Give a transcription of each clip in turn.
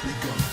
Let's get it.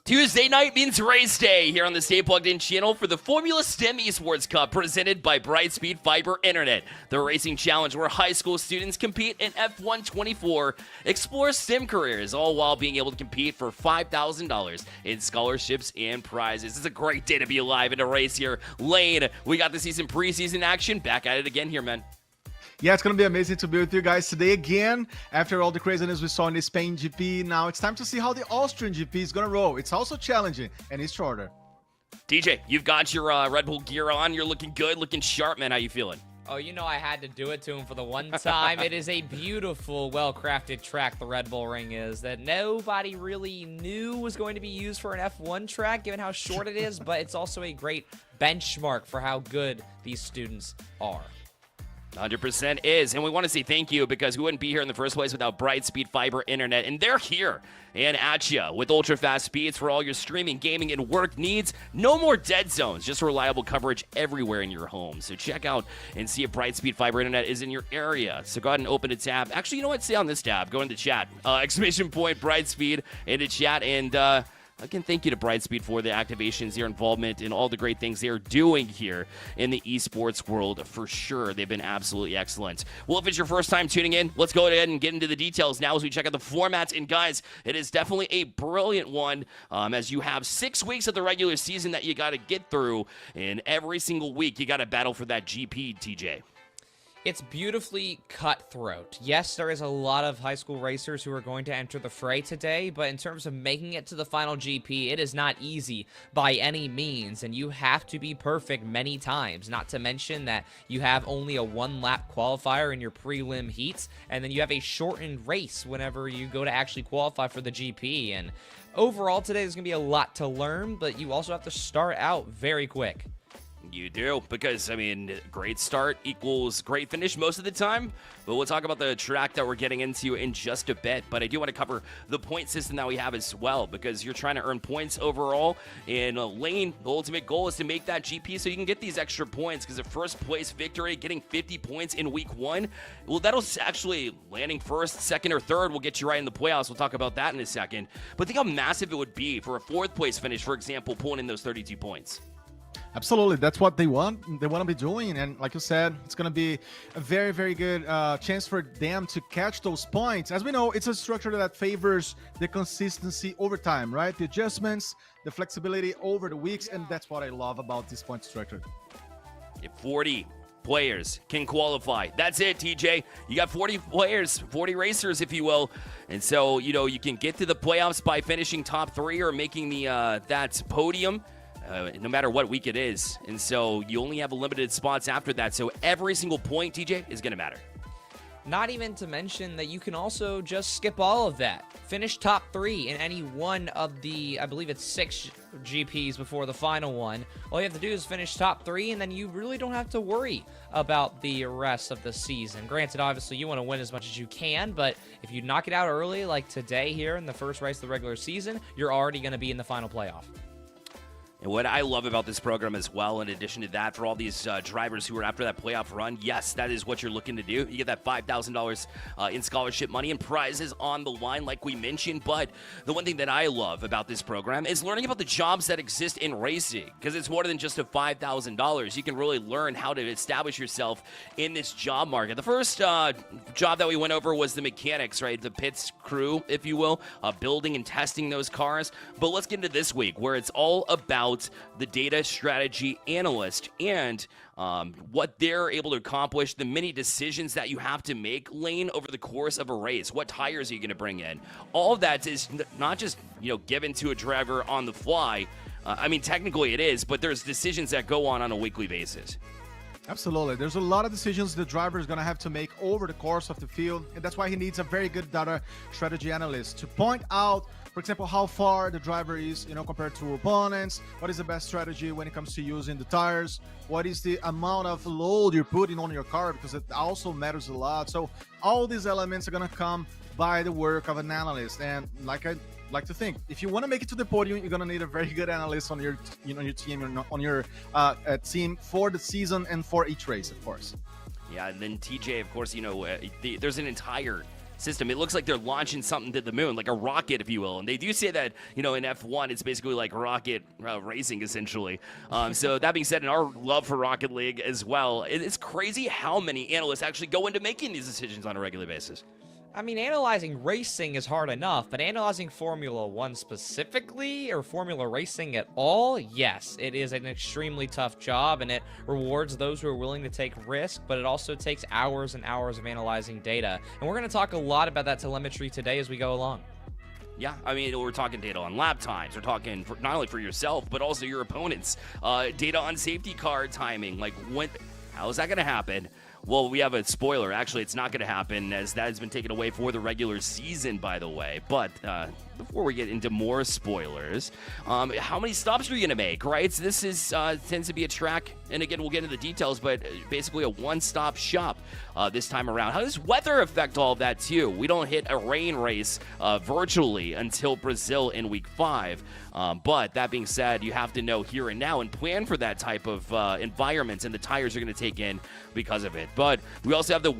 Tuesday night means race day here on the Stay Plugged In channel for the Formula STEM Esports Cup presented by Brightspeed Fiber Internet, the racing challenge where high school students compete in F1 24, explore STEM careers, all while being able to compete for $5,000 in scholarships and prizes. It's a great day to be alive in a race here. Lane, we got to see some preseason action. Back at it again here, man. Yeah, it's going to be amazing to be with you guys today again. After all the craziness we saw in the Spain GP, now it's time to see how the Austrian GP is going to roll. It's also challenging, and it's shorter. DJ, you've got your Red Bull gear on. You're looking good, looking sharp, man. How you feeling? Oh, you know I had to do it to him for the one time. It is a beautiful, well-crafted track, the Red Bull Ring is, that nobody really knew was going to be used for an F1 track, given how short it is, but it's also a great benchmark for how good these students are. 100% is, and we want to say thank you because we wouldn't be here in the first place without Brightspeed Fiber Internet, and they're here and at you with ultra-fast speeds for all your streaming, gaming, and work needs. No more dead zones, just reliable coverage everywhere in your home. So check out and see if Brightspeed Fiber Internet is in your area. So go ahead and open a tab. Actually, you know what? Stay on this tab. Go into chat. Exclamation point Brightspeed into chat, and again, thank you to Brightspeed for the activations, their involvement, and all the great things they're doing here in the esports world. For sure, they've been absolutely excellent. Well, if it's your first time tuning in, let's go ahead and get into the details now as we check out the formats. And guys, it is definitely a brilliant one as you have 6 weeks of the regular season that you got to get through, and every single week you got to battle for that GP, TJ. It's beautifully cutthroat. Yes, there is a lot of high school racers who are going to enter the fray today, but in terms of making it to the final GP, it is not easy by any means, and you have to be perfect many times, not to mention that you have only a one-lap qualifier in your prelim heats, and then you have a shortened race whenever you go to actually qualify for the GP, and overall today there's going to be a lot to learn, but you also have to start out very quick. You do, because, I mean, great start equals great finish most of the time, but we'll talk about the track that we're getting into in just a bit, but I do want to cover the point system that we have as well, because you're trying to earn points overall, and Lane, the ultimate goal is to make that GP so you can get these extra points, because a first place victory, getting 50 points in week 1, well, that'll actually, landing first, second, or third will get you right in the playoffs. We'll talk about that in a second, but think how massive it would be for a 4th place finish, for example, pulling in those 32 points. Absolutely, that's what they want. They want to be doing, and like you said, it's going to be a very, very good chance for them to catch those points. As we know, it's a structure that favors the consistency over time, right? The adjustments, the flexibility over the weeks, and that's what I love about this point structure. If 40 players can qualify, that's it, TJ. You got 40 players, 40 racers, if you will, and so you can get to the playoffs by finishing top 3 or making the that podium. No matter what week it is. And so you only have limited spots after that. So every single point, TJ, is going to matter. Not even to mention that you can also just skip all of that. Finish top 3 in any one of the, I believe it's 6 GPs before the final one. All you have to do is finish top 3, and then you really don't have to worry about the rest of the season. Granted, obviously, you want to win as much as you can, but if you knock it out early, like today here in the first race of the regular season, you're already going to be in the final playoff. And what I love about this program as well, in addition to that, for all these drivers who are after that playoff run, yes, that is what you're looking to do. You get that $5,000 in scholarship money and prizes on the line, like we mentioned. But the one thing that I love about this program is learning about the jobs that exist in racing, because it's more than just a $5,000. You can really learn how to establish yourself in this job market. The first job that we went over was the mechanics, right? The pits crew, if you will, building and testing those cars. But let's get into this week, where it's all about the data strategy analyst and what they're able to accomplish, the many decisions that you have to make, Lane, over the course of a race. What tires are you going to bring in? All of that is not just given to a driver on the fly. I mean, technically it is, but there's decisions that go on a weekly basis. Absolutely. There's a lot of decisions the driver is going to have to make over the course of the field, and that's why he needs a very good data strategy analyst to point out, for example, how far the driver is, compared to opponents, what is the best strategy when it comes to using the tires, what is the amount of load you're putting on your car, because it also matters a lot. So all these elements are going to come by the work of an analyst, and like I like to think, if you want to make it to the podium, you're going to need a very good analyst on your your team, on your team for the season and for each race, of course. Yeah, and then TJ, of course, there's an entire system. It looks like they're launching something to the moon, like a rocket, if you will. And they do say that, in F1, it's basically like rocket racing, essentially. So that being said, in our love for Rocket League as well, it's crazy how many analysts actually go into making these decisions on a regular basis. I mean, analyzing racing is hard enough, but analyzing Formula 1 specifically, or Formula Racing at all, yes, it is an extremely tough job, and it rewards those who are willing to take risk, but it also takes hours and hours of analyzing data. And we're going to talk a lot about that telemetry today as we go along. Yeah, I mean, we're talking data on lap times. We're talking not only for yourself, but also your opponents. Data on safety car timing. Like, how is that going to happen? Well, we have a spoiler. Actually, it's not going to happen, as that has been taken away for the regular season, by the way. But before we get into more spoilers, how many stops are you going to make, right? So this is tends to be a track, and again, we'll get into the details, but basically a one-stop shop this time around. How does weather affect all of that, too? We don't hit a rain race virtually until Brazil in Week 5. But that being said, you have to know here and now and plan for that type of environments and the tires you're going to take in because of it. But we also have the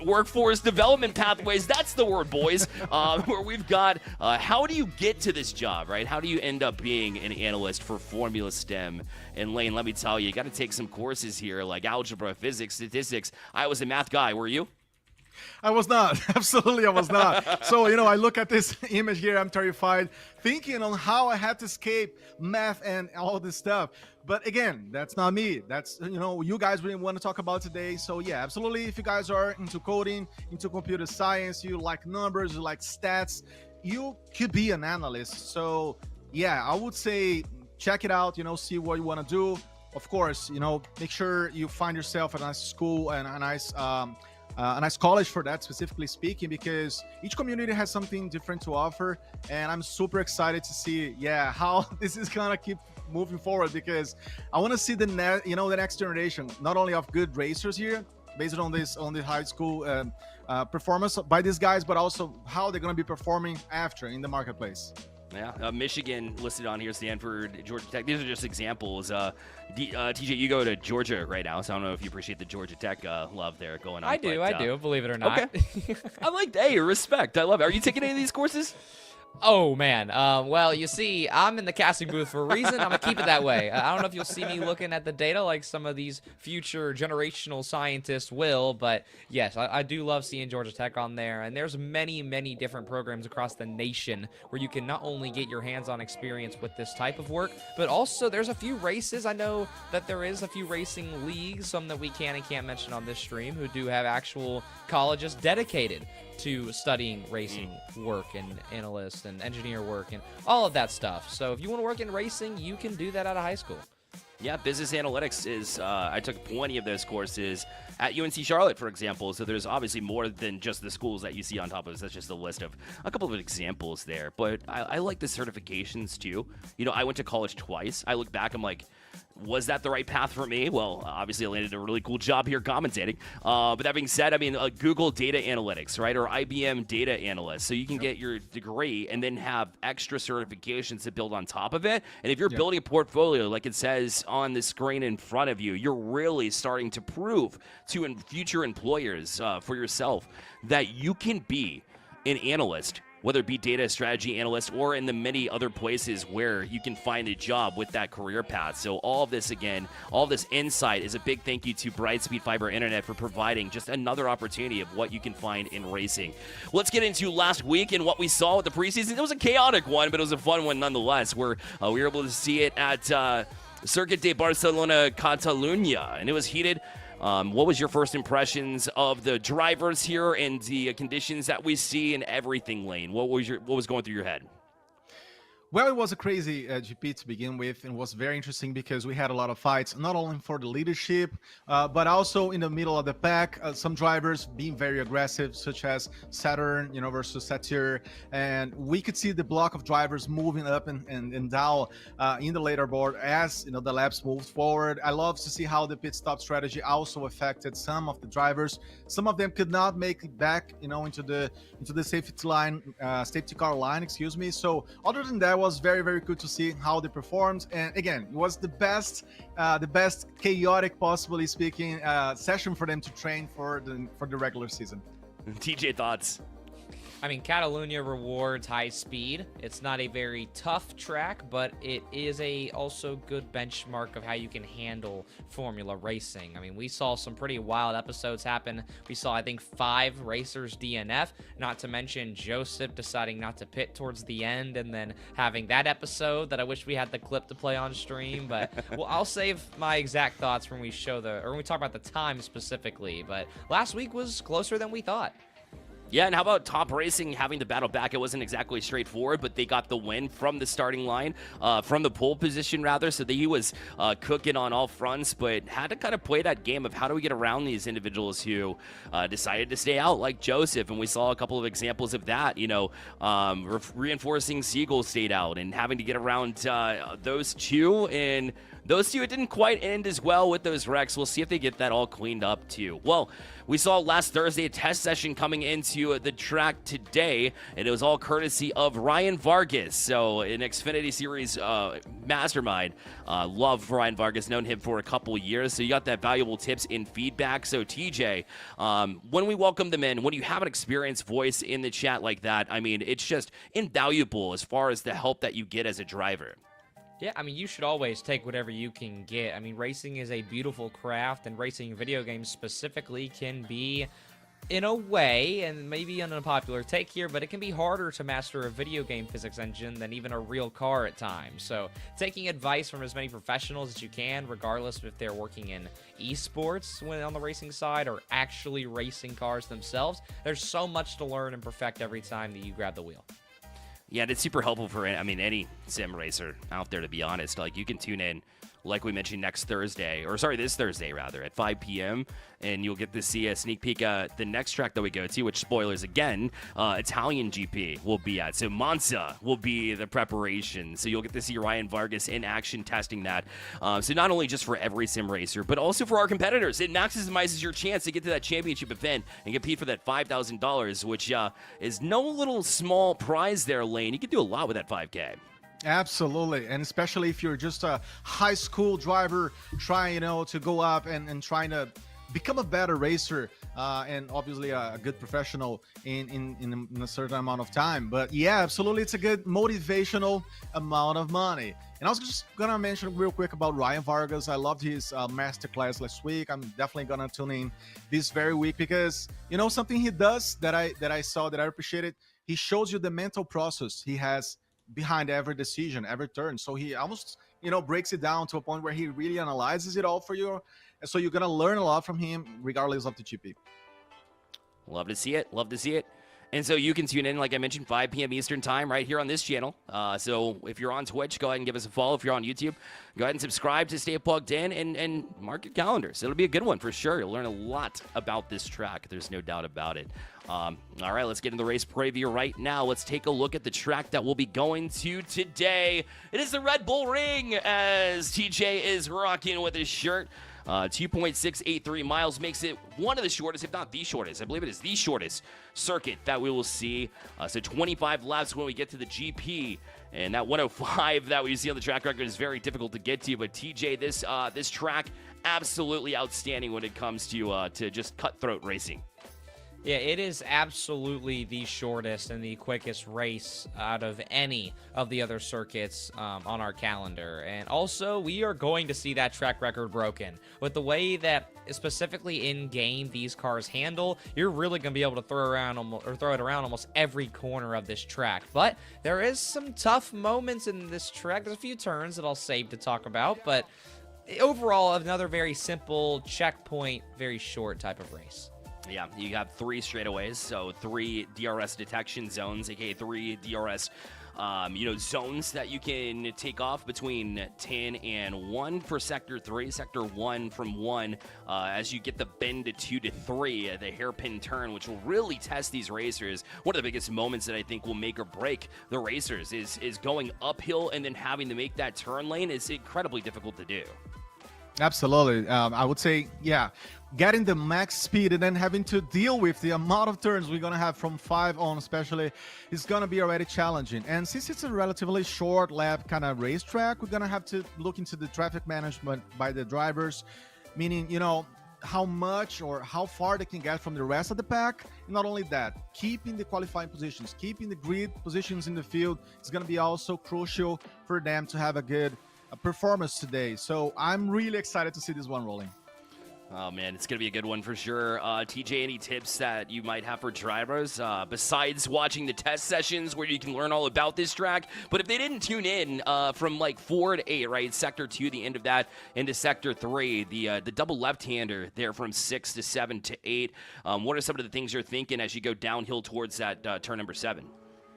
workforce development pathways. That's the word, boys. Where we've got how do you get to this job, right? How do you end up being an analyst for Formula STEM? And Lane, let me tell you, you got to take some courses here like algebra, physics, statistics. I was a math guy. Were you? I was not. Absolutely, I was not. So, I look at this image here, I'm terrified, thinking on how I had to escape math and all this stuff. But again, that's not me. That's, you guys really want to talk about today. So yeah, absolutely. If you guys are into coding, into computer science, you like numbers, you like stats, you could be an analyst. So yeah, I would say check it out, see what you want to do. Of course, make sure you find yourself a nice school and a nice college for that, specifically speaking, because each community has something different to offer, and I'm super excited to see, how this is gonna keep moving forward, because I want to see the next generation, not only of good racers here, based on the high school performance by these guys, but also how they're gonna be performing after in the marketplace. Yeah, Michigan listed on here, Stanford, Georgia Tech. These are just examples. TJ, you go to Georgia right now, so I don't know if you appreciate the Georgia Tech love there going on. I do, believe it or not. Okay. I like, respect. I love it. Are you taking any of these courses? Oh, man. Well, you see, I'm in the casting booth for a reason. I'm going to keep it that way. I don't know if you'll see me looking at the data like some of these future generational scientists will, but yes, I do love seeing Georgia Tech on there. And there's many, many different programs across the nation where you can not only get your hands-on experience with this type of work, but also there's a few races. I know that there is a few racing leagues, some that we can and can't mention on this stream, who do have actual colleges dedicated to studying racing work and analyst and engineer work and all of that stuff. So if you want to work in racing, you can do that out of high school. Yeah, business analytics is, I took plenty of those courses at UNC Charlotte, for example. So there's obviously more than just the schools that you see on top of this. That's just a list of a couple of examples there. But I like the certifications too. I went to college twice. I look back, I'm like, was that the right path for me? Well, obviously I landed a really cool job here commentating. But that being said, I mean, Google Data Analytics, right? Or IBM Data Analyst. So you can get your degree and then have extra certifications to build on top of it. And if you're building a portfolio, like it says on the screen in front of you, you're really starting to prove to future employers for yourself that you can be an analyst, whether it be data strategy analyst or in the many other places where you can find a job with that career path. So all of this, again, all of this insight is a big thank you to Brightspeed Fiber Internet for providing just another opportunity of what you can find in racing. Let's get into last week and what we saw with the preseason. It was a chaotic one, but it was a fun one nonetheless, where we were able to see it at Circuit de Barcelona, Catalunya, and it was heated. What was your first impressions of the drivers here and the conditions that we see and everything, Lane? What was going through your head? Well, it was a crazy GP to begin with, and was very interesting because we had a lot of fights, not only for the leadership, but also in the middle of the pack. Some drivers being very aggressive, such as Saturn, versus Satyr, and we could see the block of drivers moving up and down in the leaderboard as the laps moved forward. I love to see how the pit stop strategy also affected some of the drivers. Some of them could not make it back, into the safety car line. So other than that, was very, very good to see how they performed. And again, it was the best chaotic, possibly speaking, session for them to train for the regular season. TJ, thoughts? I mean, Catalunya rewards high speed. It's not a very tough track, but it is a also good benchmark of how you can handle Formula racing. I mean, we saw some pretty wild episodes happen. We saw, I think, 5 racers DNF, not to mention Joseph deciding not to pit towards the end and then having that episode that I wish we had the clip to play on stream. But well, I'll save my exact thoughts when we when we talk about the time specifically. But last week was closer than we thought. Yeah, and how about Top Racing having to battle back? It wasn't exactly straightforward, but they got the win from the starting line, from the pole position, rather. So he was cooking on all fronts, but had to kind of play that game of how do we get around these individuals who decided to stay out, like Joseph. And we saw a couple of examples of that, reinforcing Siegel stayed out and having to get around those two. And those two, it didn't quite end as well with those wrecks. We'll see if they get that all cleaned up, too. Well, we saw last Thursday a test session coming into the track today, and it was all courtesy of Ryan Vargas. So an Xfinity Series mastermind. Love Ryan Vargas, known him for a couple years. So you got that valuable tips and feedback. So TJ, when we welcome them in, when you have an experienced voice in the chat like that, I mean, it's just invaluable as far as the help that you get as a driver. Yeah, I mean, you should always take whatever you can get. I mean, racing is a beautiful craft, and racing video games specifically can be, in a way, and maybe an unpopular take here, but it can be harder to master a video game physics engine than even a real car at times. So taking advice from as many professionals as you can, regardless if they're working in esports when on the racing side or actually racing cars themselves, there's so much to learn and perfect every time that you grab the wheel. Yeah, and it's super helpful for, any sim racer out there, to be honest. Like, you can tune in, like we mentioned, this Thursday, rather, at 5 p.m., and you'll get to see a sneak peek at the next track that we go to, which, spoilers again, Italian GP will be at. So Monza will be the preparation. So you'll get to see Ryan Vargas in action testing that. So not only just for every sim racer, but also for our competitors. It maximizes your chance to get to that championship event and compete for that $5,000, which is no little small prize there, Lane. You can do a lot with that 5K. Absolutely, and especially if you're just a high school driver trying, to go up and trying to become a better racer, and obviously a good professional in a certain amount of time. But yeah, absolutely, it's a good motivational amount of money. And I was just gonna mention real quick about Ryan Vargas. I loved his masterclass last week. I'm definitely gonna tune in this very week because something he does that I saw that I appreciated. He shows you the mental process he has behind every decision, every turn. So he almost, breaks it down to a point where he really analyzes it all for you. And so you're going to learn a lot from him, regardless of the GP. Love to see it. Love to see it. And so you can tune in, like I mentioned, 5 p.m. Eastern time right here on this channel. So if you're on Twitch, go ahead and give us a follow. If you're on YouTube, go ahead and subscribe to stay plugged in and mark your calendars. It'll be a good one for sure. You'll learn a lot about this track. There's no doubt about it. All right, let's get into the race preview right now. Let's take a look at the track that we'll be going to today. It is the Red Bull Ring as TJ is rocking with his shirt. 2.683 miles makes it one of the shortest, if not the shortest. I believe it is the shortest circuit that we will see. So 25 laps when we get to the GP. And that 105 that we see on the track record is very difficult to get to. But TJ, this track, absolutely outstanding when it comes to just cutthroat racing. Yeah, it is absolutely the shortest and the quickest race out of any of the other circuits on our calendar. And also, we are going to see that track record broken. With the way that, specifically in-game, these cars handle, you're really going to be able to throw it around almost every corner of this track. But there is some tough moments in this track. There's a few turns that I'll save to talk about, but overall, another very simple checkpoint, very short type of race. Yeah, you have 3 straightaways, so 3 DRS detection zones, aka 3 DRS, zones that you can take off between 10 and 1 for Sector 3. Sector 1 from 1, as you get the bend to 2 to 3, the hairpin turn, which will really test these racers. One of the biggest moments that I think will make or break the racers is going uphill and then having to make that turn lane is incredibly difficult to do. Absolutely. I would say, yeah, getting the max speed and then having to deal with the amount of turns we're going to have from 5 on, especially, is going to be already challenging. And since it's a relatively short lap kind of racetrack, we're going to have to look into the traffic management by the drivers, meaning, how much or how far they can get from the rest of the pack. Not only that, keeping the qualifying positions, keeping the grid positions in the field is going to be also crucial for them to have a good performance today. So I'm really excited to see this one rolling. Oh, man, it's going to be a good one for sure. TJ, any tips that you might have for drivers besides watching the test sessions where you can learn all about this track? But if they didn't tune in from like 4 to 8, right, Sector 2, the end of that, into Sector 3, the double left-hander there from 6 to 7 to 8, what are some of the things you're thinking as you go downhill towards that turn number 7?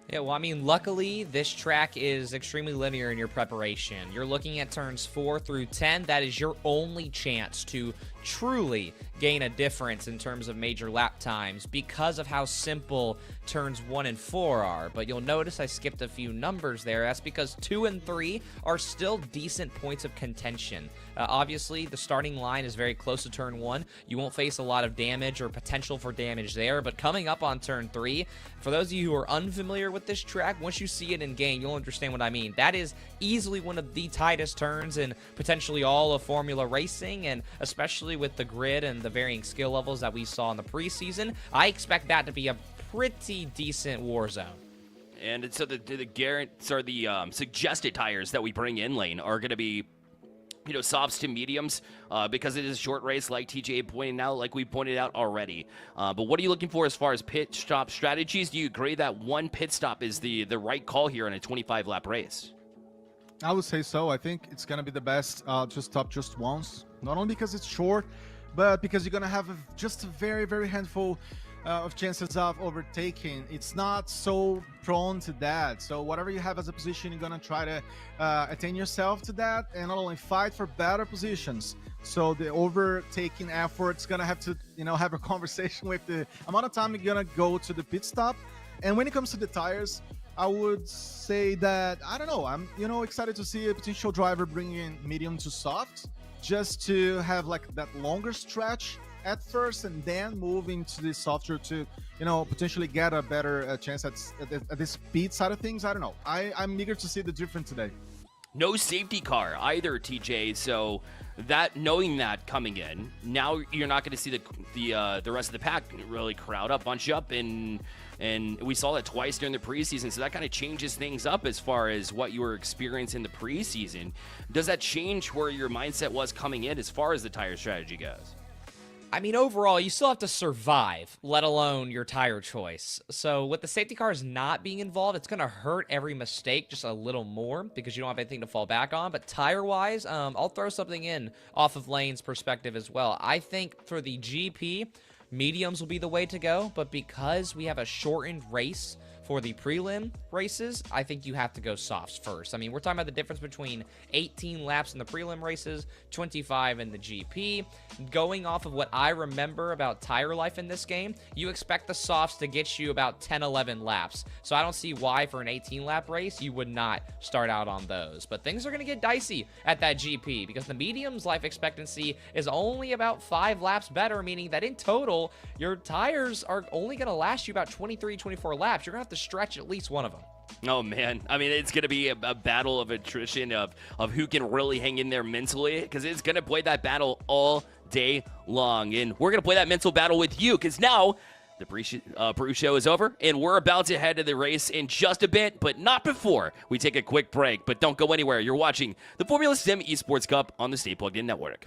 Yeah, well, I mean, luckily, this track is extremely linear in your preparation. You're looking at turns 4 through 10. That is your only chance to truly gain a difference in terms of major lap times because of how simple turns 1 and 4 are. But you'll notice I skipped a few numbers there. That's because 2 and 3 are still decent points of contention. Obviously, the starting line is very close to turn 1. You won't face a lot of damage or potential for damage there. But coming up on turn 3, for those of you who are unfamiliar with this track, once you see it in game, you'll understand what I mean. That is easily one of the tightest turns in potentially all of Formula Racing, and especially with the grid and the varying skill levels that we saw in the preseason, I expect that to be a pretty decent war zone. And so the suggested tires that we bring in lane are going to be softs to mediums because it is a short race, like TJ pointed out, like we pointed out already. But what are you looking for as far as pit stop strategies? Do you agree that one pit stop is the right call here in a 25-lap race? I would say so. I think it's going to be the best to stop just once, not only because it's short, but because you're going to have just a very, very handful of chances of overtaking. It's not so prone to that. So whatever you have as a position, you're going to try to attain yourself to that and not only fight for better positions. So the overtaking effort's going to have to, have a conversation with the amount of time you're going to go to the pit stop. And when it comes to the tires, I would say that, I don't know, I'm, excited to see a potential driver bringing medium to soft just to have like that longer stretch at first and then moving to the softer to, potentially get a better chance at the speed side of things. I don't know. I'm eager to see the difference today. No safety car either, TJ. So knowing that coming in, now you're not going to see the rest of the pack really crowd up, bunch up, and we saw that twice during the preseason. So that kind of changes things up as far as what you were experiencing in the preseason. Does that change where your mindset was coming in as far as the tire strategy goes? I mean, overall, you still have to survive, let alone your tire choice. So with the safety cars not being involved, it's going to hurt every mistake just a little more because you don't have anything to fall back on. But tire-wise, I'll throw something in off of Lane's perspective as well. I think for the GP, mediums will be the way to go. But because we have a shortened race for the prelim races, I think you have to go softs first. I mean, we're talking about the difference between 18 laps in the prelim races, 25 in the GP. Going off of what I remember about tire life in this game, you expect the softs to get you about 10, 11 laps. So I don't see why for an 18-lap race you would not start out on those. But things are going to get dicey at that GP because the medium's life expectancy is only about 5 laps better, meaning that in total, your tires are only going to last you about 23, 24 laps. You're going to have to stretch at least one of them. Oh, man. I mean, it's going to be a battle of attrition of who can really hang in there mentally, because it's going to play that battle all day long. And we're going to play that mental battle with you, because now the Brew Show is over, and we're about to head to the race in just a bit, but not before we take a quick break. But don't go anywhere. You're watching the Formula Sim Esports Cup on the Stay Plugged In Network.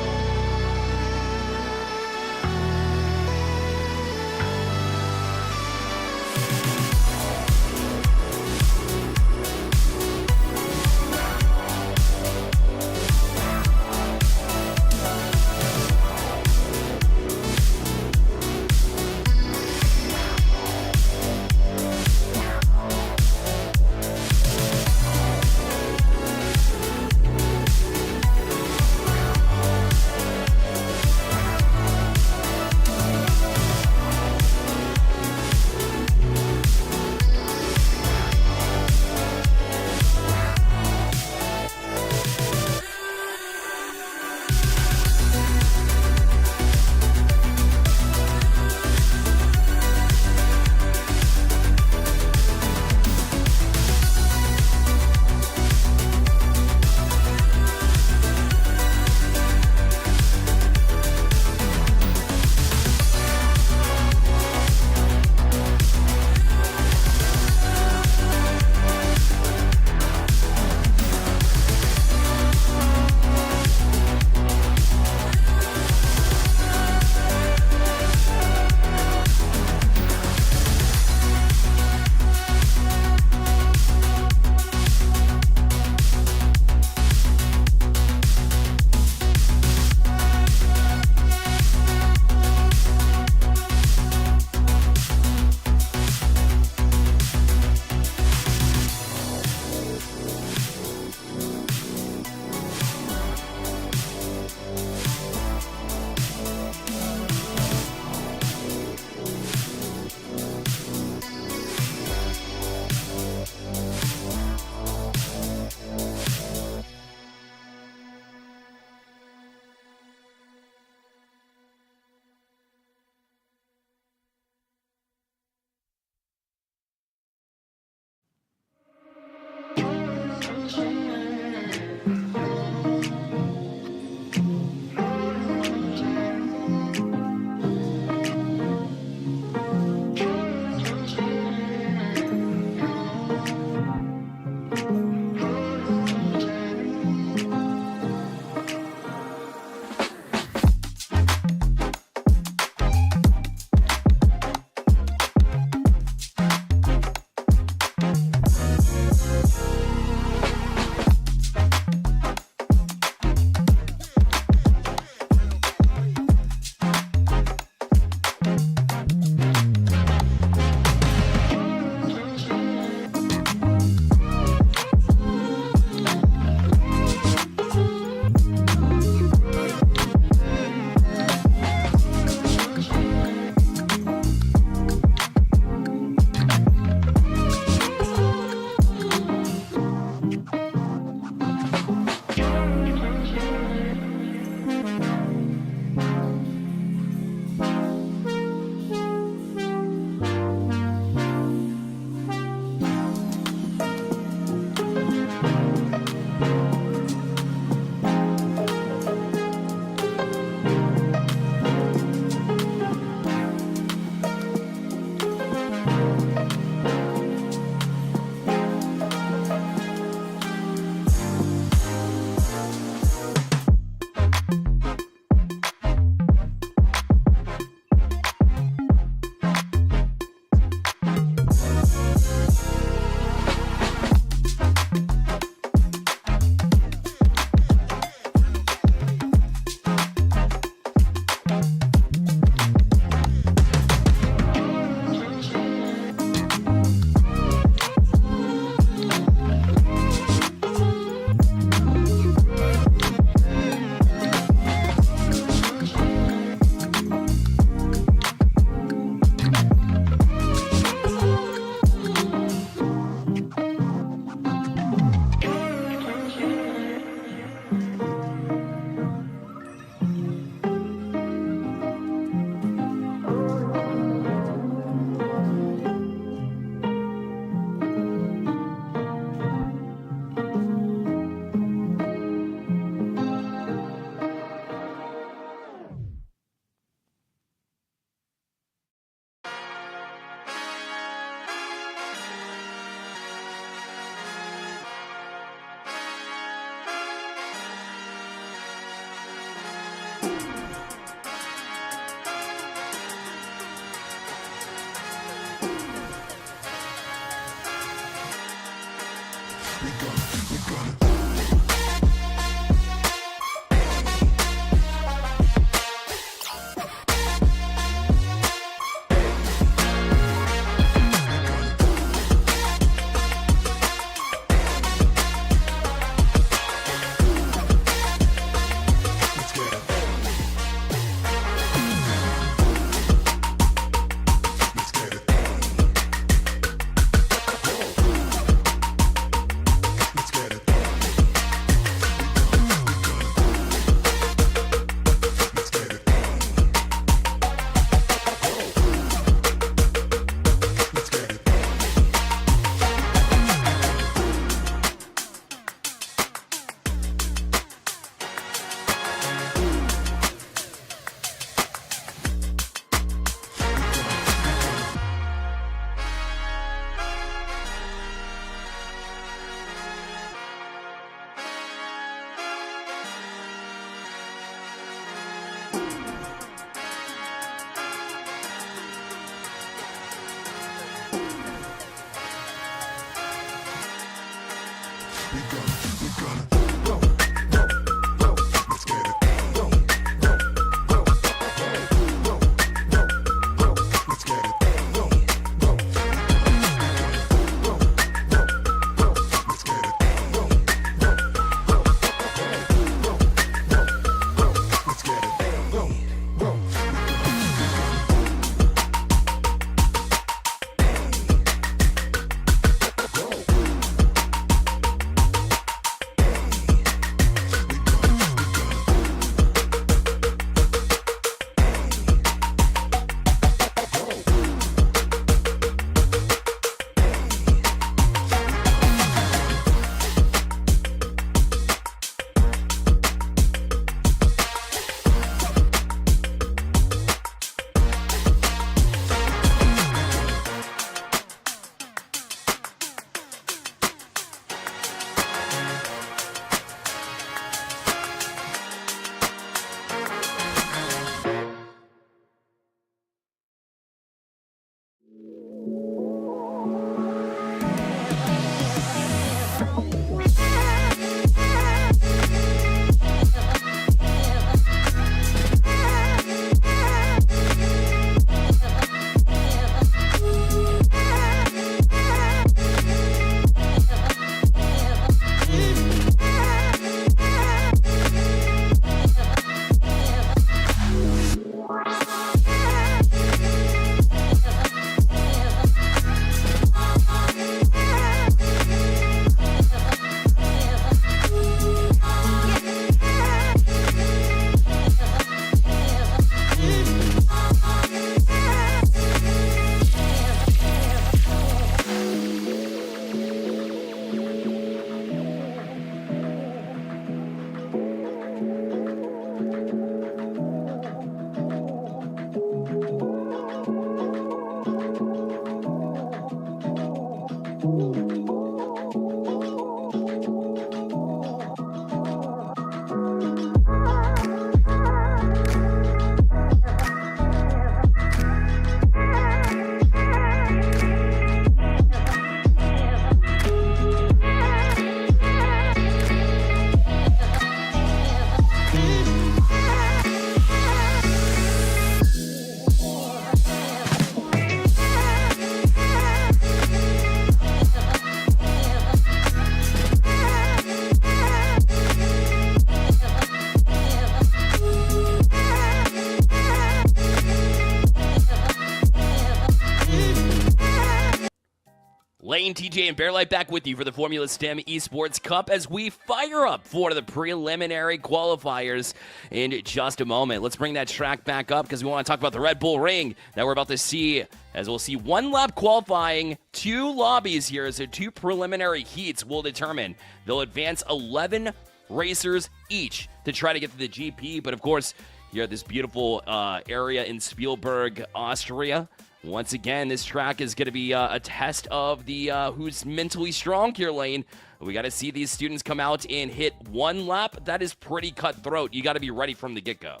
Lane, TJ, and Bearlight back with you for the Formula STEM Esports Cup as we fire up for the preliminary qualifiers in just a moment. Let's bring that track back up because we want to talk about the Red Bull Ring that we're about to see, as we'll see one lap qualifying, two lobbies here, so two preliminary heats will determine. They'll advance 11 racers each to try to get to the GP, but of course, here at this beautiful area in Spielberg, Austria, once again, this track is going to be a test of the who's mentally strong here, Lane. We got to see these students come out and hit one lap. That is pretty cutthroat. You got to be ready from the get-go.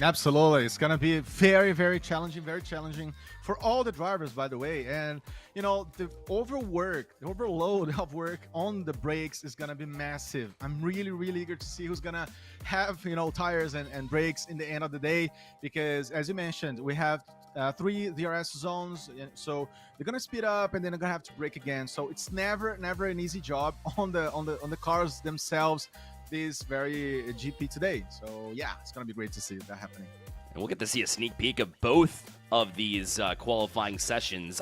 Absolutely. It's going to be very challenging for all the drivers, by the way. And, the the overload of work on the brakes is going to be massive. I'm really eager to see who's going to have, tires and brakes in the end of the day, because as you mentioned, we have three DRS zones. So they're going to speed up and then they're going to have to brake again. So it's never an easy job on the cars themselves this very GP today. So yeah, it's gonna be great to see that happening. And we'll get to see a sneak peek of both of these qualifying sessions,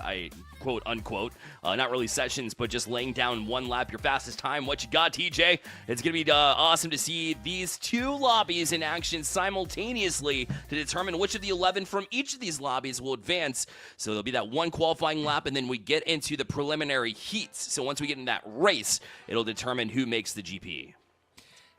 quote unquote. Not really sessions, but just laying down one lap, your fastest time. What you got, TJ? It's going to be awesome to see these two lobbies in action simultaneously to determine which of the 11 from each of these lobbies will advance. So there'll be that one qualifying lap, and then we get into the preliminary heats. So once we get in that race, it'll determine who makes the GP.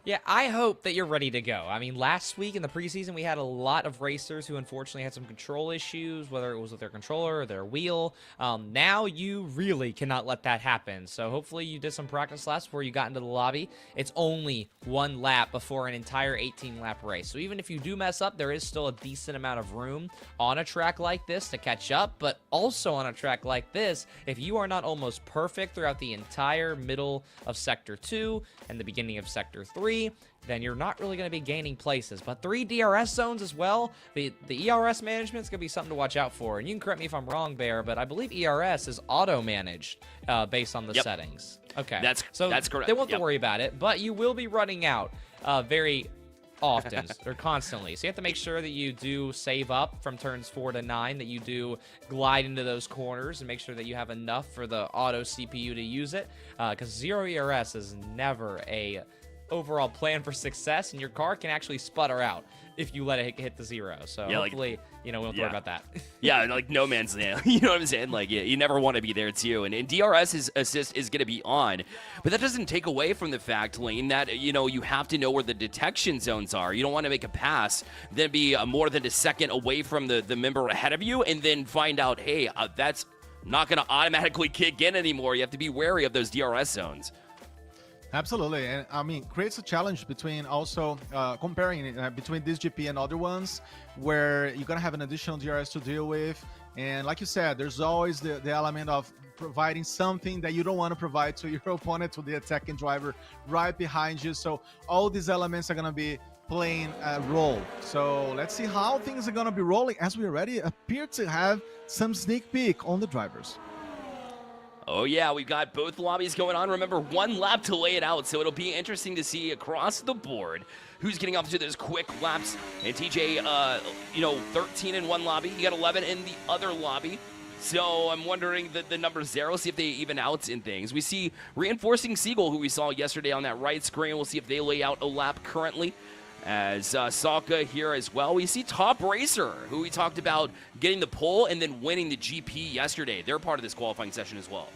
Yeah, I hope that you're ready to go. I mean, last week in the preseason, we had a lot of racers who unfortunately had some control issues, whether it was with their controller or their wheel. Now you really cannot let that happen. So hopefully you did some practice laps before you got into the lobby. It's only one lap before an entire 18-lap race. So even if you do mess up, there is still a decent amount of room on a track like this to catch up. But also on a track like this, if you are not almost perfect throughout the entire middle of Sector 2 and the beginning of Sector 3, then you're not really going to be gaining places. But 3 DRS zones as well. The ERS management is going to be something to watch out for. And you can correct me if I'm wrong, Bear, but I believe ERS is auto-managed based on the settings. Okay. That's correct. They won't have to worry about it, but you will be running out very often or constantly. So you have to make sure that you do save up from turns 4 to 9, that you do glide into those corners and make sure that you have enough for the auto CPU to use it. Because 0 ERS is never a overall plan for success, and your car can actually sputter out if you let it hit the 0. So hopefully, we don't have to worry about that. Yeah, like no man's land. You know what I'm saying? Like, you never want to be there too. And DRS's assist is going to be on. But that doesn't take away from the fact, Lane, that, you have to know where the detection zones are. You don't want to make a pass, then be more than a second away from the member ahead of you, and then find out, hey, that's not going to automatically kick in anymore. You have to be wary of those DRS zones. Absolutely, and I mean, creates a challenge between also comparing between this GP and other ones, where you're gonna have an additional DRS to deal with, and like you said, there's always the element of providing something that you don't want to provide to your opponent, to the attacking driver right behind you. So all these elements are gonna be playing a role. So let's see how things are gonna be rolling, as we already appear to have some sneak peek on the drivers. Oh, yeah, we've got both lobbies going on. Remember, one lap to lay it out, so it'll be interesting to see across the board who's getting off to those quick laps. And TJ, 13 in one lobby. You got 11 in the other lobby. So I'm wondering the number 0, see if they even out in things. We see Reinforcing Seagull, who we saw yesterday on that right screen. We'll see if they lay out a lap currently. As Salka here as well. We see Top Racer, who we talked about getting the pole and then winning the GP yesterday. They're part of this qualifying session as well.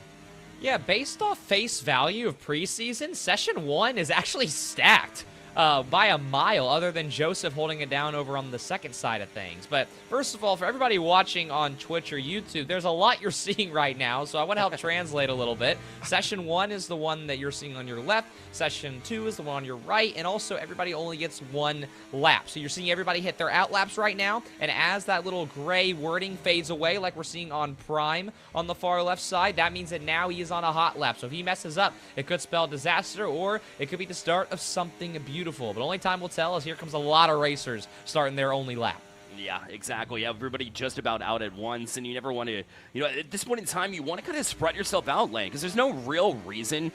Yeah, based off face value of preseason, Session 1 is actually stacked by a mile, other than Joseph holding it down over on the second side of things. But first of all, for everybody watching on Twitch or YouTube, there's a lot you're seeing right now, so I want to help translate a little bit. Session 1 is the one that you're seeing on your left. Session 2 is the one on your right, and also everybody only gets one lap. So you're seeing everybody hit their out laps right now, and as that little gray wording fades away, like we're seeing on Prime on the far left side, that means that now he is on a hot lap. So if he messes up, it could spell disaster, or it could be the start of something beautiful. But only time will tell, as here comes a lot of racers starting their only lap. Yeah, exactly. Everybody just about out at once, and you never want to, at this point in time, you want to kind of spread yourself out, Lane, because there's no real reason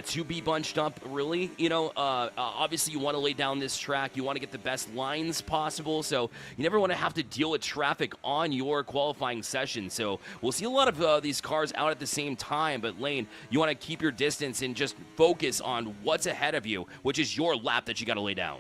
to be bunched up, really. Obviously, you want to lay down this track. You want to get the best lines possible, so you never want to have to deal with traffic on your qualifying session. So we'll see a lot of these cars out at the same time, but Lane, you want to keep your distance and just focus on what's ahead of you, which is your lap that you got to lay down.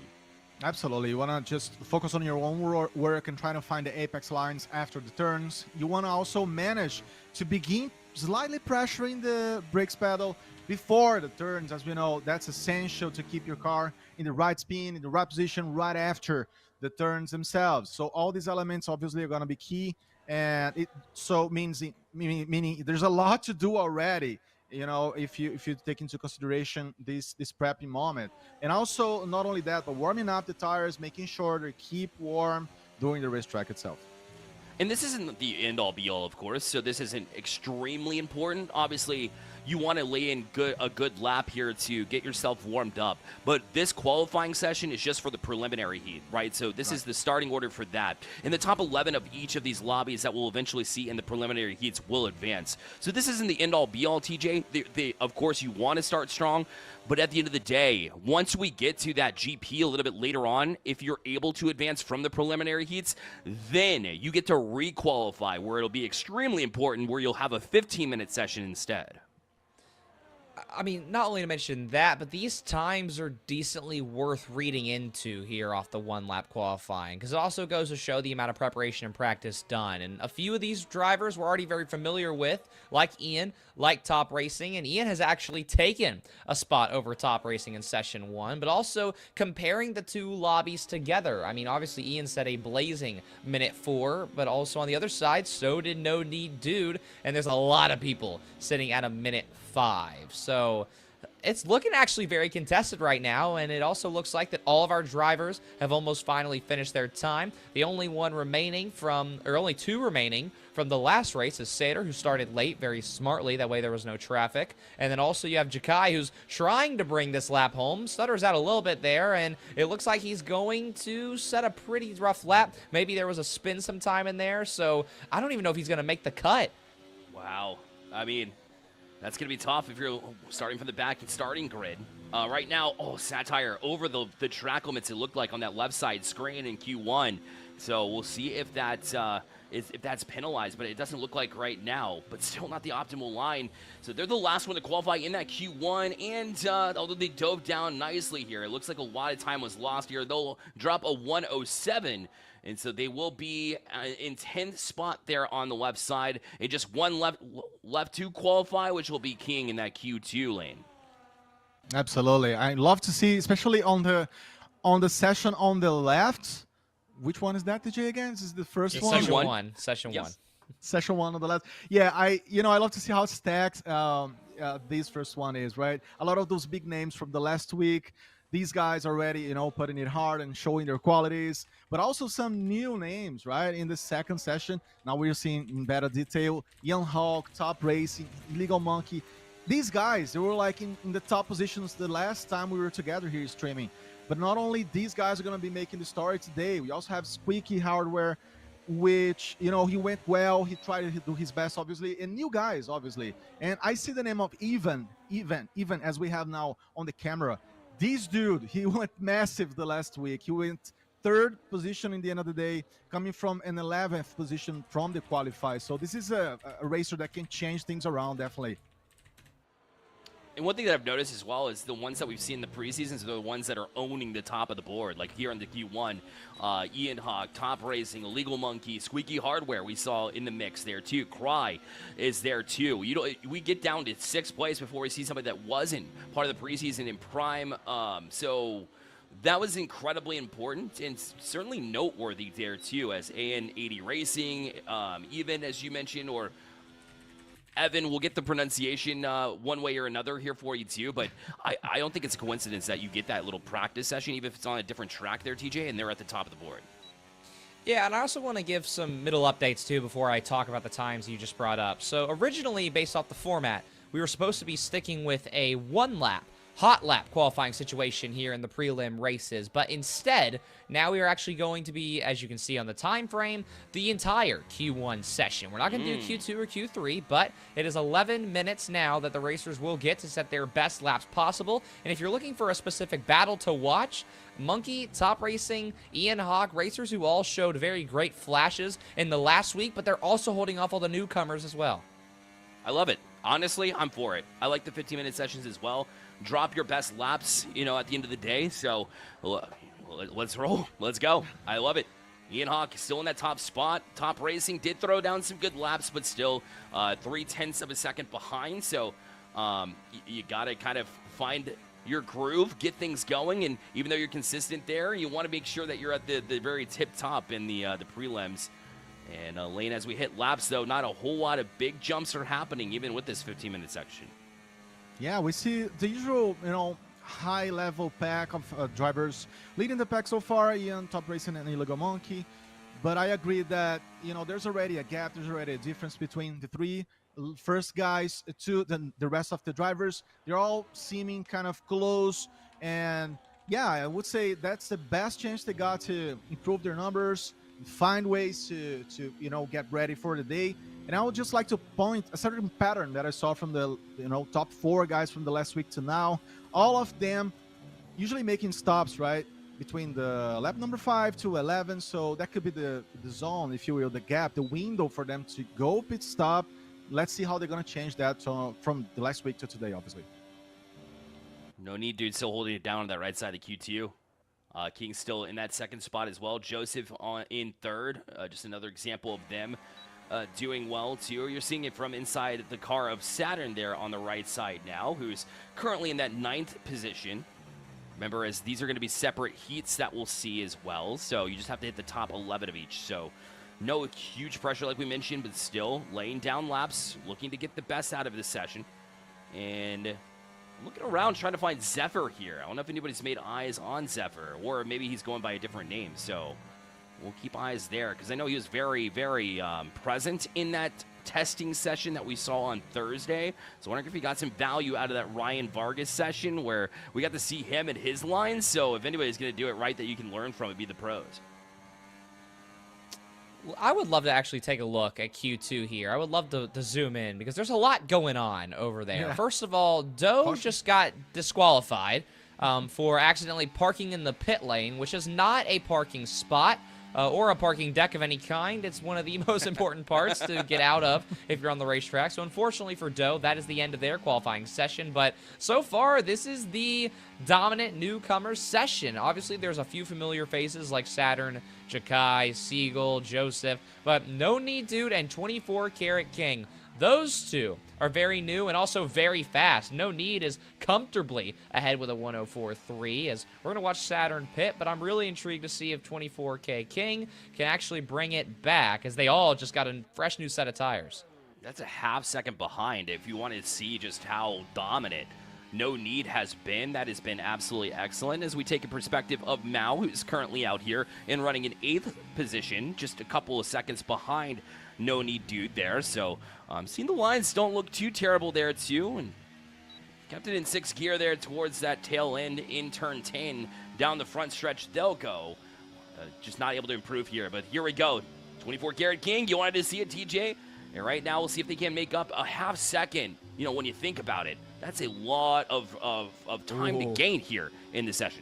Absolutely. You want to just focus on your own work and try to find the apex lines after the turns. You want to also manage to begin slightly pressuring the brakes pedal before the turns. As we know, that's essential to keep your car in the right spin, in the right position right after the turns themselves. So all these elements obviously are going to be key, and it so meaning there's a lot to do already you know, if you take into consideration this prepping moment. And also, not only that, but warming up the tires, making sure they keep warm during the racetrack itself. And this isn't the end all be all, of course, so this isn't extremely important. Obviously, you want to lay in a good lap here to get yourself warmed up. But this qualifying session is just for the preliminary heat, right? So this is the starting order for that. And the top 11 of each of these lobbies that we'll eventually see in the preliminary heats will advance. So this isn't the end all be all, TJ. Of course, you want to start strong. But at the end of the day, once we get to that GP a little bit later on, if you're able to advance from the preliminary heats, then you get to re-qualify, where it'll be extremely important, where you'll have a 15-minute session instead. I mean, not only to mention that, but these times are decently worth reading into here off the one-lap qualifying, because it also goes to show the amount of preparation and practice done. And a few of these drivers we're already very familiar with, like Ian, like Top Racing, and Ian has actually taken a spot over Top Racing in Session 1, but also comparing the two lobbies together. I mean, obviously Ian set a blazing minute 4, but also on the other side, so did No Need Dude, and there's a lot of people sitting at a minute 5. So it's looking actually very contested right now, and it also looks like that all of our drivers have almost finally finished their time. The only one remaining from, or only 2 remaining from the last race is Sater, who started late very smartly. That way there was no traffic. And then also you have Jakai, who's trying to bring this lap home. Stutters out a little bit there, and it looks like he's going to set a pretty rough lap. Maybe there was a spin sometime in there, so I don't even know if he's going to make the cut. Wow. I mean, that's going to be tough if you're starting from the back and starting grid. Right now, Satire over the track limits, it looked like on that left side screen in Q1. So we'll see if that's penalized, but it doesn't look like right now. But still not the optimal line. So they're the last one to qualify in that Q1, and although they dove down nicely here, it looks like a lot of time was lost here. They'll drop a 107. And so they will be in 10th spot there on the left side. And just one left to qualify, which will be king in that Q2 lane. Absolutely. I love to see, especially on the session on the left. Which one is that, DJ, again? This is the first one? Session 1. Session 1. Session 1 on the left. Yeah, I love to see how stacked this first one is, right? A lot of those big names from the last week. These guys already, putting it hard and showing their qualities, but also some new names, right? In the second session, now we're seeing in better detail, Young Hawk, Top Racing, Illegal Monkey. These guys, they were like in the top positions the last time we were together here streaming. But not only these guys are going to be making the story today, we also have Squeaky Hardware, which, he went well. He tried to do his best, obviously, and new guys, obviously. And I see the name of Even, as we have now on the camera. This dude, he went massive the last week. He went 3rd position in the end of the day, coming from an 11th position from the qualify. So this is a racer that can change things around, definitely. And one thing that I've noticed as well is the ones that we've seen in the preseasons are the ones that are owning the top of the board. Like here in the Q1, Ian Hawk, Top Racing, Illegal Monkey, Squeaky Hardware we saw in the mix there too. Cry is there too. We get down to 6th place before we see somebody that wasn't part of the preseason in Prime. So that was incredibly important and certainly noteworthy there too, as AN80 Racing, even as you mentioned, or Evan, we'll get the pronunciation one way or another here for you too, but I don't think it's a coincidence that you get that little practice session, even if it's on a different track there, TJ, and they're at the top of the board. Yeah, and I also want to give some middle updates too before I talk about the times you just brought up. So originally, based off the format, we were supposed to be sticking with a 1-lap hot lap qualifying situation here in the prelim races, but instead now we are actually going to be, as you can see on the time frame, the entire Q1 session. We're not going to do Q2 or Q3, but it is 11 minutes now that the racers will get to set their best laps possible. And if you're looking for a specific battle to watch, Monkey, Top Racing, Ian Hawk, racers who all showed very great flashes in the last week, but they're also holding off all the newcomers as well. I love it. Honestly, I'm for it. I like the 15-minute sessions as well. Drop your best laps, at the end of the day. So let's roll. Let's go. I love it. Ian Hawk is still in that top spot. Top Racing did throw down some good laps, but still 0.3 of a second behind. So you got to kind of find your groove, get things going. And even though you're consistent there, you want to make sure that you're at the very tip top in the prelims. And Lane, as we hit laps, though, not a whole lot of big jumps are happening, even with this 15-minute section. Yeah, we see the usual, high-level pack of drivers leading the pack so far, Ian, Top Racing, and Illegal Monkey. But I agree that, there's already a gap. There's already a difference between the three first guys to the rest of the drivers. They're all seeming kind of close. And yeah, I would say that's the best chance they got to improve their numbers, find ways to get ready for the day. And I would just like to point a certain pattern that I saw from the top four guys from the last week to now. All of them usually making stops right between the lap number 5 to 11. So that could be the zone, if you will, the gap, the window for them to go pit stop. Let's see how they're going to change that from the last week to today, obviously. No need, dude. Still holding it down on that right side of Q2. King still in that second spot as well. Joseph in third. Just another example of them doing well too. You're seeing it from inside the car of Saturn there on the right side now, who's currently in that 9th position. Remember, as these are going to be separate heats that we'll see as well, so you just have to hit the top 11 of each. So no huge pressure like we mentioned, but still laying down laps, looking to get the best out of this session. And looking around trying to find Zephyr here. I don't know if anybody's made eyes on Zephyr, or maybe he's going by a different name. So we'll keep eyes there, because I know he was very, very present in that testing session that we saw on Thursday. So I wonder if he got some value out of that Ryan Vargas session where we got to see him and his lines. So if anybody's going to do it right that you can learn from, it'd be the pros. Well, I would love to actually take a look at Q2 here. I would love to zoom in because there's a lot going on over there. Yeah. First of all, Doe just got disqualified for accidentally parking in the pit lane, which is not a parking spot. Or a parking deck of any kind. It's one of the most important parts to get out of if you're on the racetrack. So unfortunately for Doe, that is the end of their qualifying session. But so far, this is the dominant newcomer session. Obviously, there's a few familiar faces like Saturn, Jakai, Siegel, Joseph. But No Need Dude and 24 Karat King. Those two are very new and also very fast. No Need is comfortably ahead with a 104.3 as we're going to watch Saturn pit, but I'm really intrigued to see if 24K King can actually bring it back as they all just got a fresh new set of tires. That's a half second behind if you want to see just how dominant No Need has been. That has been absolutely excellent as we take a perspective of Mao, who's currently out here and running in 8th position, just a couple of seconds behind No Need Dude there. So seeing the lines don't look too terrible there too, and kept it in 6th gear there towards that tail end in turn 10. Down the front stretch they'll go. Just not able to improve here, but here we go. 24 Karat King, you wanted to see it, TJ? And right now we'll see if they can make up a half second. When you think about it, that's a lot of time to gain here in the session.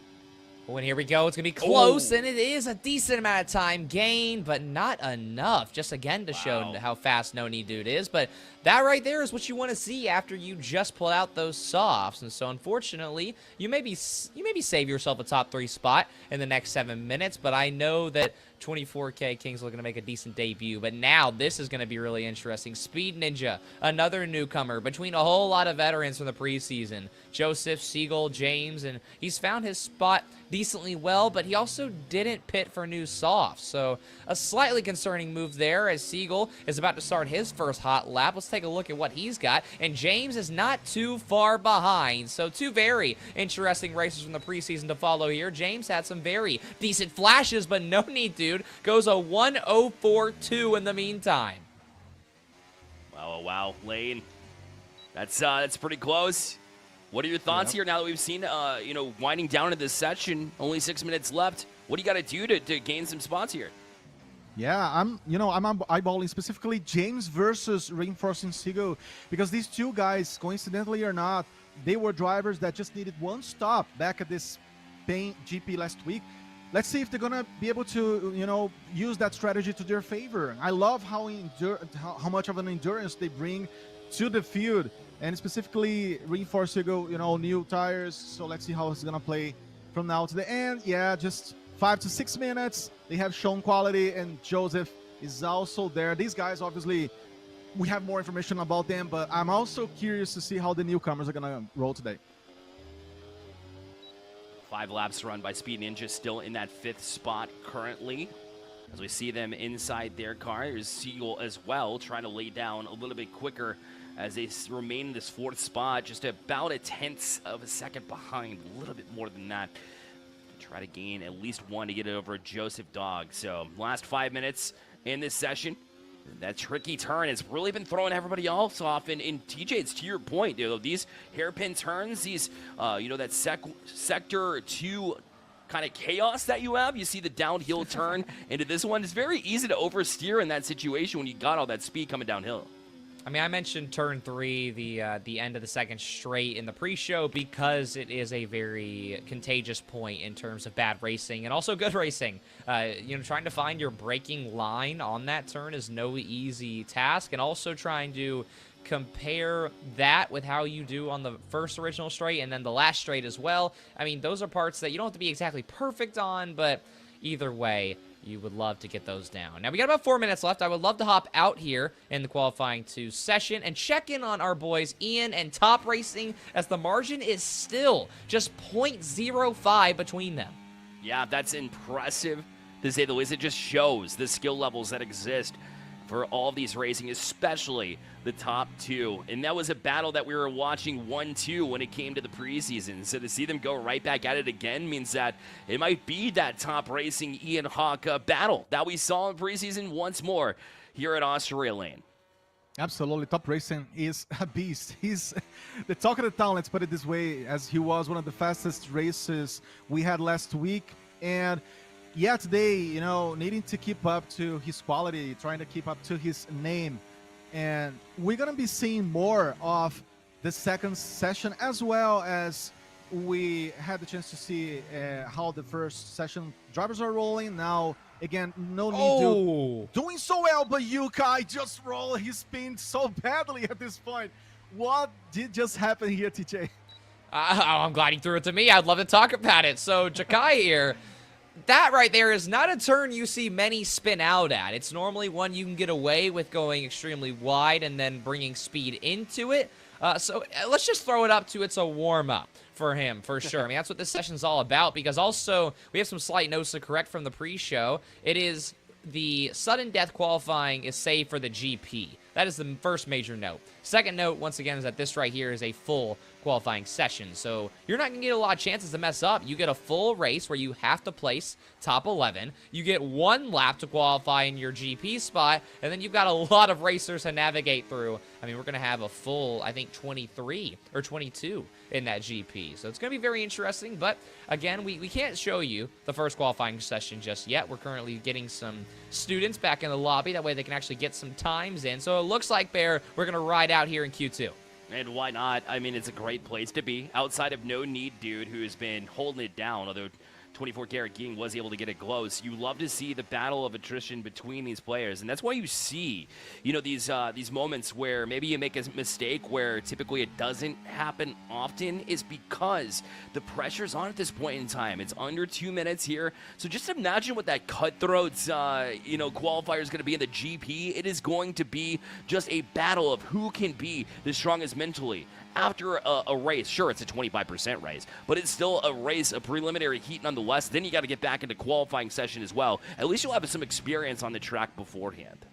Oh, and here we go. It's going to be close, and it is a decent amount of time gain, but not enough. Just again to show how fast No Need Dude is. But that right there is what you want to see after you just pull out those softs. And so, unfortunately, you maybe save yourself a top 3 spot in the next 7 minutes. But I know that 24K King's looking to make a decent debut. But now this is going to be really interesting. Speed Ninja, another newcomer between a whole lot of veterans from the preseason. Joseph, Siegel, James, and he's found his spot decently well, but he also didn't pit for new softs. So a slightly concerning move there as Siegel is about to start his first hot lap. Let's take a look at what he's got. And James is not too far behind. So two very interesting races from the preseason to follow here. James had some very decent flashes, but No Need Dude goes a 1:04.2 in the meantime. Wow, Lane. That's pretty close. What are your thoughts here now that we've seen, winding down into this section, only 6 minutes left? What do you got to do to gain some spots here? Yeah, I'm eyeballing specifically James versus Reinforcing Siegel, because these two guys, coincidentally or not, they were drivers that just needed one stop back at this Spain GP last week. Let's see if they're gonna be able to, use that strategy to their favor. I love how much of an endurance they bring to the field, and specifically Reinforced Siegel, new tires. So let's see how it's gonna play from now to the end. Yeah, just 5 to 6 minutes. They have shown quality, and Joseph is also there. These guys, obviously, we have more information about them, but I'm also curious to see how the newcomers are gonna roll today. 5 laps run by Speed Ninja, still in that 5th spot currently. As we see them inside their car, there's Siegel as well, trying to lay down a little bit quicker as they remain in this 4th spot, just about a 1/10 of a second behind, a little bit more than that, to try to gain at least 1 to get it over Joseph Dog. So last 5 minutes in this session. That tricky turn has really been throwing everybody else off. And TJ, it's to your point, these hairpin turns, these, that sector 2 kind of chaos that you have. You see the downhill turn into this one. It's very easy to oversteer in that situation when you got all that speed coming downhill. I mean, I mentioned turn 3, the end of the second straight in the pre-show because it is a very contagious point in terms of bad racing and also good racing. Trying to find your braking line on that turn is no easy task, and also trying to compare that with how you do on the first original straight and then the last straight as well. I mean, those are parts that you don't have to be exactly perfect on, but either way, you would love to get those down. Now, we got about 4 minutes left. I would love to hop out here in the qualifying 2 session and check in on our boys Ian and Top Racing, as the margin is still just 0.05 between them. Yeah, that's impressive, to say the least. It just shows the skill levels that exist for all of these racing, especially the top 2. And that was a battle that we were watching 1-2 when it came to the preseason. So to see them go right back at it again means that it might be that Top Racing Ian Hawk battle that we saw in preseason once more here at Austria Lane. Absolutely. Top Racing is a beast. He's the talk of the town, let's put it this way, as he was one of the fastest races we had last week. And yeah, today, needing to keep up to his quality, trying to keep up to his name. And we're going to be seeing more of the second session, as well as we had the chance to see how the first session drivers are rolling. Now, again, no need to doing so well, but Yukai just rolled his spin so badly at this point. What did just happen here, TJ? I'm glad he threw it to me. I'd love to talk about it. So, Jakai here. That right there is not a turn you see many spin out at. It's normally one you can get away with going extremely wide and then bringing speed into it. So let's just throw it up to it's a warm-up for him, for sure. I mean, that's what this session's all about, because also we have some slight notes to correct from the pre-show. It is the sudden death qualifying is saved for the GP. That is the first major note. Second note, once again, is that this right here is a full qualifying session. So you're not going to get a lot of chances to mess up. You get a full race where you have to place top 11. You get 1 lap to qualify in your GP spot, and then you've got a lot of racers to navigate through. I mean, we're going to have a full, I think, 23 or 22 in that GP. So it's going to be very interesting, but again, we can't show you the first qualifying session just yet. We're currently getting some students back in the lobby. That way they can actually get some times in. So it looks like, Bear, we're going to ride out here in Q2. And why not? I mean, it's a great place to be. Outside of No Need Dude, who's been holding it down, although 24 Karat King was able to get it close. You love to see the battle of attrition between these players, and that's why you see, these moments where maybe you make a mistake where typically it doesn't happen often, is because the pressure's on at this point in time. It's under 2 minutes here, so just imagine what that cutthroat's qualifier is going to be in the GP. It is going to be just a battle of who can be the strongest mentally. After a race, sure, it's a 25% race, but it's still a race, a preliminary heat nonetheless. Then you got to get back into qualifying session as well. At least you'll have some experience on the track beforehand.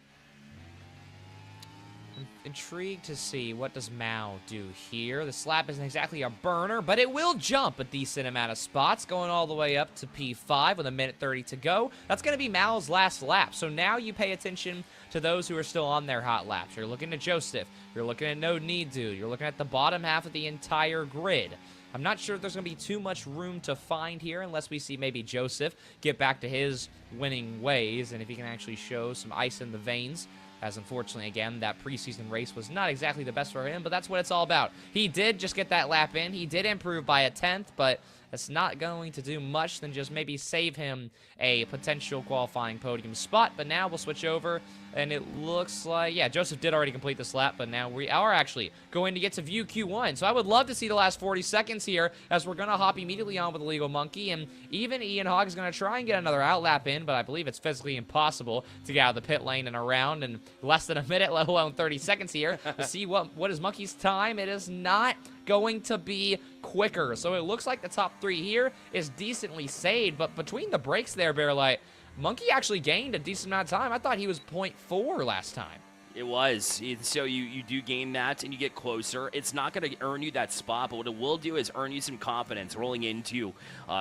I'm intrigued to see what does Mao do here. The slap isn't exactly a burner, but it will jump a decent amount of spots, going all the way up to P5 with 1:30 to go. That's going to be Mao's last lap. So now you pay attention to those who are still on their hot laps. You're looking at Joseph. You're looking at No Need Dude. You're looking at the bottom half of the entire grid. I'm not sure if there's going to be too much room to find here unless we see maybe Joseph get back to his winning ways, and if he can actually show some ice in the veins, as unfortunately, again, that preseason race was not exactly the best for him, but that's what it's all about. He did just get that lap in. He did improve by a 10th, but that's not going to do much than just maybe save him a potential qualifying podium spot. But now we'll switch over, and it looks like, yeah, Joseph did already complete this lap, but now we are actually going to get to view Q1. So I would love to see the last 40 seconds here, as we're going to hop immediately on with the Legal Monkey, and even Ian Hogg is going to try and get another outlap in, but I believe it's physically impossible to get out of the pit lane and around in less than a minute, let alone 30 seconds here. To see what is Monkey's time. It is not going to be quicker. So it looks like the top 3 here is decently saved, but between the breaks there, Bearlight, Monkey actually gained a decent amount of time. I thought he was 0.4 last time. It was. So you do gain that, and you get closer. It's not going to earn you that spot, but what it will do is earn you some confidence rolling into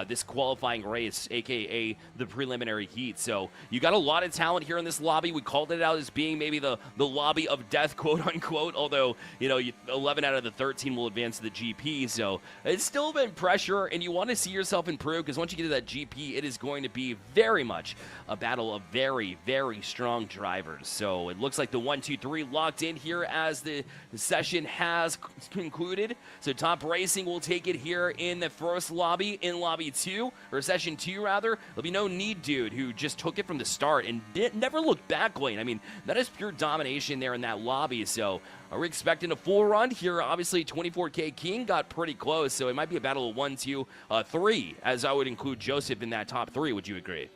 this qualifying race, a.k.a. the preliminary heat. So you got a lot of talent here in this lobby. We called it out as being maybe the lobby of death, quote-unquote, although, 11 out of the 13 will advance to the GP. So it's still been pressure, and you want to see yourself improve, because once you get to that GP, it is going to be very much a battle of very, very strong drivers. So it looks like the 1, 2, 3 locked in here as the session has concluded. So Top Racing will take it here in the first lobby, in lobby 2, or session 2 rather. There'll be no Need Dude, who just took it from the start and never looked back lane. I mean, that is pure domination there in that lobby. So are we expecting a full run here? Obviously, 24K King got pretty close, so it might be a battle of 1, 2, 3, as I would include Joseph in that top 3. Would you agree?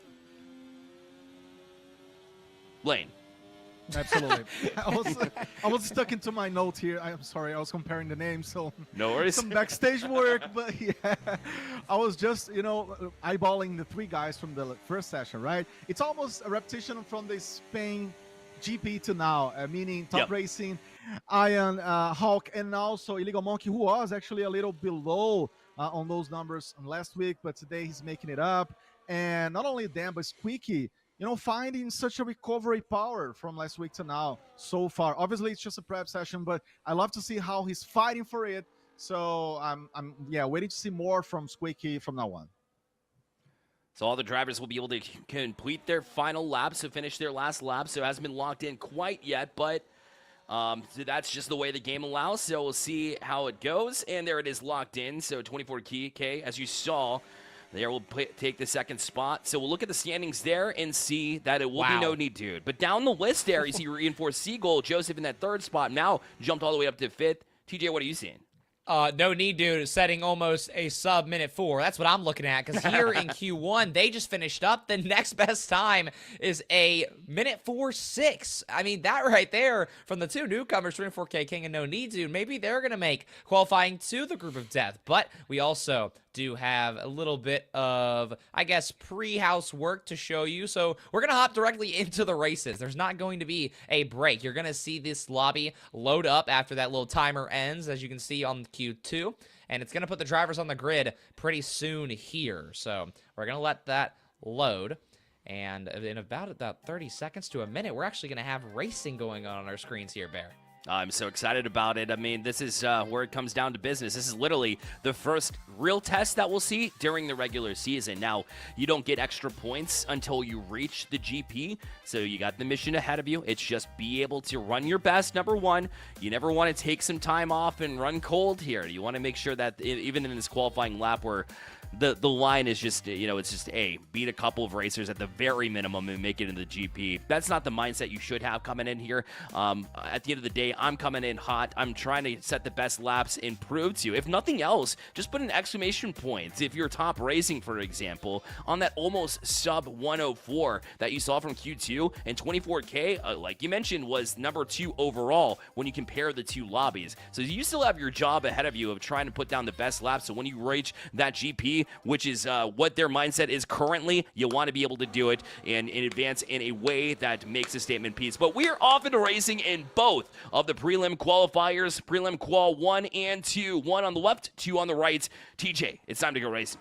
Lane. Absolutely. I was stuck into my notes here. I'm sorry, I was comparing the names, so no worries. Some backstage work, but yeah, I was just eyeballing the 3 guys from the first session, right? It's almost a repetition from the Spain GP to now, meaning Top Racing, Ian, Hawk, and also Illegal Monkey, who was actually a little below on those numbers last week, but today he's making it up. And not only them, but Squeaky, finding such a recovery power from last week to now so far. Obviously, it's just a prep session, but I love to see how he's fighting for it. So I'm waiting to see more from Squeaky from now on. So all the drivers will be able to complete their final lap, so finish their last lap. So it hasn't been locked in quite yet, but so that's just the way the game allows. So we'll see how it goes. And there it is locked in. So 24K, as you saw, there will take the second spot. So we'll look at the standings there and see that it will be no Need Dude. But down the list there, you see Reinforced Seagull, Joseph in that 3rd spot, now jumped all the way up to 5th. TJ, what are you seeing? No Need Dude setting almost a sub minute 4. That's what I'm looking at, because here in Q1, they just finished up. The next best time is a minute 4.6. I mean, that right there from the 2 newcomers, 24K King and No Need Dude, maybe they're going to make qualifying to the group of death. But we also do have a little bit of, I guess, pre-house work to show you. So we're going to hop directly into the races. There's not going to be a break. You're going to see this lobby load up after that little timer ends, as you can see on Q2. And it's going to put the drivers on the grid pretty soon here. So we're going to let that load. And in about 30 seconds to a minute, we're actually going to have racing going on our screens here, Bear. I'm so excited about it. I mean, this is where it comes down to business. This is literally the first real test that we'll see during the regular season. Now, you don't get extra points until you reach the GP, so you got the mission ahead of you. It's just be able to run your best, number one. You never want to take some time off and run cold here. You want to make sure that even in this qualifying lap where the line is just, it's just, beat a couple of racers at the very minimum and make it into the GP. That's not the mindset you should have coming in here. At the end of the day, I'm coming in hot. I'm trying to set the best laps and prove to you. If nothing else, just put an exclamation point. If you're Top Racing, for example, on that almost sub 104 that you saw from Q2, and 24K, like you mentioned, was number 2 overall when you compare the 2 lobbies. So you still have your job ahead of you of trying to put down the best laps. So when you reach that GP, which is what their mindset is currently, you want to be able to do it and advance in a way that makes a statement piece. But we are off into racing in both of the prelim qualifiers, prelim qual 1 and 2. 1 on the left, 2 on the right. TJ, it's time to go racing.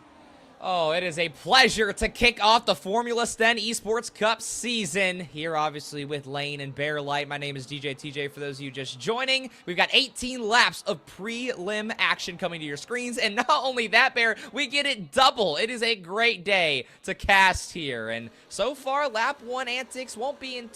Oh, it is a pleasure to kick off the Formula Sten Esports Cup season here, obviously, with Lane and Bear Light. My name is DJ TJ, for those of you just joining. We've got 18 laps of prelim action coming to your screens, and not only that, Bear, we get it double. It is a great day to cast here, and so far, lap 1 antics won't be in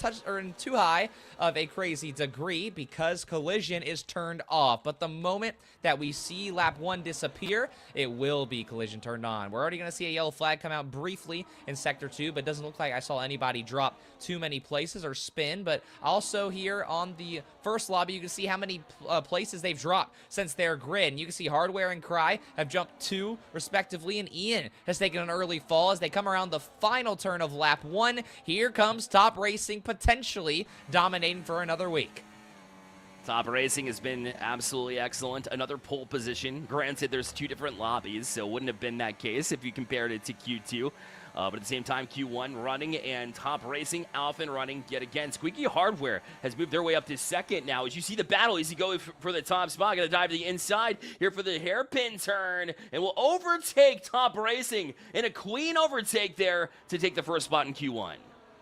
too high of a crazy degree because collision is turned off, but the moment that we see lap 1 disappear, it will be collision turned on. We're already going to see a yellow flag come out briefly in Sector 2, but it doesn't look like I saw anybody drop too many places or spin. But also here on the first lobby, you can see how many places they've dropped since their grid. And you can see Hardware and Cry have jumped 2 respectively, and Ian has taken an early fall as they come around the final turn of lap 1. Here comes Top Racing, potentially dominating for another week. Top Racing has been absolutely excellent. Another pole position. Granted, there's 2 different lobbies, so it wouldn't have been that case if you compared it to Q2. But at the same time, Q1 running and Top Racing off and running yet again. Squeaky Hardware has moved their way up to second now. As you see the battle, as he goes for the top spot, going to dive to the inside here for the hairpin turn, and will overtake Top Racing in a clean overtake there to take the first spot in Q1.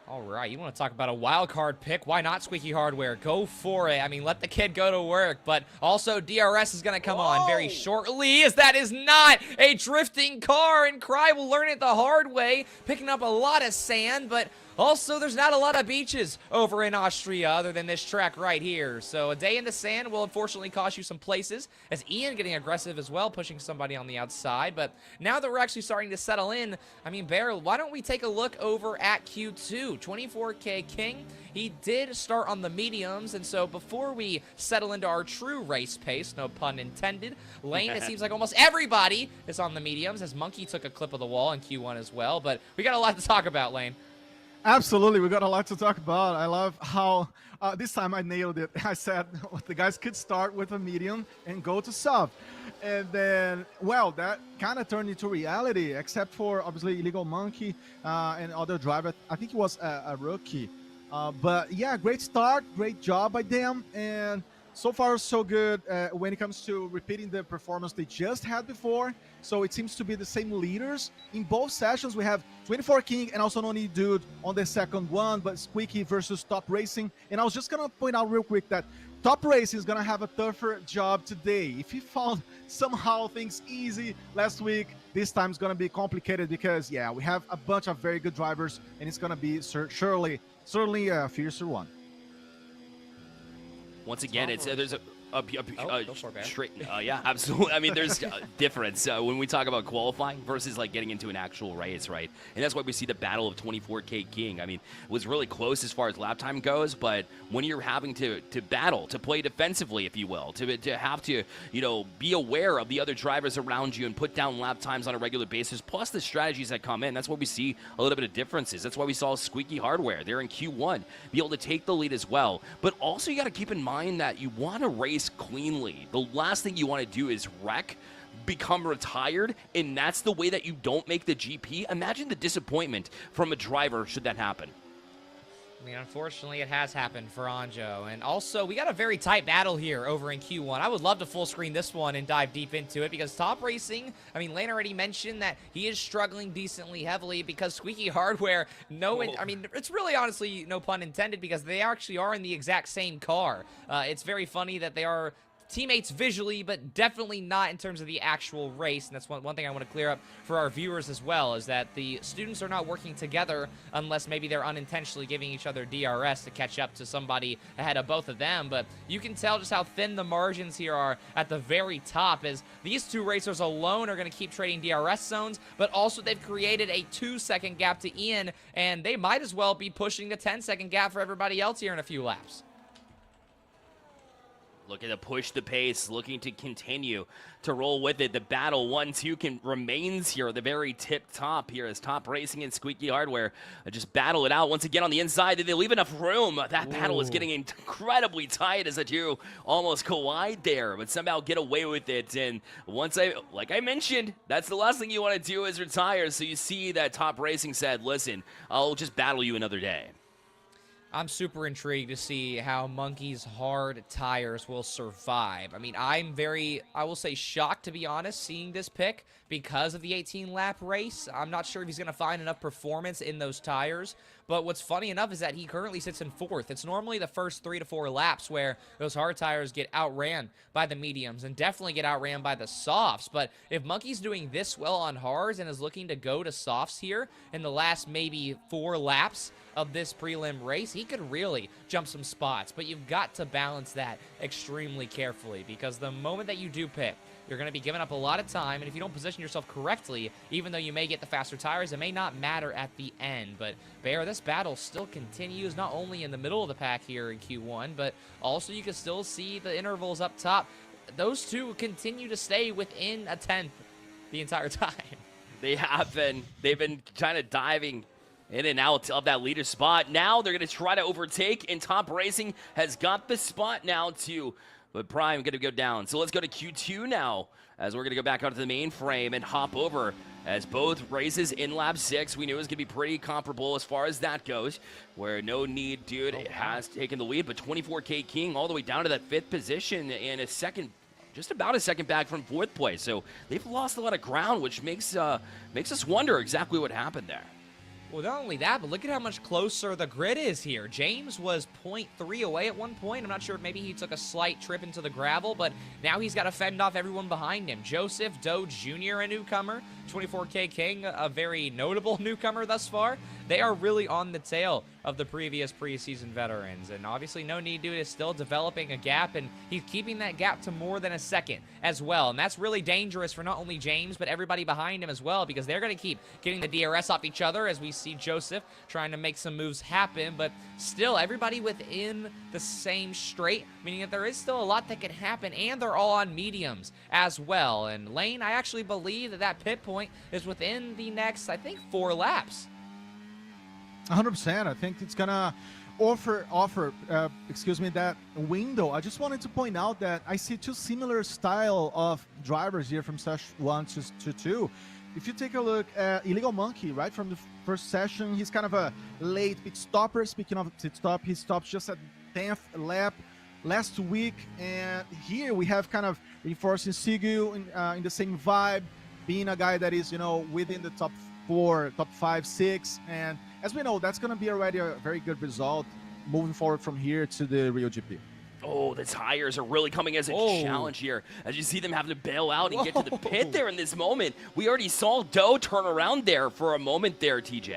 All right, you want to talk about a wild card pick? Why not Squeaky Hardware? Go for it. I mean, let the kid go to work. But also, DRS is going to come on very shortly, as that is not a drifting car, and Cry will learn it the hard way, picking up a lot of sand, but also, there's not a lot of beaches over in Austria other than this track right here. So a day in the sand will unfortunately cost you some places, as Ian getting aggressive as well, pushing somebody on the outside. But now that we're actually starting to settle in, I mean, Bear, why don't we take a look over at Q2? 24K King, he did start on the mediums, and so before we settle into our true race pace, no pun intended, Lane, it seems like almost everybody is on the mediums, as Monkey took a clip of the wall in Q1 as well. But we got a lot to talk about, Lane. Absolutely, we got a lot to talk about. I love how this time I nailed it. I said the guys could start with a medium and go to sub. And then, well, that kind of turned into reality, except for obviously Illegal Monkey and other driver. I think he was a rookie. But yeah, great start, great job by them. And so far, so good when it comes to repeating the performance they just had before. So it seems to be the same leaders. In both sessions, we have 24 King and also Noni Dude on the second one, but Squeaky versus Top Racing. And I was just going to point out real quick that Top Racing is going to have a tougher job today. If he found somehow things easy last week, this time is going to be complicated because, yeah, we have a bunch of very good drivers, and it's going to be certainly a fiercer one. Once again, there's a straight, it, yeah, absolutely. I mean, there's a difference when we talk about qualifying versus like getting into an actual race, right? And that's why we see the battle of 24K King. I mean, it was really close as far as lap time goes, but when you're having to battle, to play defensively, if you will, to have to, be aware of the other drivers around you and put down lap times on a regular basis, plus the strategies that come in, that's why we see a little bit of differences. That's why we saw Squeaky Hardware there in Q1 be able to take the lead as well. But also, you got to keep in mind that you want to race cleanly. The last thing you want to do is wreck, become retired, and that's the way that you don't make the GP. Imagine the disappointment from a driver should that happen. I mean, unfortunately, it has happened for Anjo. And also, we got a very tight battle here over in Q1. I would love to full screen this one and dive deep into it because Top Racing, I mean, Lane already mentioned that he is struggling decently heavily because Squeaky Hardware, I mean, it's really honestly no pun intended because they actually are in the exact same car. It's very funny that they are teammates visually, but definitely not in terms of the actual race. And that's one thing I want to clear up for our viewers as well, is that the students are not working together unless maybe they're unintentionally giving each other DRS to catch up to somebody ahead of both of them. But you can tell just how thin the margins here are at the very top, as these two racers alone are going to keep trading DRS zones, but also they've created a 2-second gap to Ian, and they might as well be pushing the 10-second gap for everybody else here in a few laps. Looking to push the pace, looking to continue to roll with it. The battle 1-2 remains here at the very tip top here as Top Racing and Squeaky Hardware just battle it out once again on the inside. Did they leave enough room? That battle is getting incredibly tight as the two almost collide there, but somehow get away with it. And like I mentioned, that's the last thing you want to do is retire. So you see that Top Racing said, listen, I'll just battle you another day. I'm super intrigued to see how Monkey's hard tires will survive. I mean, I'm I will say shocked, to be honest, seeing this pick because of the 18-lap race. I'm not sure if he's going to find enough performance in those tires. But what's funny enough is that he currently sits in 4th. It's normally the first 3 to 4 laps where those hard tires get outran by the mediums and definitely get outran by the softs. But if Monkey's doing this well on hards and is looking to go to softs here in the last maybe 4 laps of this prelim race, he could really jump some spots. But you've got to balance that extremely carefully because the moment that you do pick, you're going to be giving up a lot of time, and if you don't position yourself correctly, even though you may get the faster tires, it may not matter at the end. But Bear, this battle still continues, not only in the middle of the pack here in Q1, but also you can still see the intervals up top. Those two continue to stay within a 10th the entire time. They have been. They've been kind of diving in and out of that leader spot. Now they're going to try to overtake, and Top Racing has got the spot now to but Prime going to go down. So let's go to Q2 now, as we're going to go back onto the main frame and hop over. As both races in lap 6, we knew it was going to be pretty comparable as far as that goes, where No Need Dude has taken the lead, but 24K King all the way down to that 5th position in a second, just about a second back from 4th place. So they've lost a lot of ground, which makes us wonder exactly what happened there. Well, not only that, but look at how much closer the grid is here. James was 0.3 away at one point. I'm not sure if maybe he took a slight trip into the gravel, but now he's got to fend off everyone behind him. Joseph Doe Jr., a newcomer. 24K King, a very notable newcomer thus far. They are really on the tail of the previous preseason veterans. And obviously, No Need Dude is still developing a gap, and he's keeping that gap to more than a second as well. And that's really dangerous for not only James, but everybody behind him as well, because they're going to keep getting the DRS off each other as we see Joseph trying to make some moves happen. But still, everybody within the same straight, meaning that there is still a lot that can happen, and they're all on mediums as well. And Lane, I actually believe that that pit point is within the next, I think, 4 laps. 100%. I think it's gonna offer that window. I just wanted to point out that I see 2 similar style of drivers here from session 1 to 2. If you take a look at Illegal Monkey, right from the first session, he's kind of a late pit stopper. Speaking of pit stop, he stops just at 10th lap last week, and here we have kind of reinforcing Sigu in the same vibe, being a guy that is, you know, within the top 4, top 5, 6, and as we know, that's going to be already a very good result moving forward from here to the Rio GP. Oh, the tires are really coming as a challenge here. As you see them having to bail out and get to the pit there in this moment. We already saw Doe turn around there for a moment there, TJ.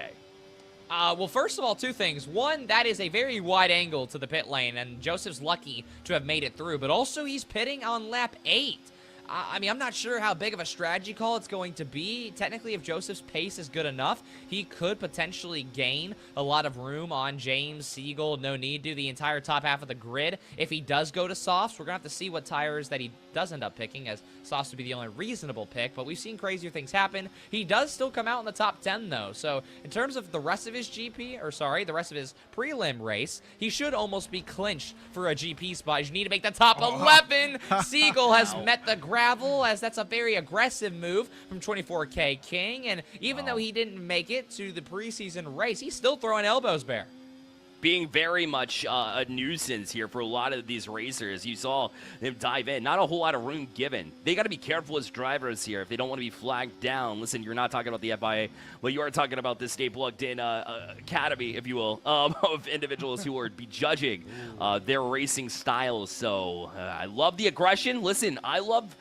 Well, first of all, 2 things. One, that is a very wide angle to the pit lane, and Joseph's lucky to have made it through, but also he's pitting on lap 8. I mean, I'm not sure how big of a strategy call it's going to be. Technically, if Joseph's pace is good enough, he could potentially gain a lot of room on James, Siegel, No Need to the entire top half of the grid. If he does go to softs, we're going to have to see what tires that he does end up picking, as softs would be the only reasonable pick, but we've seen crazier things happen. He does still come out in the top 10, though, so in terms of the rest of his GP, or sorry, the rest of his prelim race, he should almost be clinched for a GP spot. You need to make the top 11. Siegel has met the gravel, as that's a very aggressive move from 24K King, and even though he didn't make it to the preseason race, he's still throwing elbows bare. Being very much a nuisance here for a lot of these racers. You saw them dive in. Not a whole lot of room given. They got to be careful as drivers here if they don't want to be flagged down. Listen, you're not talking about the FIA, but you are talking about this Stay Plugged In academy, if you will, of individuals who are be judging their racing styles. So I love the aggression. Listen, I love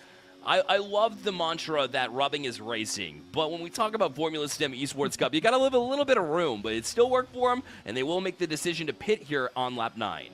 the mantra that rubbing is racing, but when we talk about Formula STEM Esports Cup, you got to leave a little bit of room, but it still worked for them, and they will make the decision to pit here on lap 9.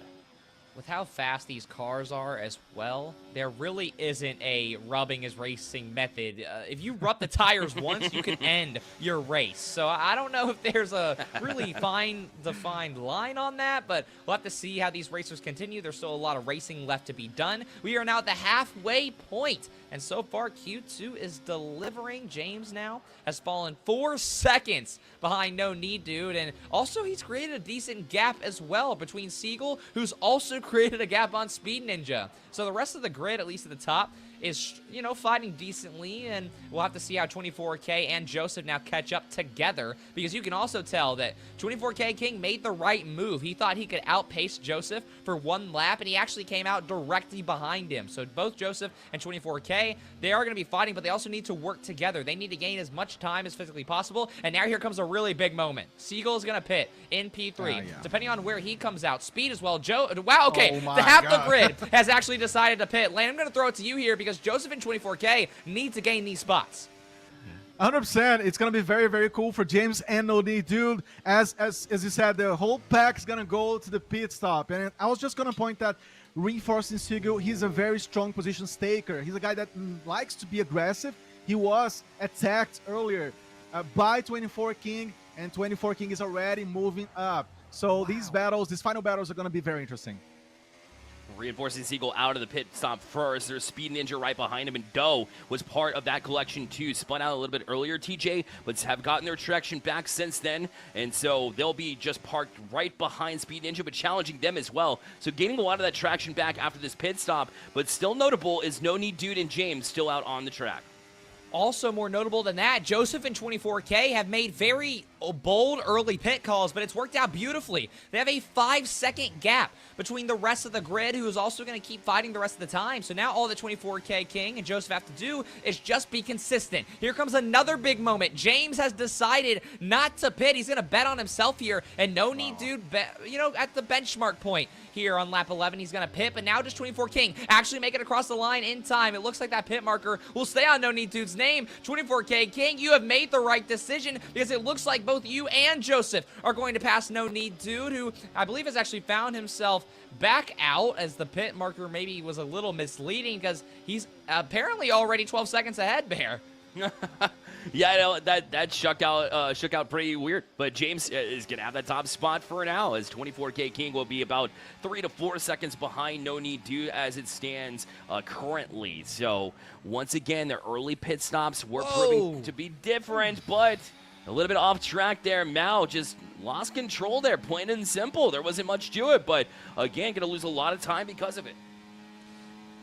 With how fast these cars are as well, there really isn't a rubbing is racing method. If you rub the tires once, you can end your race. So I don't know if there's a really fine defined line on that, but we'll have to see how these racers continue. There's still a lot of racing left to be done. We are now at the halfway point, and so far Q2 is delivering. James now has fallen 4 seconds behind No Need Dude, and also he's created a decent gap as well between Siegel, who's also created a gap on Speed Ninja. So the rest of the grid, at least at the top, is, you know, fighting decently, and we'll have to see how 24K and Joseph now catch up together, because you can also tell that 24K King made the right move. He thought he could outpace Joseph for 1 lap, and he actually came out directly behind him. So both Joseph and 24K, they are going to be fighting, but they also need to work together. They need to gain as much time as physically possible, and now here comes a really big moment. Siegel is going to pit in P3. Depending on where he comes out. Speed as well. Wow, okay. The half the grid has actually decided to pit. Lane, I'm going to throw it to you here, because Joseph and 24K need to gain these spots. 100%. It's going to be very, very cool for James and No Need Dude. As you said, the whole pack is going to go to the pit stop. And I was just going to point that reinforcing Siegel, he's a very strong position staker. He's a guy that likes to be aggressive. He was attacked earlier by 24 King, and 24 King is already moving up. So these battles, these final battles, are going to be very interesting. Reinforcing Siegel out of the pit stop first. There's Speed Ninja right behind him, and Doe was part of that collection too. Spun out a little bit earlier, TJ, but have gotten their traction back since then, and so they'll be just parked right behind Speed Ninja, but challenging them as well. So gaining a lot of that traction back after this pit stop, but still notable is No Need Dude and James still out on the track. Also more notable than that, Joseph and 24K have made very bold early pit calls, but it's worked out beautifully. They have a 5-second gap between the rest of the grid, who is also going to keep fighting the rest of the time. So now all that 24K King and Joseph have to do is just be consistent. Here comes another big moment. James has decided not to pit. He's going to bet on himself here, and No Need Dude, at the benchmark point here on lap 11, he's going to pit, but now just 24 King actually make it across the line in time. It looks like that pit marker will stay on No Need Dude's name. 24K King, you have made the right decision, because it looks like both you and Joseph are going to pass No Need Dude, who I believe has actually found himself back out, as the pit marker maybe was a little misleading, because he's apparently already 12 seconds ahead, Bear. Yeah, I know, that shook out pretty weird. But James is going to have that top spot for now, as 24K King will be about 3 to 4 seconds behind No Need Dude as it stands currently. So once again, their early pit stops were proving to be different, but a little bit off track there. Mao just lost control there, plain and simple. There wasn't much to it, but again, going to lose a lot of time because of it.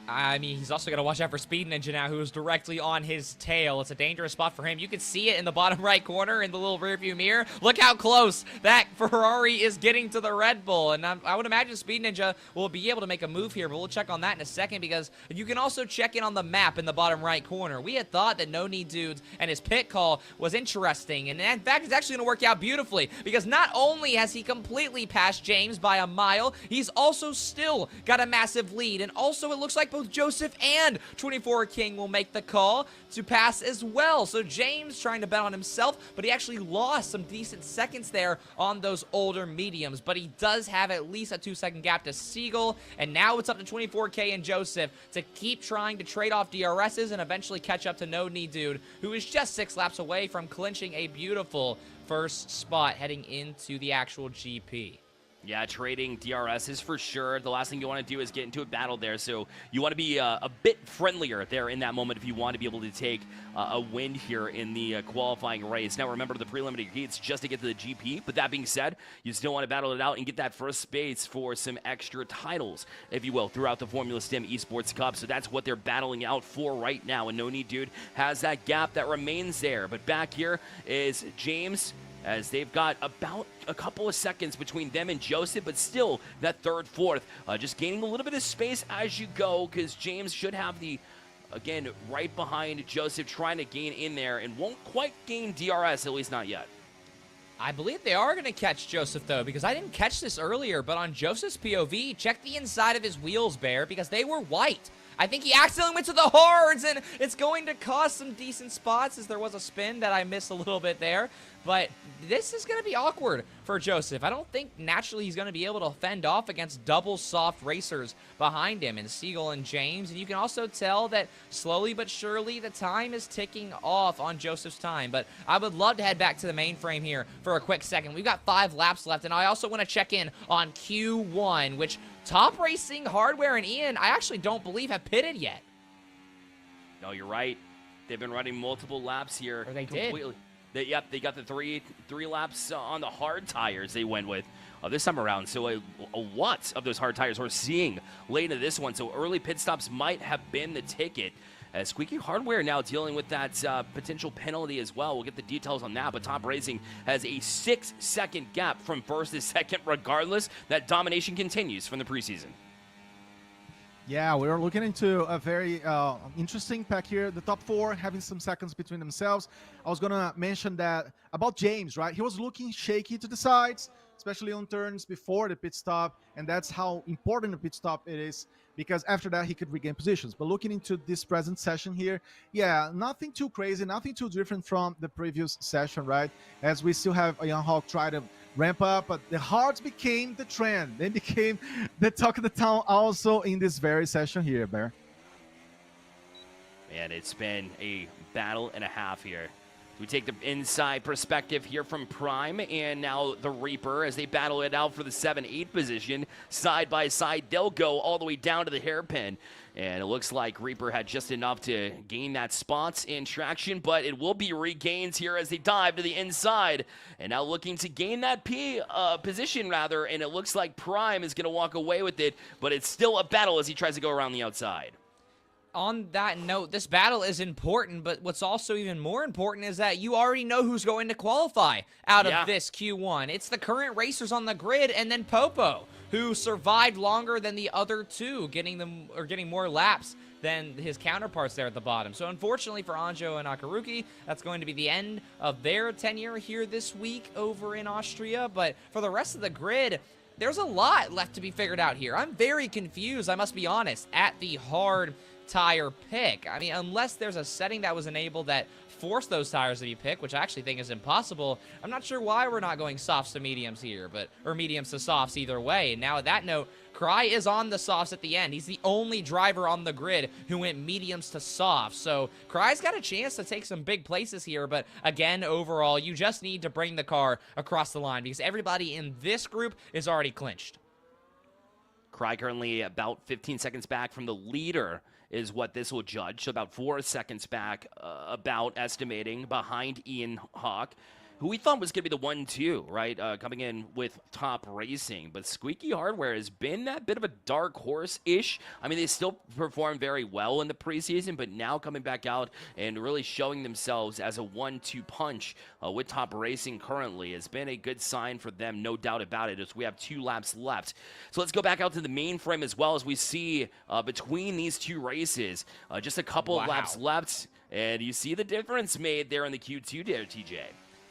I mean, he's also got to watch out for Speed Ninja now, who is directly on his tail. It's a dangerous spot for him. You can see it in the bottom right corner in the little rearview mirror. Look how close that Ferrari is getting to the Red Bull. And I would imagine Speed Ninja will be able to make a move here, but we'll check on that in a second, because you can also check in on the map in the bottom right corner. We had thought that No Need Dudes and his pit call was interesting, and in fact, it's actually going to work out beautifully, because not only has he completely passed James by a mile, he's also still got a massive lead, and also it looks like both Joseph and 24 King will make the call to pass as well. So James trying to bet on himself, but he actually lost some decent seconds there on those older mediums. But he does have at least a 2-second gap to Siegel, and now it's up to 24K and Joseph to keep trying to trade off DRSs and eventually catch up to No Need Dude, who is just 6 laps away from clinching a beautiful first spot heading into the actual GP. Yeah, trading DRS is for sure. The last thing you want to do is get into a battle there, so you want to be a bit friendlier there in that moment if you want to be able to take a win here in the qualifying race. Now, remember the preliminary heats just to get to the GP, but that being said, you still want to battle it out and get that first space for some extra titles, if you will, throughout the Formula Stem Esports Cup. So that's what they're battling out for right now, and No Need Dude has that gap that remains there. But back here is James, as they've got about a couple of seconds between them and Joseph, but still that third, fourth, just gaining a little bit of space as you go, because James should have the, again, right behind Joseph, trying to gain in there, and won't quite gain DRS, at least not yet. I believe they are going to catch Joseph, though, because I didn't catch this earlier, but on Joseph's POV, check the inside of his wheels, Bear, because they were white. I think he accidentally went to the hards, and it's going to cost some decent spots, as there was a spin that I missed a little bit there. But this is going to be awkward for Joseph. I don't think naturally he's going to be able to fend off against double soft racers behind him, and Siegel and James. And you can also tell that slowly but surely the time is ticking off on Joseph's time. But I would love to head back to the mainframe here for a quick second. We've got 5 laps left, and I also want to check in on Q1, which Top Racing, Hardware, and Ian, I actually don't believe have pitted yet. No, you're right. They've been running multiple laps here. Or they completely. Yep, they got the three laps on the hard tires they went with this time around. So a lot of those hard tires we're seeing late into this one. So early pit stops might have been the ticket. Squeaky Hardware now dealing with that potential penalty as well. We'll get the details on that, but Top Racing has a 6-second gap from first to second regardless. That domination continues from the preseason. Yeah, we're looking into a very interesting pack here. The top 4 having some seconds between themselves. I was going to mention that about James, right? He was looking shaky to the sides, especially on turns before the pit stop, and that's how important the pit stop it is, because after that he could regain positions. But looking into this present session here, yeah, nothing too crazy, nothing too different from the previous session, right? As we still have a Young Hawk try to ramp up, but the hards became the trend. They became the talk of the town also in this very session here, Bear. Man, it's been a battle and a half here. We take the inside perspective here from Prime, and now the Reaper as they battle it out for the 7-8 position. Side by side, they'll go all the way down to the hairpin. And it looks like Reaper had just enough to gain that spots and traction, but it will be regained here as they dive to the inside. And now looking to gain that position, rather, and it looks like Prime is going to walk away with it, but it's still a battle as he tries to go around the outside. On that note, this battle is important, but what's also even more important is that you already know who's going to qualify out of this Q1. It's the current racers on the grid, and then Popo, who survived longer than the other two, getting more laps than his counterparts there at the bottom. So unfortunately for Anjo and Akaruki, that's going to be the end of their tenure here this week over in Austria. But for the rest of the grid, there's a lot left to be figured out here. I'm very confused, I must be honest, at the hard tire pick. I mean, unless there's a setting that was enabled that forced those tires to be picked, which I actually think is impossible, I'm not sure why we're not going softs to mediums here, or mediums to softs either way. And now at that note, Cry is on the softs at the end. He's the only driver on the grid who went mediums to softs. So Cry's got a chance to take some big places here, but again, overall, you just need to bring the car across the line because everybody in this group is already clinched. Cry currently about 15 seconds back from the leader is what this will judge. So about 4 seconds back, about estimating, behind Ian Hawk, who we thought was going to be the 1-2, right? Coming in with Top Racing. But Squeaky Hardware has been that bit of a dark horse-ish. I mean, they still performed very well in the preseason, but now coming back out and really showing themselves as a 1-2 punch with Top Racing currently has been a good sign for them, no doubt about it, as we have 2 laps left. So let's go back out to the main frame as well as we see between these 2 races, just a couple of laps left, and you see the difference made there in the Q2 there, TJ.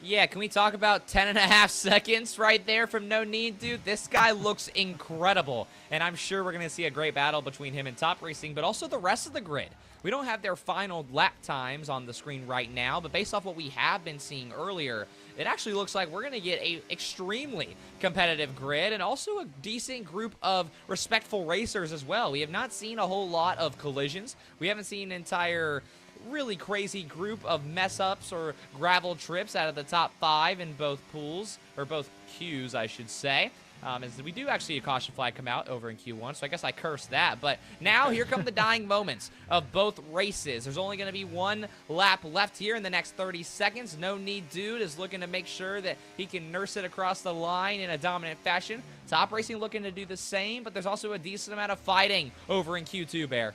Yeah, can we talk about 10.5 seconds right there from No Need, dude? This guy looks incredible, and I'm sure we're going to see a great battle between him and Top Racing, but also the rest of the grid. We don't have their final lap times on the screen right now, but based off what we have been seeing earlier, it actually looks like we're going to get a extremely competitive grid and also a decent group of respectful racers as well. We have not seen a whole lot of collisions. We haven't seen an entire really crazy group of mess-ups or gravel trips out of the top 5 in both pools, or both queues, I should say. As we do actually see a caution flag come out over in Q1, so I guess I cursed that. But now here come the dying moments of both races. There's only going to be 1 lap left here in the next 30 seconds. No Need Dude is looking to make sure that he can nurse it across the line in a dominant fashion. Top Racing looking to do the same, but there's also a decent amount of fighting over in Q2, Bear.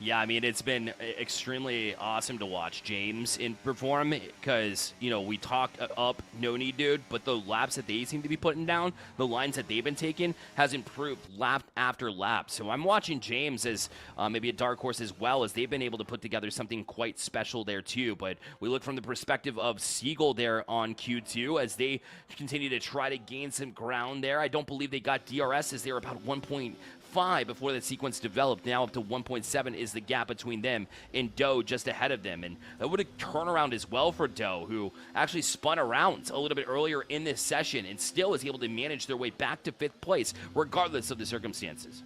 Yeah, I mean, it's been extremely awesome to watch James perform because, you know, we talked up No Need Dude, but the laps that they seem to be putting down, the lines that they've been taking, has improved lap after lap. So I'm watching James as maybe a dark horse as well, as they've been able to put together something quite special there too. But we look from the perspective of Siegel there on Q2 as they continue to try to gain some ground there. I don't believe they got DRS as they were about 1.5 before that sequence developed. Now up to 1.7 is the gap between them and Doe just ahead of them. And that would a turnaround as well for Doe, who actually spun around a little bit earlier in this session and still is able to manage their way back to 5th place, regardless of the circumstances.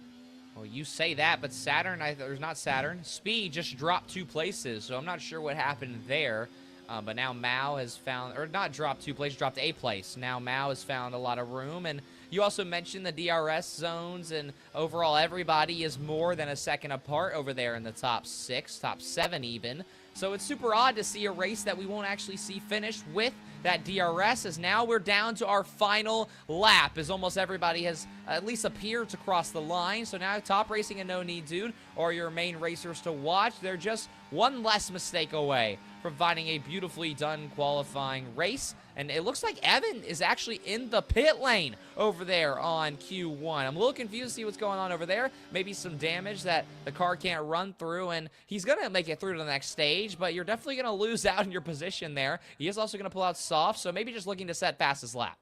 Well, you say that, but Saturn, there's not Saturn. Speed just dropped 2 places, so I'm not sure what happened there. But now Mao has found, or not dropped 2 places, dropped a place. Now Mao has found a lot of room, and you also mentioned the DRS zones, and overall everybody is more than a second apart over there in the top 6, top 7 even. So it's super odd to see a race that we won't actually see finished with that DRS, as now we're down to our final lap, as almost everybody has at least appeared to cross the line. So now Top Racing and No Need Dude are your main racers to watch. They're just 1 less mistake away from finding a beautifully done qualifying race. And it looks like Evan is actually in the pit lane over there on Q1. I'm a little confused to see what's going on over there. Maybe some damage that the car can't run through, and he's going to make it through to the next stage, but you're definitely going to lose out in your position there. He is also going to pull out soft, so maybe just looking to set fastest lap.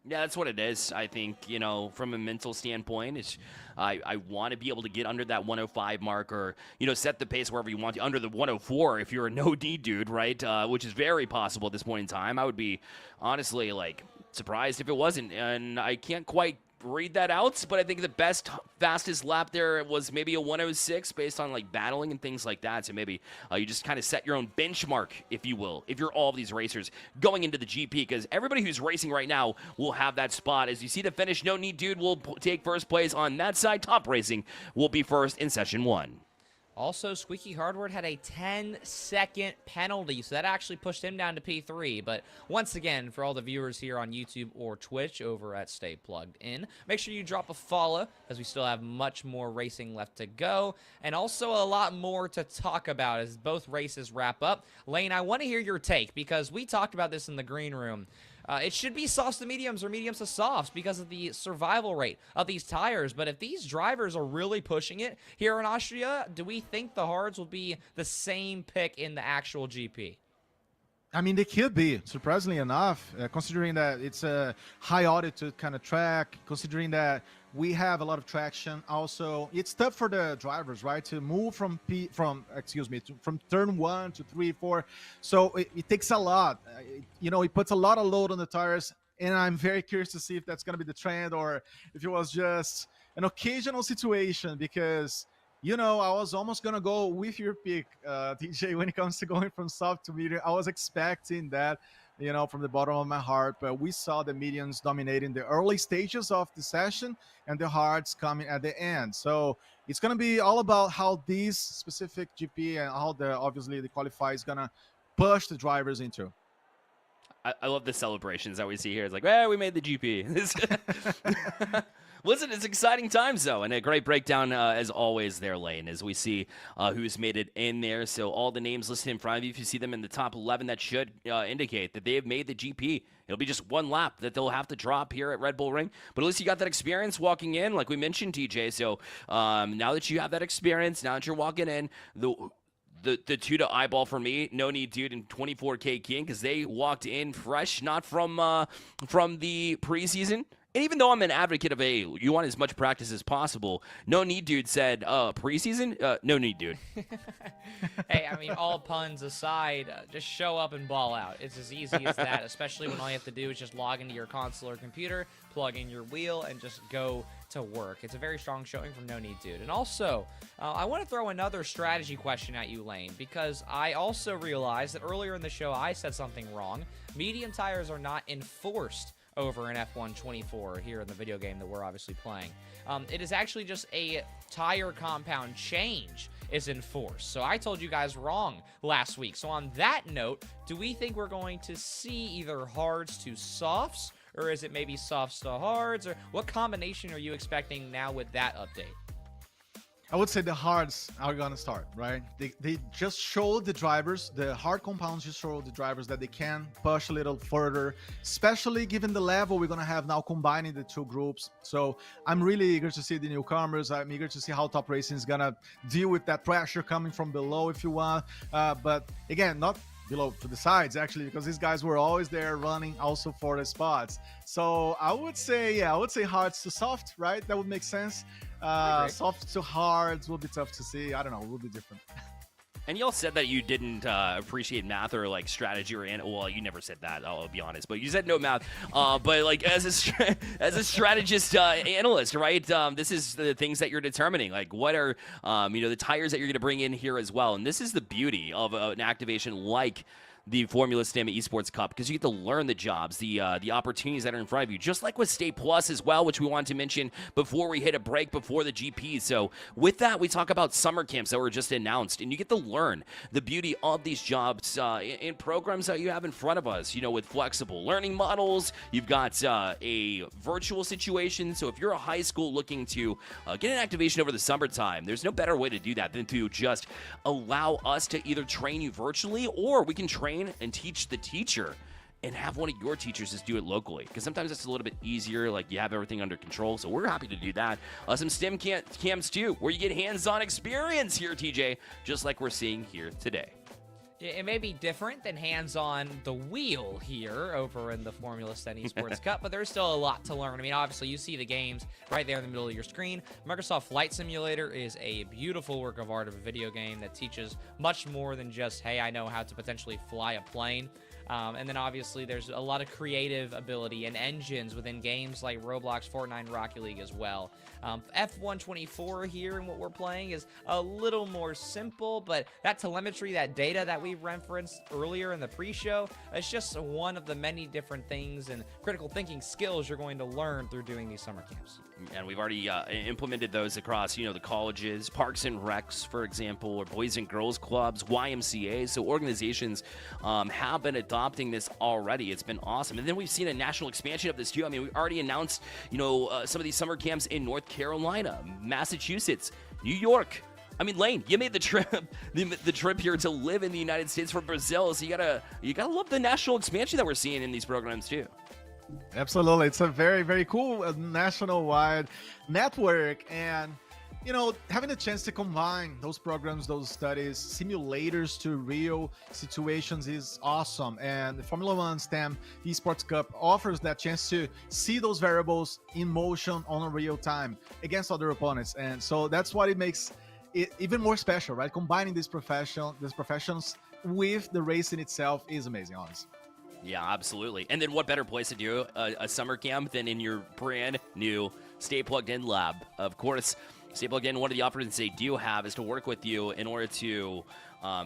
Yeah, that's what it is. I think, you know, from a mental standpoint, it's, I want to be able to get under that 105 mark, or, you know, set the pace wherever you want to, under the 104 if you're a no-D dude, right? Which is very possible at this point in time. I would be, honestly, like, surprised if it wasn't. And I can't quite read that out, but I think the best fastest lap there was maybe a 106 based on like battling and things like that. So maybe you just kind of set your own benchmark, if you will, if you're all of these racers going into the GP, because everybody who's racing right now will have that spot. As you see the finish, No Need Dude will take first place on that side. Top Racing will be first in session 1. Also, Squeaky Hardware had a 10-second penalty, so that actually pushed him down to P3. But once again, for all the viewers here on YouTube or Twitch over at Stay Plugged In, make sure you drop a follow, as we still have much more racing left to go, and also a lot more to talk about as both races wrap up. Lane, I want to hear your take, because we talked about this in the green room. It should be softs to mediums or mediums to softs because of the survival rate of these tires. But if these drivers are really pushing it here in Austria, do we think the hards will be the same pick in the actual GP? I mean, they could be, surprisingly enough, considering that it's a high altitude kind of track, considering that we have a lot of traction. Also, it's tough for the drivers, right, to move from turn 1 to 3, 4. So it takes a lot. It puts a lot of load on the tires, and I'm very curious to see if that's going to be the trend or if it was just an occasional situation, because I was almost going to go with your pick, TJ, when it comes to going from soft to medium. I was expecting that, from the bottom of my heart. But we saw the mediums dominating the early stages of the session and the hards coming at the end. So it's going to be all about how this specific GP and how obviously the qualifier is going to push the drivers into. I love the celebrations that we see here. It's like, we made the GP. Listen, it's exciting times, though, and a great breakdown, as always, there, Lane, as we see who's made it in there. So all the names listed in front of you, if you see them in the top 11, that should indicate that they have made the GP. It'll be just one lap that they'll have to drop here at Red Bull Ring. But at least you got that experience walking in, like we mentioned, TJ. So now that you have that experience, now that you're walking in, the two to eyeball for me, No Need Dude and 24K King, because they walked in fresh, not from the preseason. And even though I'm an advocate of you want as much practice as possible, No Need Dude said, preseason? No need, dude. Hey, I mean, all puns aside, just show up and ball out. It's as easy as that, especially when all you have to do is just log into your console or computer, plug in your wheel, and just go to work. It's a very strong showing from No Need Dude. And also, I want to throw another strategy question at you, Lane, because I also realized that earlier in the show I said something wrong. Medium tires are not enforced over in F1 24 here in the video game that we're obviously playing. It is actually just a tire compound change is enforced. So I told you guys wrong last week. So on that note, do we think we're going to see either hards to softs, or is it maybe softs to hards, or what combination are you expecting now with that update? I would say the hards are going to start, right? They just showed the drivers, the hard compounds just showed the drivers that they can push a little further, especially given the level we're going to have now combining the two groups. So I'm really eager to see the newcomers. I'm eager to see how Top Racing is going to deal with that pressure coming from below, if you want. But again, not below, to the sides, actually, because these guys were always there running also for the spots. So I would say hards to soft, right? That would make sense. Soft to hards will be tough to see. I don't know. It will be different. And y'all said that you didn't appreciate math or like strategy or well, you never said that. I'll be honest, but you said no math. But like as a strategist analyst, right? This is the things that you're determining. Like what are the tires that you're going to bring in here as well. And this is the beauty of an activation like the Formula Stamina Esports Cup, because you get to learn the jobs, the opportunities that are in front of you, just like with Stay Plus as well, which we wanted to mention before we hit a break before the GP. So with that, we talk about summer camps that were just announced, and you get to learn the beauty of these jobs in programs that you have in front of us, with flexible learning models. You've got a virtual situation. So if you're a high school looking to get an activation over the summertime, there's no better way to do that than to just allow us to either train you virtually, or we can train and teach the teacher and have one of your teachers just do it locally, because sometimes it's a little bit easier, like you have everything under control. So we're happy to do that. Some STEM camps too, where you get hands-on experience here, TJ, just like we're seeing here today. It may be different than hands-on the wheel here over in the Formula Stamina Esports Cup, but there's still a lot to learn. I mean, obviously, you see the games right there in the middle of your screen. Microsoft Flight Simulator is a beautiful work of art of a video game that teaches much more than just, hey, I know how to potentially fly a plane. And then obviously there's a lot of creative ability and engines within games like Roblox, Fortnite, and Rocket League as well. F124 here and what we're playing is a little more simple, but that telemetry, that data that we referenced earlier in the pre-show, it's just one of the many different things and critical thinking skills you're going to learn through doing these summer camps. And we've already implemented those across, the colleges, parks and recs, for example, or boys and girls clubs, YMCA. So organizations have been adopting this already. It's been awesome. And then we've seen a national expansion of this too. I mean, we already announced, some of these summer camps in North Carolina, Massachusetts, New York. I mean, Lane, you made the trip, the trip here to live in the United States from Brazil. So you gotta love the national expansion that we're seeing in these programs too. Absolutely. It's a very, very cool national-wide network. And, having the chance to combine those programs, those studies, simulators to real situations is awesome. And the Formula One STEM Esports Cup offers that chance to see those variables in motion on a real time against other opponents. And so that's what it makes it even more special, right? Combining these professions with the racing itself is amazing, honestly. Yeah, absolutely. And then what better place to do a summer camp than in your brand new Stay Plugged In lab? Of course, Stay Plugged In, one of the opportunities they do have is to work with you in order to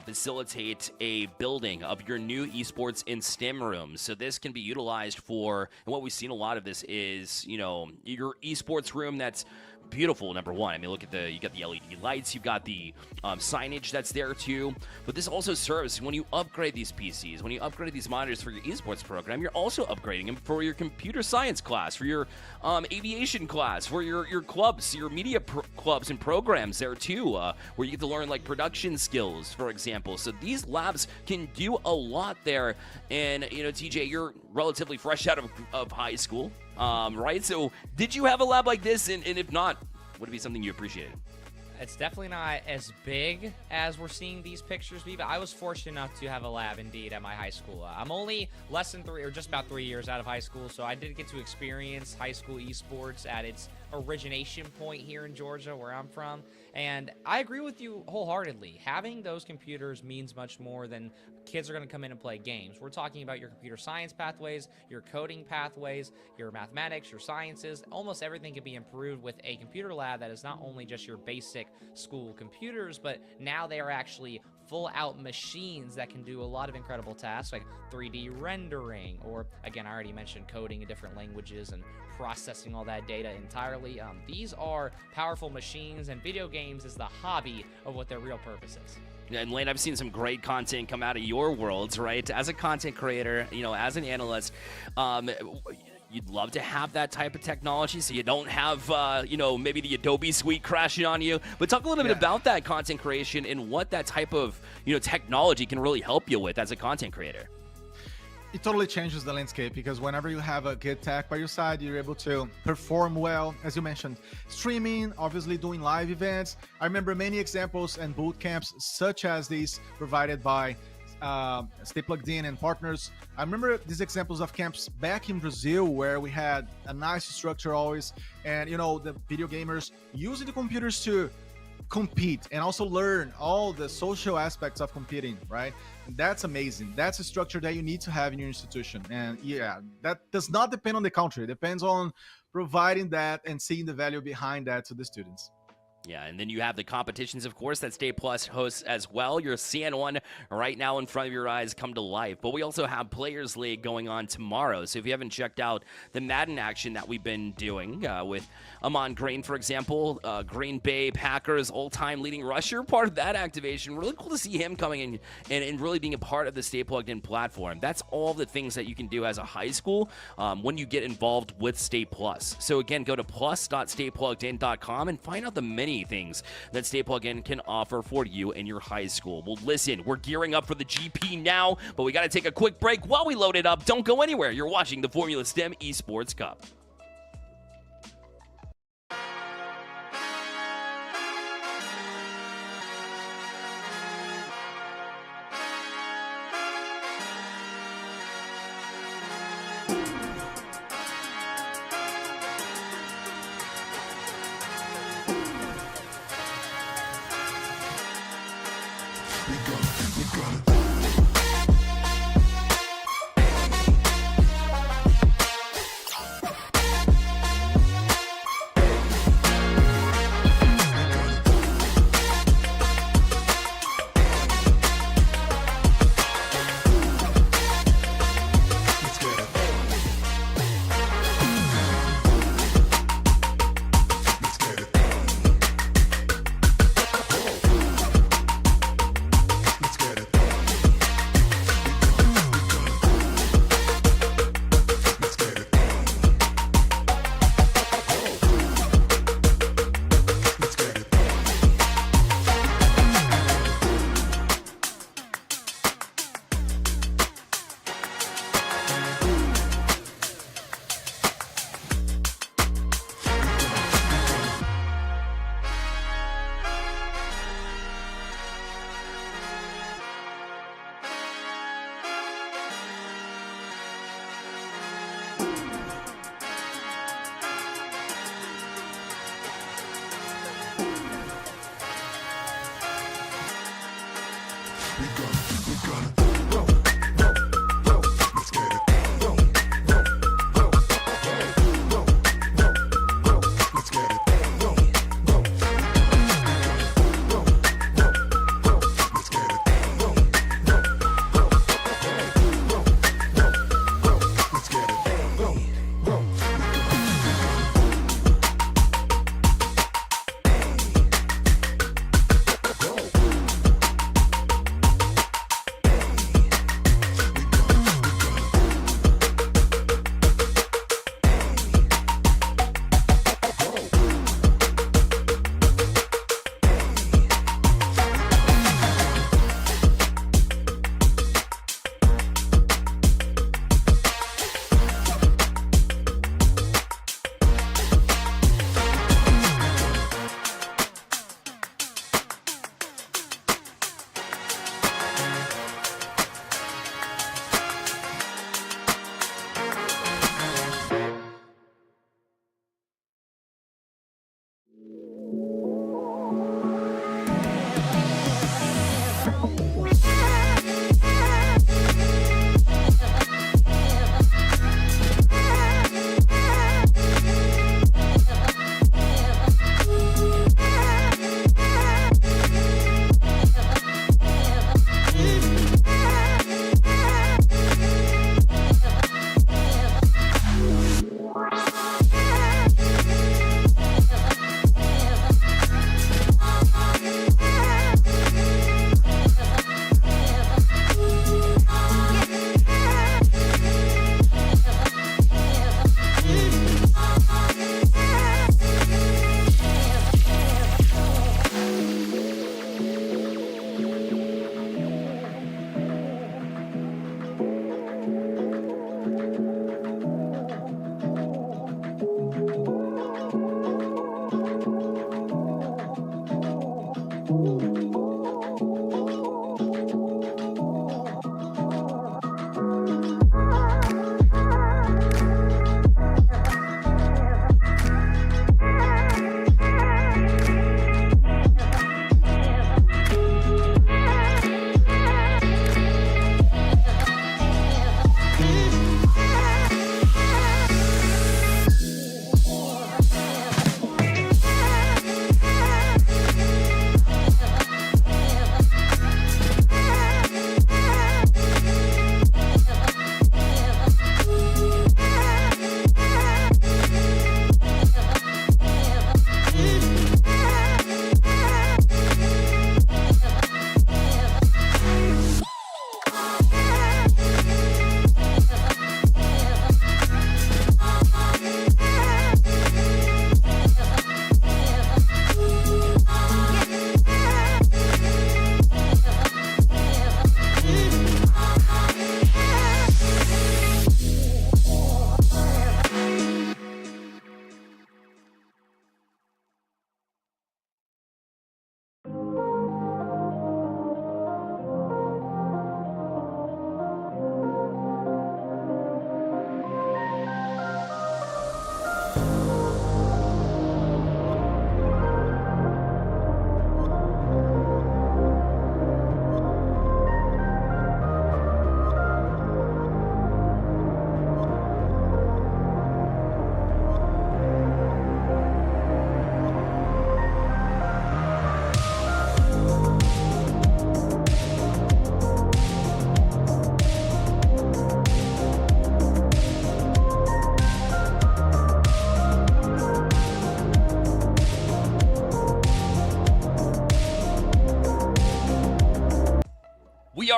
facilitate a building of your new esports and STEM rooms. So this can be utilized for, and what we've seen a lot of this is, your esports room that's beautiful, number one. I mean, look at you got the LED lights, you've got the signage that's there too. But this also serves when you upgrade these PCs, when you upgrade these monitors for your esports program, you're also upgrading them for your computer science class, for your aviation class, for your clubs, your media clubs and programs there too, where you get to learn like production skills, for example. So these labs can do a lot there. And TJ, you're relatively fresh out of high school. Right? So did you have a lab like this? And if not, would it be something you appreciated? It's definitely not as big as we're seeing these pictures be, but I was fortunate enough to have a lab indeed at my high school. I'm only less than 3 or just about 3 years out of high school, so I did get to experience high school esports at its origination point here in Georgia, where I'm from. And I agree with you wholeheartedly. Having those computers means much more than kids are going to come in and play games. We're talking about your computer science pathways, your coding pathways, your mathematics, your sciences. Almost everything can be improved with a computer lab that is not only just your basic school computers, but now they are actually full-out machines that can do a lot of incredible tasks like 3D rendering, or again, I already mentioned coding in different languages and processing all that data entirely. These are powerful machines, and video games is the hobby of what their real purpose is. And Lane, I've seen some great content come out of your worlds, right? As a content creator, as an analyst, you'd love to have that type of technology so you don't have, maybe the Adobe suite crashing on you. But talk a little bit about that content creation and what that type of, technology can really help you with as a content creator. It totally changes the landscape, because whenever you have a good tech by your side, you're able to perform well. As you mentioned, streaming, obviously doing live events. I remember many examples and boot camps such as these provided by Stay Plugged In and partners. I remember these examples of camps back in Brazil where we had a nice structure always, and the video gamers using the computers to compete and also learn all the social aspects of competing, right? And that's amazing. That's a structure that you need to have in your institution. And yeah, that does not depend on the country. It depends on providing that and seeing the value behind that to the students. Yeah, and then you have the competitions, of course, that Stay Plus hosts as well. You're seeing one right now in front of your eyes come to life. But we also have Players League going on tomorrow. So if you haven't checked out the Madden action that we've been doing with Amon Green, for example, Green Bay Packers all-time leading rusher, part of that activation. Really cool to see him coming in and really being a part of the Stay Plugged In platform. That's all the things that you can do as a high school when you get involved with Stay Plus. So again, go to plus.staypluggedin.com and find out the many things that Stay Plugged In can offer for you in your high school. Well, listen, we're gearing up for the GP now, but we got to take a quick break while we load it up. Don't go anywhere. You're watching the Formula STEM Esports Cup.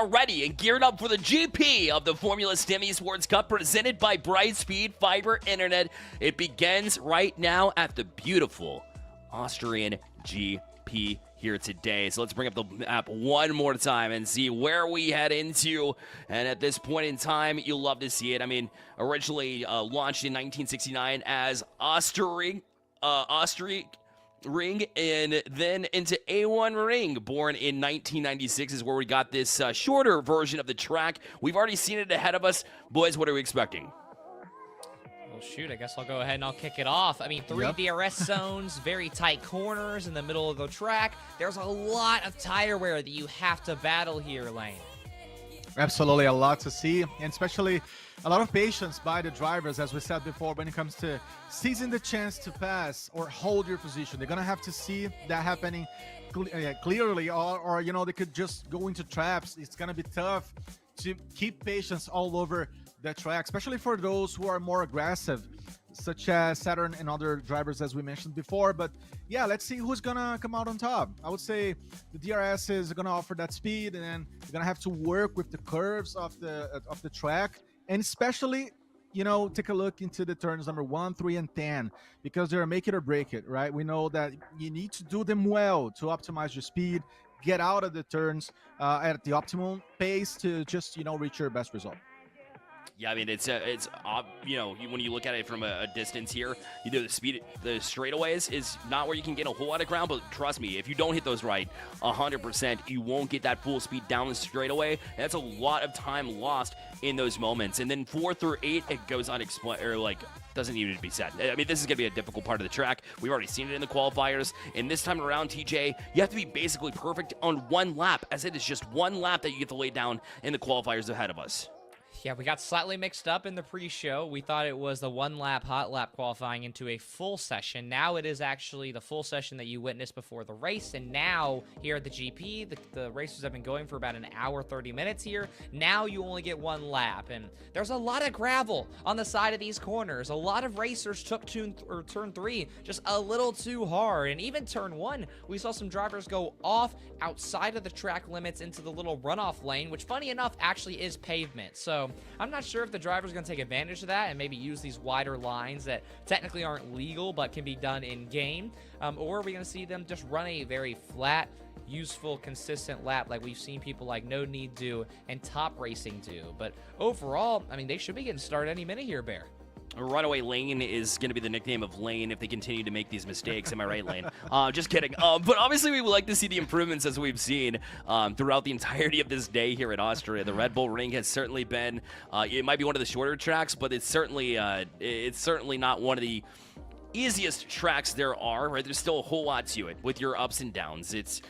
ready and geared up for the GP of the Formula STEM Esports Cup presented by Brightspeed Fiber Internet. It begins right now at the beautiful Austrian GP here today. So let's bring up the map one more time and see where we head into. And at this point in time, you'll love to see it. I mean, originally launched in 1969 as Austrian Ring, and then into A1 Ring, born in 1996 is where we got this shorter version of the track. We've already seen it ahead of us. Boys, what are we expecting? Well, shoot, I guess I'll go ahead and I'll kick it off. I mean, 3 DRS zones, very tight corners in the middle of the track. There's a lot of tire wear that you have to battle here, Lane. Absolutely, a lot to see, and especially a lot of patience by the drivers, as we said before, when it comes to seizing the chance to pass or hold your position. They're going to have to see that happening clearly, or, you know, they could just go into traps. It's going to be tough to keep patience all over the track, especially for those who are more aggressive, such as Saturn and other drivers, as we mentioned before. But yeah, let's see who's gonna come out on top. I would say the DRS is gonna offer that speed, and then you're gonna have to work with the curves of the track, and especially, you know, take a look into the turns number 1, 3, and 10, because they're make it or break it, right? We know that you need to do them well to optimize your speed, get out of the turns at the optimum pace to just, you know, reach your best result. Yeah, I mean, it's you know, when you look at it from a distance here, you know, the straightaways is not where you can get a whole lot of ground, but trust me, if you don't hit those right 100%, you won't get that full speed down the straightaway. And that's a lot of time lost in those moments. And then 4 through 8, it goes unexplained, or like, doesn't even need to be said. I mean, this is going to be a difficult part of the track. We've already seen it in the qualifiers. And this time around, TJ, you have to be basically perfect on one lap, as it is just one lap that you get to lay down in the qualifiers ahead of us. Yeah, we got slightly mixed up in the pre-show. We thought it was the one-lap hot lap qualifying into a full session. Now it is actually the full session that you witnessed before the race. And now, here at the GP, the racers have been going for about an hour, 30 minutes here. Now you only get one lap. And there's a lot of gravel on the side of these corners. A lot of racers took turn 3 just a little too hard. And even turn 1, we saw some drivers go off outside of the track limits into the little runoff lane, which, funny enough, actually is pavement. So I'm not sure if the driver's going to take advantage of that and maybe use these wider lines that technically aren't legal but can be done in-game, or are we going to see them just run a very flat, useful, consistent lap like we've seen people like No Need do and Top Racing do. But overall, I mean, they should be getting started any minute here, Bear. Runaway Lane is going to be the nickname of Lane if they continue to make these mistakes. Am I right, Lane? Just kidding. But obviously, we would like to see the improvements as we've seen throughout the entirety of this day here at Austria. The Red Bull Ring has certainly been, it might be one of the shorter tracks, but it's certainly not one of the easiest tracks there are, right? There's still a whole lot to it with your ups and downs. It's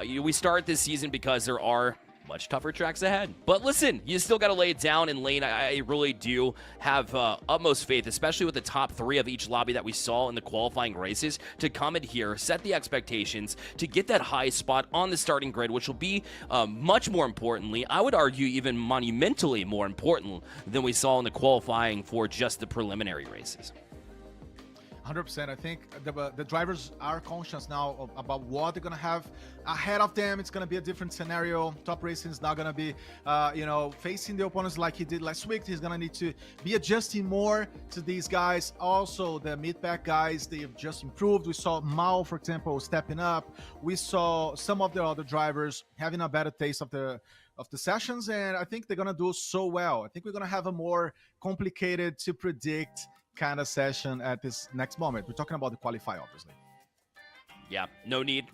we start this season because there are much tougher tracks ahead. But listen, you still got to lay it down in Lane. I really do have utmost faith, especially with the top 3 of each lobby that we saw in the qualifying races, to come in here, set the expectations, to get that high spot on the starting grid, which will be much more importantly, I would argue even monumentally more important than we saw in the qualifying for just the preliminary races. 100%. I think the drivers are conscious now about what they're going to have ahead of them. It's going to be a different scenario. Top Racing is not going to be, you know, facing the opponents like he did last week. He's going to need to be adjusting more to these guys. Also, the mid-pack guys, they have just improved. We saw Mao, for example, stepping up. We saw some of the other drivers having a better taste of the sessions, and I think they're going to do so well. I think we're going to have a more complicated to predict kind of session at this next moment. We're talking about the qualify, obviously. Yeah, No Need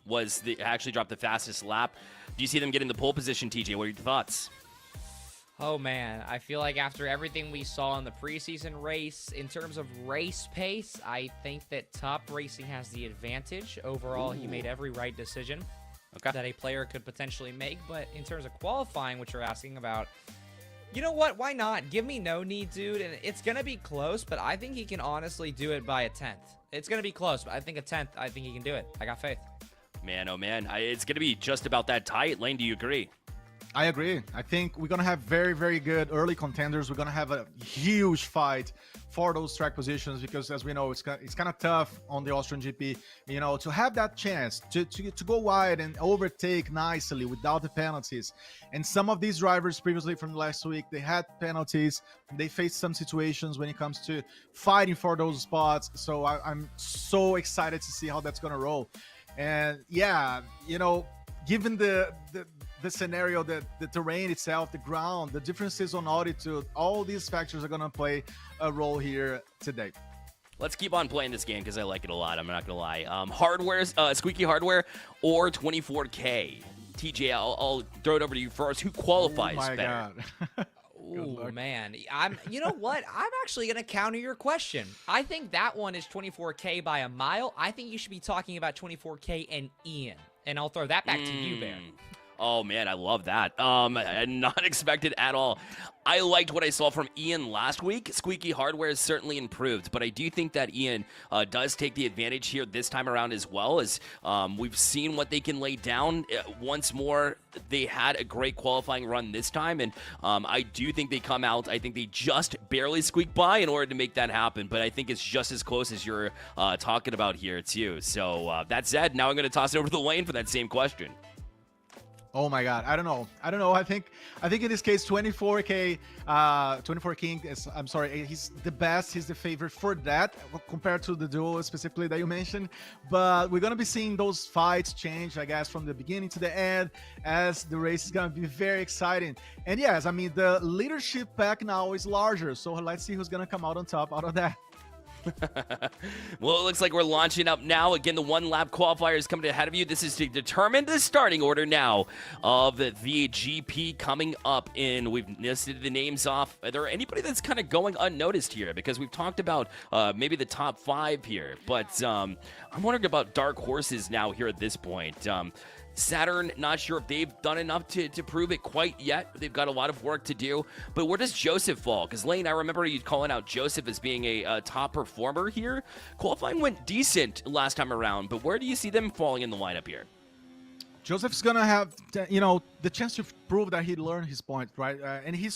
actually dropped the fastest lap. Do you see them getting the pole position, TJ? What are your thoughts? Oh man, I feel like after everything we saw in the preseason race, in terms of race pace, I think that Top Racing has the advantage. Overall, he made every right decision that a player could potentially make. But in terms of qualifying, which you're asking about, you know what? Why not? Give me No Need, dude. And it's going to be close, but I think he can honestly do it by a 10th. It's going to be close, but I think a 10th, I think he can do it. I got faith. Man, oh man. It's going to be just about that tight. Lane, do you agree? I agree. I think we're gonna have very, very good early contenders. We're gonna have a huge fight for those track positions because, as we know, it's kind of tough on the Austrian GP. You know, to have that chance to go wide and overtake nicely without the penalties. And some of these drivers previously from last week, they had penalties. They faced some situations when it comes to fighting for those spots. So I'm so excited to see how that's gonna roll. And yeah, you know, given the scenario, the terrain itself, the ground, the differences on altitude, all these factors are going to play a role here today. Let's keep on playing this game because I like it a lot. I'm not going to lie. Squeaky hardware or 24K. TJ, I'll throw it over to you first. Who qualifies better? God. Oh man, you know what? I'm actually gonna counter your question. I think that one is 24K by a mile. I think you should be talking about 24K and Ian, and I'll throw that back to you, Bear. Oh, man, I love that. Not expected at all. I liked what I saw from Ian last week. Squeaky hardware has certainly improved, but I do think that Ian does take the advantage here this time around as well, as we've seen what they can lay down. Once more, they had a great qualifying run this time, and I do think they come out. I think they just barely squeak by in order to make that happen, but I think it's just as close as you're talking about here, too. So that said, now I'm going to toss it over to the lane for that same question. Oh my God, I don't know. I think in this case, 24K King is, I'm sorry, he's the best. He's the favorite for that compared to the duo specifically that you mentioned. But we're gonna be seeing those fights change, I guess, from the beginning to the end, as the race is gonna be very exciting. And yes, I mean the leadership pack now is larger, so let's see who's gonna come out on top out of that. Well, it looks like we're launching up now. Again, the one lap qualifier is coming ahead of you. This is to determine the starting order now of the GP coming up in. We've listed the names off. Are there anybody that's kind of going unnoticed here? Because we've talked about maybe the top 5 here. But I'm wondering about dark horses now here at this point. Saturn, not sure if they've done enough to prove it quite yet. They've got a lot of work to do. But where does Joseph fall? Because, Lane, I remember you calling out Joseph as being a top performer here. Qualifying went decent last time around, but where do you see them falling in the lineup here? Joseph's gonna have, the chance to prove that he learned his point, right? And he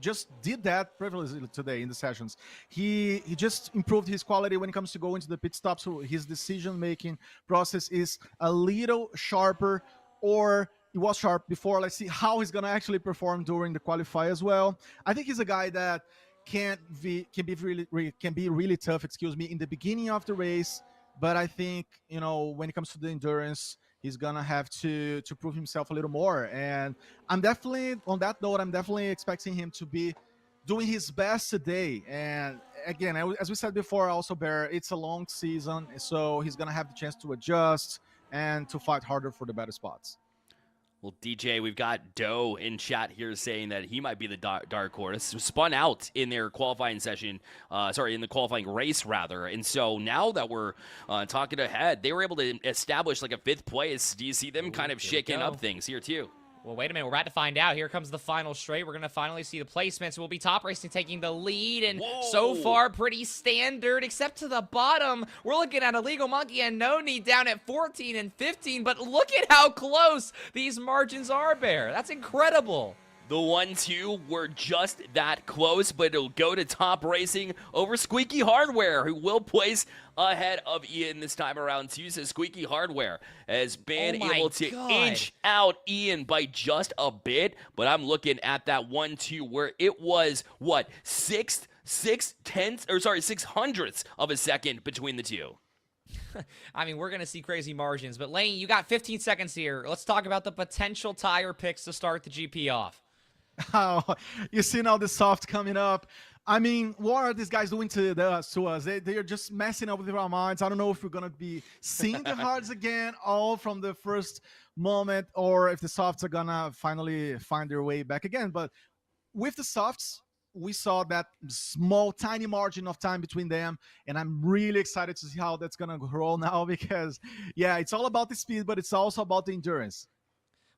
just did that previously today in the sessions. He just improved his quality when it comes to going to the pit stops. So his decision-making process is a little sharper, or it was sharp before. Let's see how he's gonna actually perform during the qualify as well. I think he's a guy that can be really tough, in the beginning of the race. But I think, when it comes to the endurance, he's gonna have to prove himself a little more. And I'm definitely, on that note, I'm definitely expecting him to be doing his best today. And again, as we said before, also Bear, it's a long season, so he's gonna have the chance to adjust and to fight harder for the better spots. Well, DJ, we've got Doe in chat here saying that he might be the dark horse. Spun out in their qualifying session, in the qualifying race, rather. And so now that we're talking ahead, they were able to establish like a 5th place. Do you see them kind of shaking up things here, too? Well, wait a minute. We're about to find out. Here comes the final straight. We're going to finally see the placements. We'll be Top Racing taking the lead, and so far, pretty standard, except to the bottom. We're looking at Illegal Monkey and No Need down at 14 and 15, but look at how close these margins are, Bear. That's incredible. The 1-2 were just that close, but it'll go to Top Racing over Squeaky Hardware, who will place ahead of Ian this time around, too. So Squeaky Hardware has been able to inch out Ian by just a bit, but I'm looking at that 1-2 where it was, 6 hundredths of a second between the two. I mean, we're going to see crazy margins, but Lane, you got 15 seconds here. Let's talk about the potential tire picks to start the GP off. Oh, you see now the soft coming up. I mean, what are these guys doing to us? They are just messing up with our minds. I don't know if we're going to be seeing the hards again all from the first moment, or if the softs are going to finally find their way back again. But with the softs, we saw that small, tiny margin of time between them, and I'm really excited to see how that's going to roll now because, yeah, it's all about the speed, but it's also about the endurance.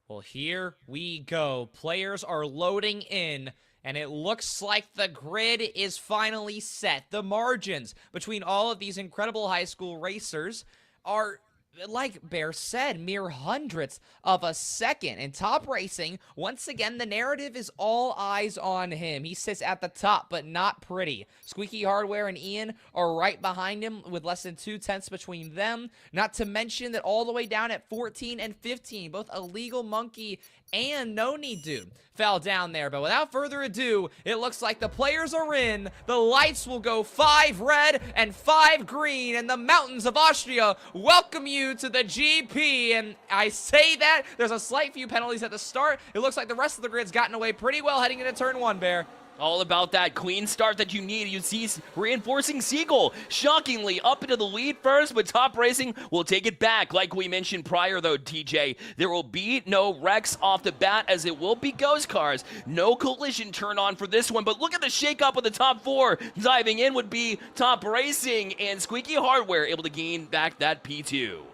Well, here we go. Players are loading in, and it looks like the grid is finally set. The margins between all of these incredible high school racers are like Bear said, mere hundredths of a second. And Top Racing, once again, the narrative is all eyes on him. He sits at the top, but not pretty. Squeaky Hardware and Ian are right behind him with less than 2/10 between them. Not to mention that all the way down at 14 and 15, both Illegal Monkey and No Need Dude fell down there. But without further ado, it looks like the players are in. The lights will go 5 red and 5 green, and the mountains of Austria welcome you to the GP. And I say that, there's a slight few penalties at the start. It looks like the rest of the grid's gotten away pretty well heading into turn 1, Bear. All about that clean start that you need. You see reinforcing Siegel shockingly up into the lead first, but Top Racing will take it back. Like we mentioned prior, though, TJ, there will be no wrecks off the bat, as it will be ghost cars. No collision turn on for this one, but look at the shakeup of the top 4. Diving in would be Top Racing, and Squeaky Hardware able to gain back that P2.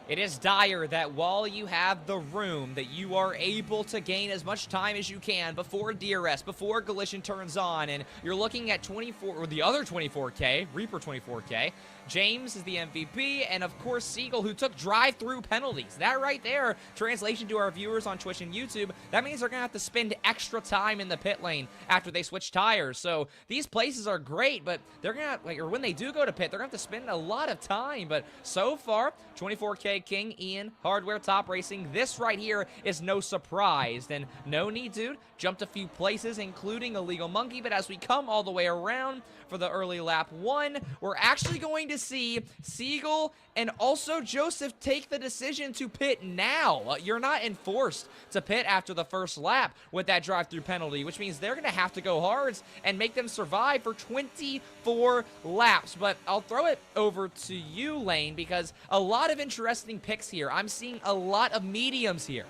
It is dire that while you have the room, that you are able to gain as much time as you can before DRS, before collision turns on, and you're looking at 24, or the other 24K, Reaper 24K. James is the MVP, and of course Siegel, who took drive-through penalties. That right there, translation to our viewers on Twitch and YouTube, that means they're going to have to spend extra time in the pit lane after they switch tires. So these places are great, but they're going to, like, or when they do go to pit, they're going to have to spend a lot of time. But so far, 24K King, Ian, Hardware, Top Racing, this right here is no surprise. And No Need Dude jumped a few places, including Illegal Monkey, but as we come all the way around for the early lap 1, we're actually going to see Siegel and also Joseph take the decision to pit now. You're not enforced to pit after the first lap with that drive-through penalty, which means they're going to have to go hards and make them survive for 24 laps. But I'll throw it over to you, Lane, because a lot of interesting picks here. I'm seeing a lot of mediums here.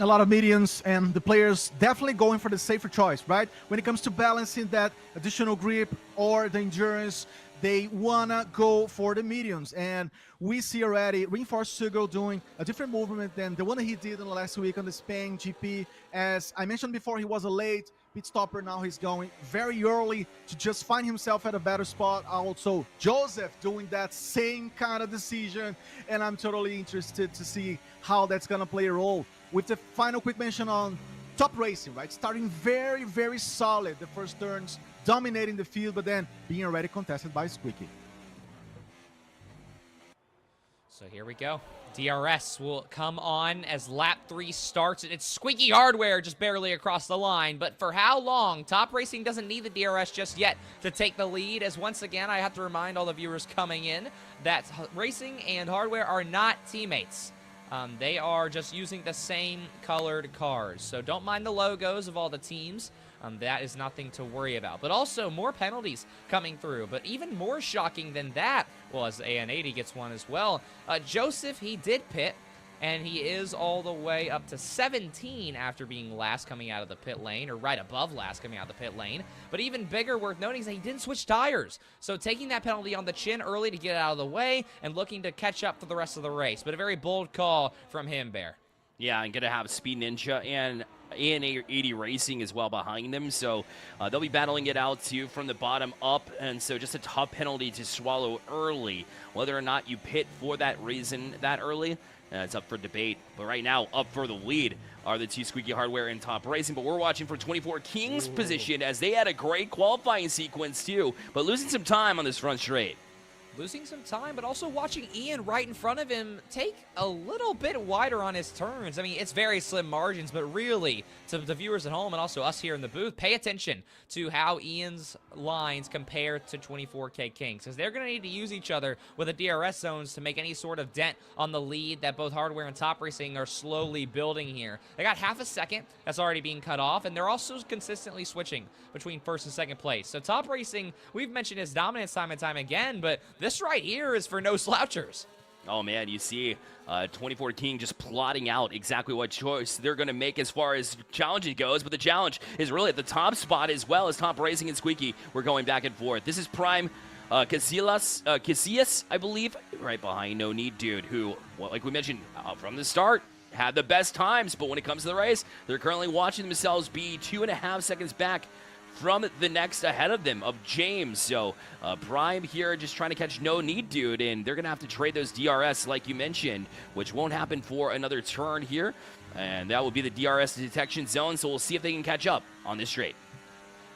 A lot of mediums, and the players definitely going for the safer choice, right? When it comes to balancing that additional grip or the endurance, they wanna go for the mediums. And we see already Reinforced Sugar doing a different movement than the one that he did in the last week on the Spain GP. As I mentioned before, he was a late pit stopper. Now he's going very early to just find himself at a better spot. Also, Joseph doing that same kind of decision, and I'm totally interested to see how that's gonna play a role. With the final quick mention on Top Racing, right? Starting very, very solid the first turns, dominating the field, but then being already contested by Squeaky. So here we go. DRS will come on as lap 3 starts, and it's Squeaky Hardware just barely across the line. But for how long? Top Racing doesn't need the DRS just yet to take the lead, as once again, I have to remind all the viewers coming in that Racing and Hardware are not teammates. They are just using the same colored cars. So don't mind the logos of all the teams. That is nothing to worry about. But also, more penalties coming through. But even more shocking than that, well, as AN80 gets one as well, Joseph, he did pit, and he is all the way up to 17 after being last coming out of the pit lane, or right above last coming out of the pit lane. But even bigger, worth noting, is that he didn't switch tires. So taking that penalty on the chin early to get it out of the way and looking to catch up for the rest of the race. But a very bold call from him, Bear. Yeah, I'm going to have Speed Ninja and AN80 Racing as well behind them, so they'll be battling it out too from the bottom up, and so just a tough penalty to swallow early. Whether or not you pit for that reason that early, it's up for debate. But right now, up for the lead are the two Squeaky Hardware and Top Racing, but we're watching for 24 King's position, as they had a great qualifying sequence too, but losing some time on this front straight. Losing some time, but also watching Ian right in front of him take a little bit wider on his turns. I mean, it's very slim margins, but really, to the viewers at home and also us here in the booth, pay attention to how Ian's lines compare to 24K Kings, because they're going to need to use each other with the DRS zones to make any sort of dent on the lead that both Hardware and Top Racing are slowly building here. They got half a second that's already being cut off, and they're also consistently switching between first and second place. So Top Racing, we've mentioned his dominance time and time again, but this right here is for no slouchers. Oh man, you see 24 King just plotting out exactly what choice they're going to make as far as challenging goes, but the challenge is really at the top spot, as well as Top Racing and Squeaky. We're going back and forth. This is Prime Casillas, I believe, right behind No Need Dude, who, well, like we mentioned from the start, had the best times, but when it comes to the race, they're currently watching themselves be 2.5 seconds back from the next ahead of them, of James. So Prime here just trying to catch No Need Dude, and they're going to have to trade those DRS like you mentioned, which won't happen for another turn here. And that will be the DRS detection zone, so we'll see if they can catch up on this straight.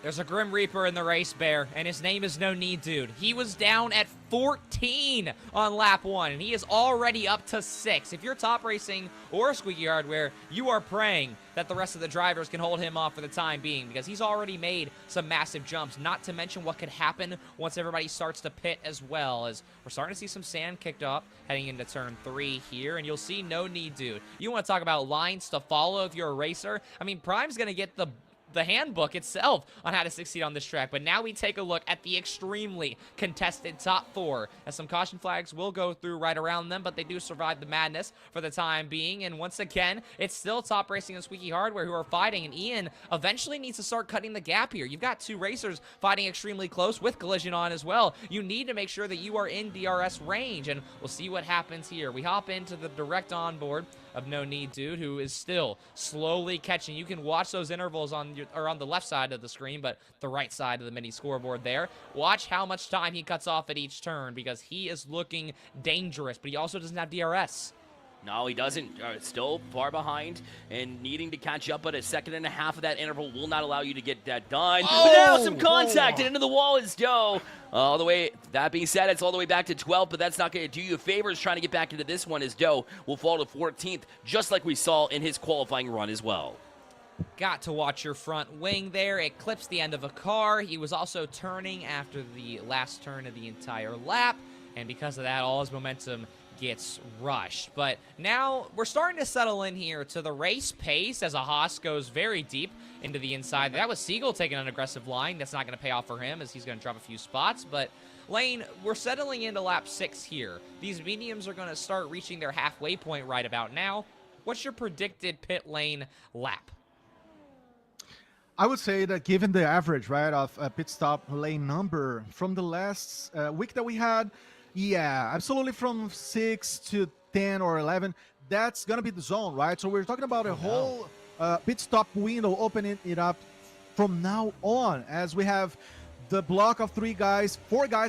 There's a Grim Reaper in the race, Bear, and his name is No Need Dude. He was down at 14 on lap 1, and he is already up to 6. If you're top racing or Squeaky Hardware, you are praying that the rest of the drivers can hold him off for the time being, because he's already made some massive jumps, not to mention what could happen once everybody starts to pit as well, as we're starting to see some sand kicked up heading into turn 3 here, and you'll see No Need Dude. You want to talk about lines to follow if you're a racer? I mean, Prime's going to get the handbook itself on how to succeed on this track. But now we take a look at the extremely contested top 4, as some caution flags will go through right around them, but they do survive the madness for the time being. And once again, it's still Top Racing and Squeaky Hardware who are fighting, and Ian eventually needs to start cutting the gap here. You've got 2 racers fighting extremely close with collision on as well. You need to make sure that you are in DRS range, and we'll see what happens here. We hop into the direct onboard of No Need Dude, who is still slowly catching. You can watch those intervals on the left side of the screen, but the right side of the mini scoreboard there. Watch how much time he cuts off at each turn, because he is looking dangerous, but he also doesn't have DRS. No, he doesn't. Still far behind and needing to catch up, but a second and a half of that interval will not allow you to get that done. Oh! But now some contact and into the wall is Doe. All the way, that being said, it's all the way back to 12th, but that's not going to do you favors trying to get back into this one, as Doe will fall to 14th, just like we saw in his qualifying run as well. Got to watch your front wing there. It clips the end of a car. He was also turning after the last turn of the entire lap, and because of that, all his momentum gets rushed. But now we're starting to settle in here to the race pace as a Haas goes very deep into the inside. That was Siegel taking an aggressive line. That's not going to pay off for him, as he's going to drop a few spots. But Lane, we're settling into lap 6 here. These mediums are going to start reaching their halfway point right about now. What's your predicted pit lane lap? I would say that given the average, right, of pit stop lane number from the last week that we had, yeah, absolutely, from 6 to 10 or 11, that's going to be the zone, right? So we're talking about a whole pit stop window, opening it up from now on, as we have the block of 4 guys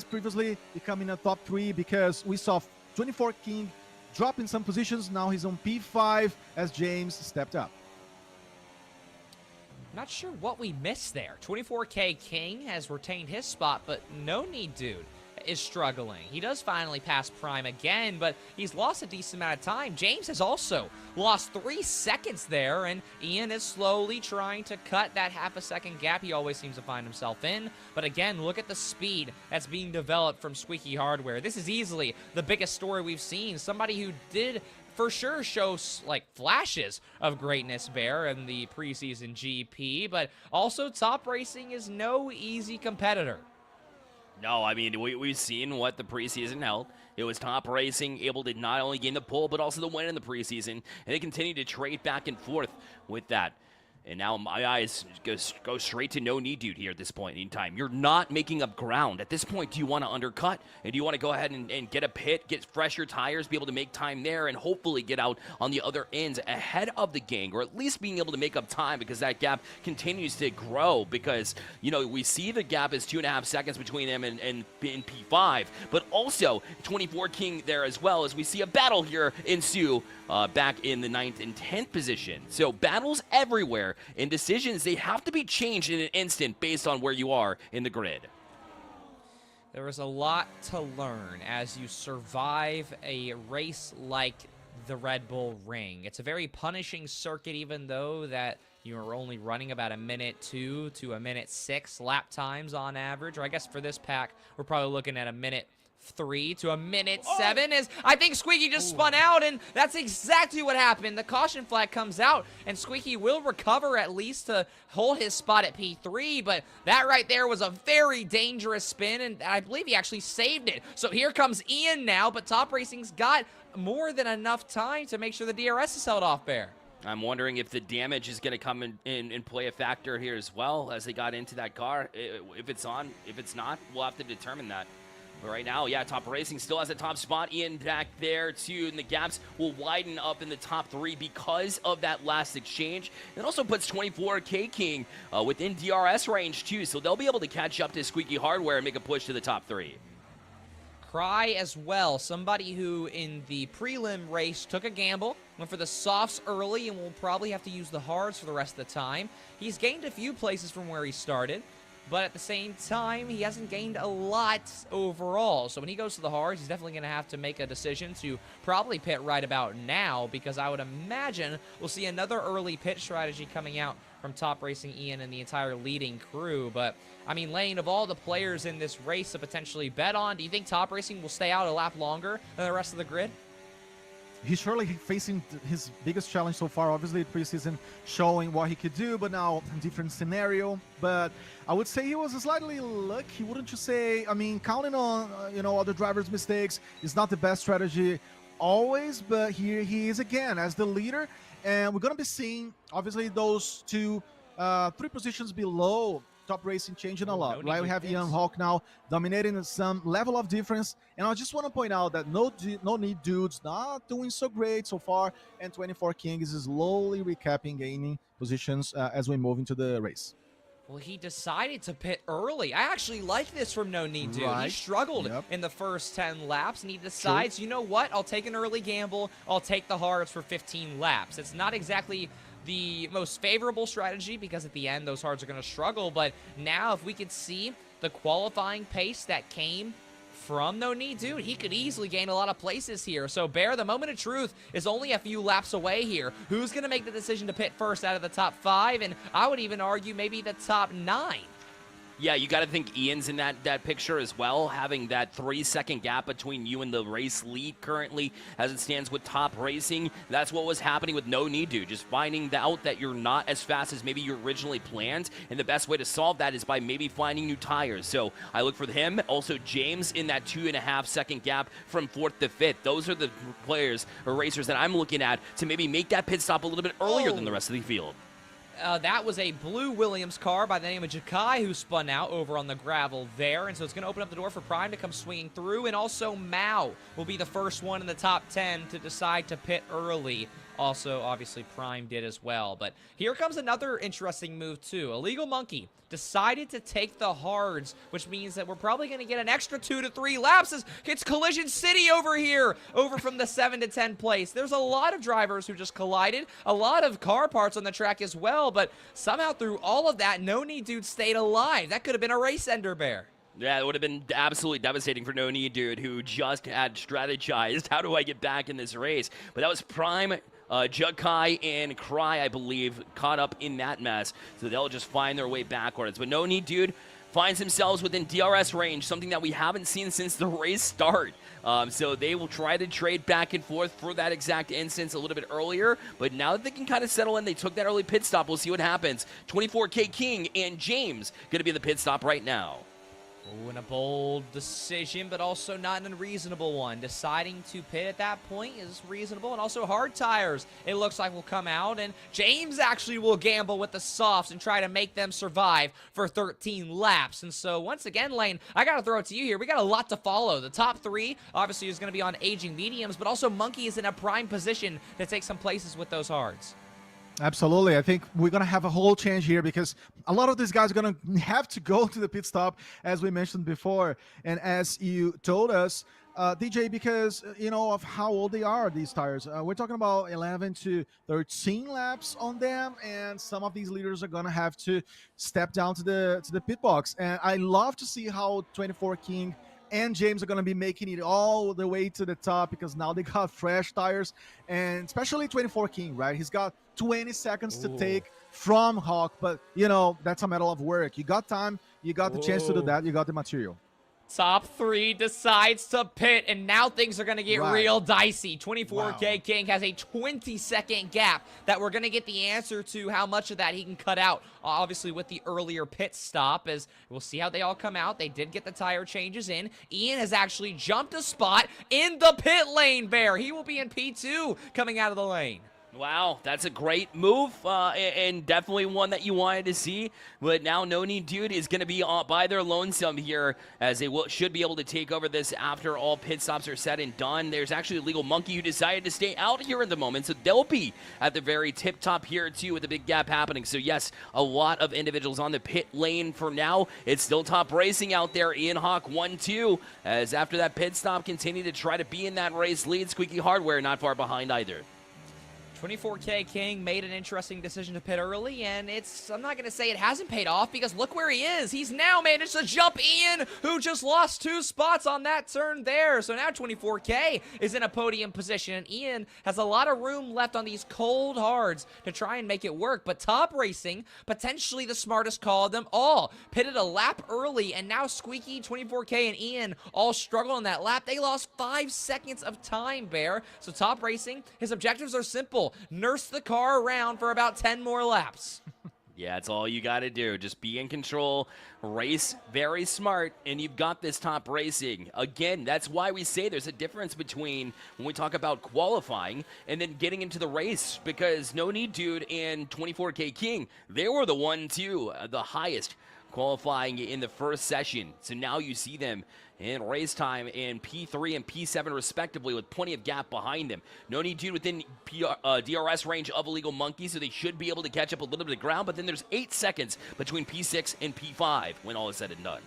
previously becoming a top 3, because we saw 24 King drop in some positions. Now he's on P5 as James stepped up. Not sure what we missed there. 24K King has retained his spot, but No Need Dude is struggling. He does finally pass Prime again, but he's lost a decent amount of time. James has also lost 3 seconds there, and Ian is slowly trying to cut that half a second gap he always seems to find himself in. But again, look at the speed that's being developed from Squeaky Hardware. This is easily the biggest story we've seen. Somebody who did for sure shows like flashes of greatness, Bear, in the preseason GP, but also Top Racing is no easy competitor. No, I mean, we've seen what the preseason held. It was Top Racing able to not only gain the pole, but also the win in the preseason, and they continue to trade back and forth with that. And now my eyes go straight to No Need Dude here at this point in time. You're not making up ground. At this point, do you want to undercut? And do you want to go ahead and get a pit, get fresher tires, be able to make time there, and hopefully get out on the other ends ahead of the gang, or at least being able to make up time, because that gap continues to grow, because, you know, we see the gap is 2.5 seconds between them and P5, but also 24 King there as well, as we see a battle here ensue back in the 9th and 10th position. So battles everywhere. And decisions, they have to be changed in an instant based on where you are in the grid. There is a lot to learn as you survive a race like the Red Bull Ring. It's a very punishing circuit, even though that you are only running about 1:02 to 1:06 lap times on average. Or I guess for this pack, we're probably looking at 1:03 to 1:07, as I think Squeaky just spun out, and that's exactly what happened. The caution flag comes out, and Squeaky will recover at least to hold his spot at P3, but that right there was a very dangerous spin, and I believe he actually saved it. So here comes Ian now, but Top Racing's got more than enough time to make sure the DRS is held off, Bear. I'm wondering if the damage is going to come in play a factor here as well, as they got into that car. If it's on, if it's not, we'll have to determine that. But right now, yeah, Top Racing still has a top spot. Ian back there, too, and the gaps will widen up in the top 3 because of that last exchange. It also puts 24K King within DRS range, too, so they'll be able to catch up to Squeaky Hardware and make a push to the top 3. Cry as well, somebody who in the prelim race took a gamble, went for the softs early, and will probably have to use the hards for the rest of the time. He's gained a few places from where he started, but at the same time, he hasn't gained a lot overall. So when he goes to the hards, he's definitely going to have to make a decision to probably pit right about now, because I would imagine we'll see another early pit strategy coming out from Top Racing Ian and the entire leading crew. But, I mean, Lane, of all the players in this race to potentially bet on, do you think Top Racing will stay out a lap longer than the rest of the grid? He's surely facing his biggest challenge so far. Obviously, preseason showing what he could do, but now different scenario. But I would say he was slightly lucky, wouldn't you say? I mean, counting on other drivers' mistakes is not the best strategy always. But here he is again as the leader, and we're gonna be seeing obviously those 3 positions below Top Racing changing a lot, right? We have Ian Hawk now dominating some level of difference, and I just want to point out that no need dudes not doing so great so far, and 24 King is slowly recapping, gaining positions as we move into the race. Well, he decided to pit early. I actually like this from No Need Dude. He struggled in the first 10 laps, and he decides, you know what? I'll take an early gamble. I'll take the hards for 15 laps. It's not exactly the most favorable strategy, because at the end those hards are going to struggle, but now if we could see the qualifying pace that came from No Need Dude, he could easily gain a lot of places here. So Bear, the moment of truth is only a few laps away here. Who's going to make the decision to pit first out of the top 5, and I would even argue maybe the top 9? Yeah, you got to think Ian's in that picture as well, having that 3-second gap between you and the race lead currently as it stands with Top Racing. That's what was happening with No Need To, just finding out that you're not as fast as maybe you originally planned, and the best way to solve that is by maybe finding new tires. So I look for him. Also, James in that 2.5-second gap from 4th to 5th. Those are the players or racers that I'm looking at to maybe make that pit stop a little bit earlier than the rest of the field. That was a blue Williams car by the name of Jakai who spun out over on the gravel there, and so it's going to open up the door for Prime to come swinging through, and also Mao will be the first one in the top 10 to decide to pit early. Also, obviously, Prime did as well. But here comes another interesting move, too. Illegal Monkey decided to take the hards, which means that we're probably going to get an extra 2 to 3 laps as it's Collision City over here, over from the 7 to 10 place. There's a lot of drivers who just collided, a lot of car parts on the track as well, but somehow through all of that, No Need Dude stayed alive. That could have been a race ender, Bear. Yeah, it would have been absolutely devastating for No Need Dude, who just had strategized, how do I get back in this race? But that was Prime, Jugkai, and Cry, I believe, caught up in that mess. So they'll just find their way backwards. But No Need Dude finds themselves within DRS range, something that we haven't seen since the race start. So they will try to trade back and forth for that exact instance a little bit earlier. But now that they can kind of settle in, they took that early pit stop. We'll see what happens. 24K King and James going to be the pit stop right now. Oh, and a bold decision, but also not an unreasonable one. Deciding to pit at that point is reasonable, and also hard tires, it looks like, will come out, and James actually will gamble with the softs and try to make them survive for 13 laps. And so, once again, Lane, I got to throw it to you here. We got a lot to follow. The top 3, obviously, is going to be on aging mediums, but also Monkey is in a prime position to take some places with those hards. Absolutely. I think we're going to have a whole change here because a lot of these guys are going to have to go to the pit stop, as we mentioned before. And as you told us, DJ, because, of how old they are, these tires. We're talking about 11 to 13 laps on them, and some of these leaders are going to have to step down to the pit box. And I love to see how 24 King and James are going to be making it all the way to the top because now they got fresh tires, and especially 24 King, right? He's got 20 seconds to take from Hawk, but, that's a matter of work. You got time, you got the chance to do that, you got the material. Top 3 decides to pit, and now things are going to get real dicey. 24K King has a 20-second gap that we're going to get the answer to how much of that he can cut out, obviously with the earlier pit stop, as we'll see how they all come out. They did get the tire changes in. Ian has actually jumped a spot in the pit lane, Bear. He will be in P2 coming out of the lane. Wow, that's a great move, and definitely one that you wanted to see. But now No Need Dude is going to be by their lonesome here, as they should be able to take over this after all pit stops are said and done. There's actually a Legal Monkey who decided to stay out here at the moment, so they'll be at the very tip top here too with the big gap happening. So yes, a lot of individuals on the pit lane for now. It's still Top Racing out there. Ian Hawk 1-2, as after that pit stop, continue to try to be in that race lead. Squeaky Hardware not far behind either. 24K King made an interesting decision to pit early, and I'm not going to say it hasn't paid off, because look where he is. He's now managed to jump Ian, who just lost 2 spots on that turn there. So now 24K is in a podium position, and Ian has a lot of room left on these cold hards to try and make it work. But Top Racing, potentially the smartest call of them all, pitted a lap early, and now Squeaky, 24K, and Ian all struggle on that lap. They lost 5 seconds of time, Bear. So Top Racing, his objectives are simple. Nurse the car around for about 10 more laps. Yeah, it's all you got to do. Just be in control, race very smart, and you've got this Top Racing. Again, that's why we say there's a difference between when we talk about qualifying and then getting into the race, because No Need Dude and 24K King, they were the 1-2, the highest qualifying in the first session. So now you see them in race time in P3 and P7 respectively, with plenty of gap behind them. No Need Dude within DRS range of Illegal Monkey, so they should be able to catch up a little bit of ground, but then there's 8 seconds between P6 and P5 when all is said and done.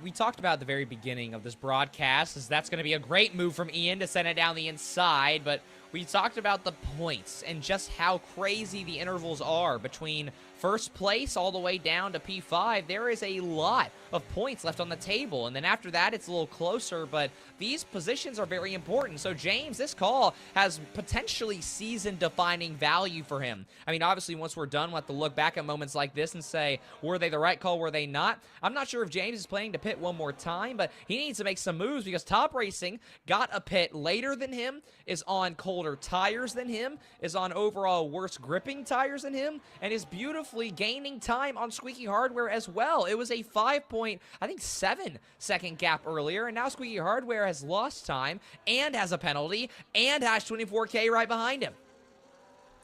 We talked about at the very beginning of this broadcast, as that's going to be a great move from Ian to send it down the inside, but we talked about the points and just how crazy the intervals are between first place all the way down to P5. There is a lot of points left on the table, and then after that it's a little closer, but these positions are very important. So James, this call has potentially season-defining value for him. I mean, obviously once we're done, we'll have to look back at moments like this and say, were they the right call, were they not? I'm not sure if James is planning to pit one more time, but he needs to make some moves, because Top Racing got a pit later than him, is on colder tires than him, is on overall worse gripping tires than him, and is beautifully gaining time on Squeaky Hardware as well. It was a 7-second gap earlier, and now Squeaky Hardware has lost time and has a penalty and has 24K right behind him.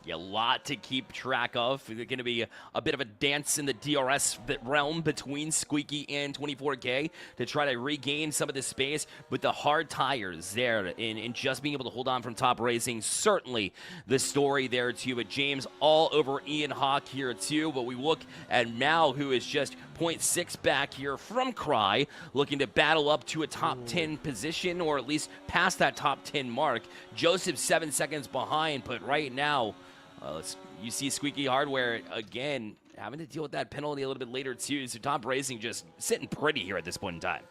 Yeah, a lot to keep track of. It's going to be a bit of a dance in the DRS realm between Squeaky and 24K to try to regain some of the space with the hard tires there, and just being able to hold on from Top Racing. Certainly the story there too, but James all over Ian Hawk here too. But we look at Mal, who is just 0.6 back here from Cry, looking to battle up to a top 10 position, or at least past that top 10 mark. Joseph 7 seconds behind, but right now, you see Squeaky Hardware again having to deal with that penalty a little bit later too. So Top Racing just sitting pretty here at this point in time.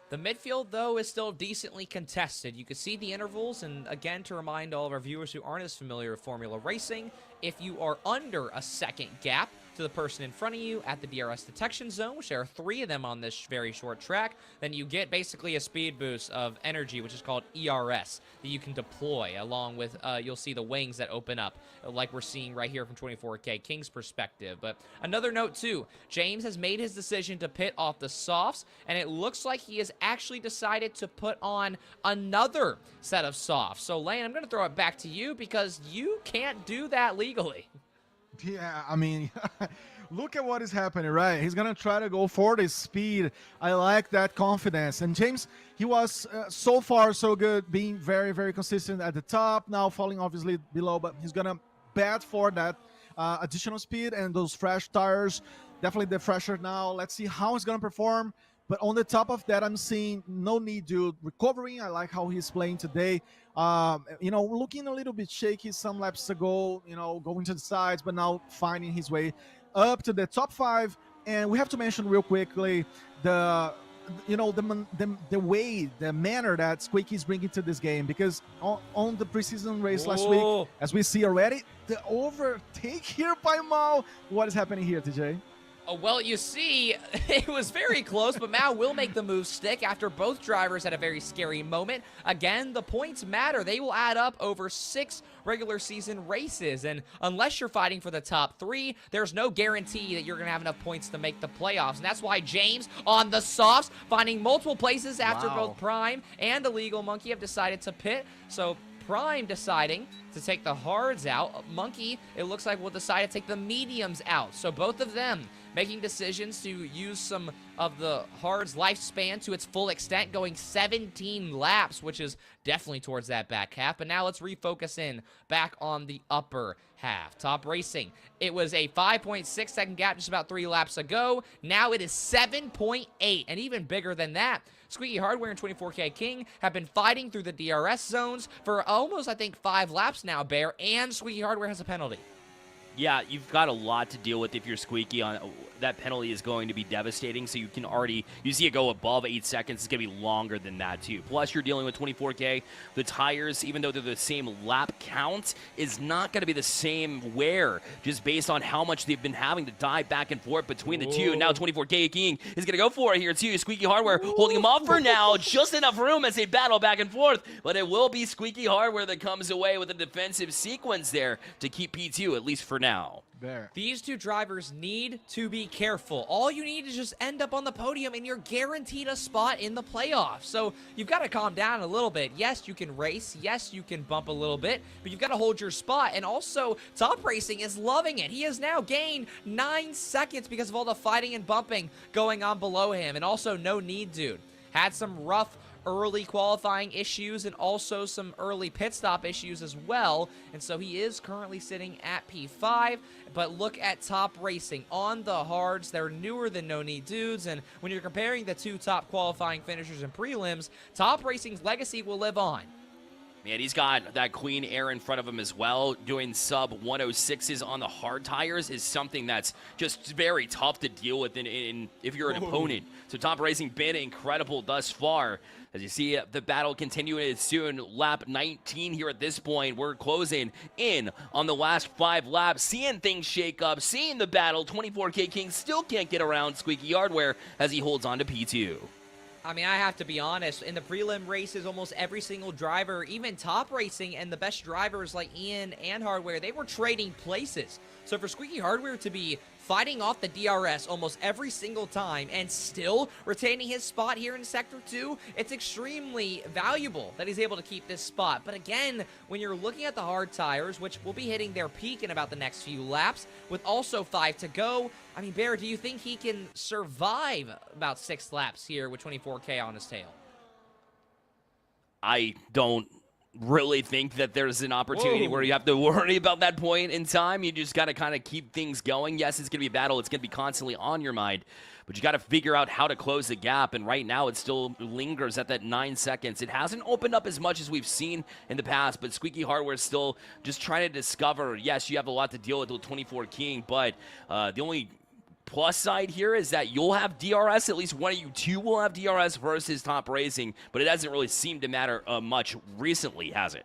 The midfield, though, is still decently contested. You can see the intervals, and again, to remind all of our viewers who aren't as familiar with Formula Racing, if you are under a second gap to the person in front of you at the DRS detection zone, which there are 3 of them on this very short track, then you get basically a speed boost of energy, which is called ERS, that you can deploy, along with, you'll see the wings that open up, like we're seeing right here from 24K King's perspective. But another note, too, James has made his decision to pit off the softs, and it looks like he has actually decided to put on another set of softs. So, Lane, I'm going to throw it back to you, because you can't do that legally. Yeah, I mean, look at what is happening, right? He's going to try to go for the speed. I like that confidence. And James, he was so far so good, being very, very consistent at the top, now falling obviously below, but he's going to bet for that additional speed and those fresh tires. Definitely the fresher now. Let's see how he's going to perform. But on the top of that, I'm seeing No Need Dude recovering. I like how he's playing today. Looking a little bit shaky some laps ago, going to the sides, but now finding his way up to the top 5. And we have to mention real quickly the way, the manner that Squeaky is bringing to this game, because on the preseason race last week, as we see already, the overtake here by Mao. What is happening here, TJ? Well, you see, it was very close, but Mao will make the move stick after both drivers had a very scary moment. Again, the points matter. They will add up over 6 regular season races, and unless you're fighting for the top 3, there's no guarantee that you're going to have enough points to make the playoffs, and that's why James, on the softs, finding multiple places after both Prime and Illegal Monkey have decided to pit. So Prime deciding to take the hards out. Monkey, it looks like, will decide to take the mediums out. So both of them making decisions to use some of the hard's lifespan to its full extent, going 17 laps, which is definitely towards that back half. But now let's refocus in back on the upper half. Top Racing, it was a 5.6 second gap just about 3 laps ago. Now it is 7.8, and even bigger than that. Squeaky Hardware and 24K King have been fighting through the DRS zones for almost, I think, 5 laps now, Bear, and Squeaky Hardware has a penalty. Yeah, you've got a lot to deal with if you're Squeaky. That penalty is going to be devastating, so you can already, you see it go above 8 seconds. It's going to be longer than that, too. Plus, you're dealing with 24K. The tires, even though they're the same lap count, is not going to be the same wear, just based on how much they've been having to dive back and forth between the two. Now, 24K King is going to go for it here, too. Squeaky Hardware holding him off for now. Just enough room as they battle back and forth, but it will be Squeaky Hardware that comes away with a defensive sequence there to keep P2, at least for now. There. These two drivers need to be careful. All you need is just end up on the podium and you're guaranteed a spot in the playoffs. So you've got to calm down a little bit. Yes, you can race. Yes, you can bump a little bit, but you've got to hold your spot. And also, Top Racing is loving it. He has now gained 9 seconds because of all the fighting and bumping going on below him. And also, No Need Dude had some rough early qualifying issues and also some early pit stop issues as well, and so he is currently sitting at P5. But look at Top Racing on the hards. They're newer than No Need Dudes, and when you're comparing the two top qualifying finishers in prelims, Top Racing's legacy will live on. Man, he's got that Queen Air in front of him as well. Doing sub 106s on the hard tires is something that's just very tough to deal with if you're an opponent. So Top Racing been incredible thus far. As you see the battle continuing soon, lap 19 here at this point. We're closing in on the last 5 laps, seeing things shake up, seeing the battle. 24K King still can't get around Squeaky Hardware as he holds on to P2. I mean, I have to be honest, in the prelim races, almost every single driver, even Top Racing and the best drivers like Ian and Hardware, they were trading places. So for Squeaky Hardware to be fighting off the DRS almost every single time and still retaining his spot here in Sector 2, it's extremely valuable that he's able to keep this spot. But again, when you're looking at the hard tires, which will be hitting their peak in about the next few laps, with also 5 to go, I mean, Bear, do you think he can survive about 6 laps here with 24K on his tail? I don't really think that there's an opportunity where you have to worry about that point in time. You just got to kind of keep things going. Yes, it's going to be a battle. It's going to be constantly on your mind, but you got to figure out how to close the gap. And right now it still lingers at that 9 seconds. It hasn't opened up as much as we've seen in the past, but Squeaky Hardware is still just trying to discover. Yes, you have a lot to deal with 24 King, but the only plus side here is that you'll have DRS. At least one of you two will have DRS versus Top Racing, but it hasn't really seemed to matter much recently, has it?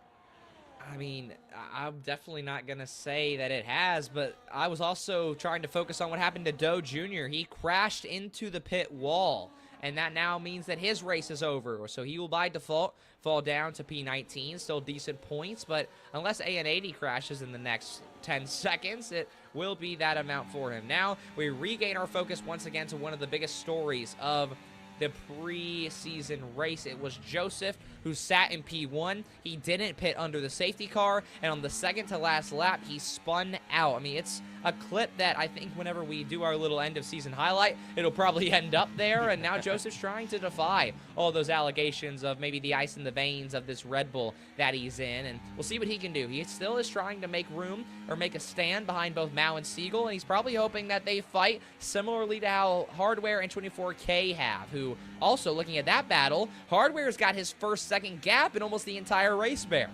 I mean, I'm definitely not going to say that it has, but I was also trying to focus on what happened to Doe Jr. He crashed into the pit wall, and that now means that his race is over. So he will, by default, fall down to P19. Still decent points, but unless AN80 crashes in the next 10 seconds, it will be that amount for him. Now, we regain our focus once again to one of the biggest stories of the preseason race. It was Joseph who sat in P1. He didn't pit under the safety car, and on the second to last lap, he spun out. I mean, it's a clip that I think whenever we do our little end of season highlight, it'll probably end up there, and now Joseph's trying to defy all those allegations of maybe the ice in the veins of this Red Bull that he's in, and we'll see what he can do. He still is trying to make room or make a stand behind both Mao and Siegel, and he's probably hoping that they fight similarly to how Hardware and 24K have, who also, looking at that battle, Hardware's got his first second gap in almost the entire race, Bear.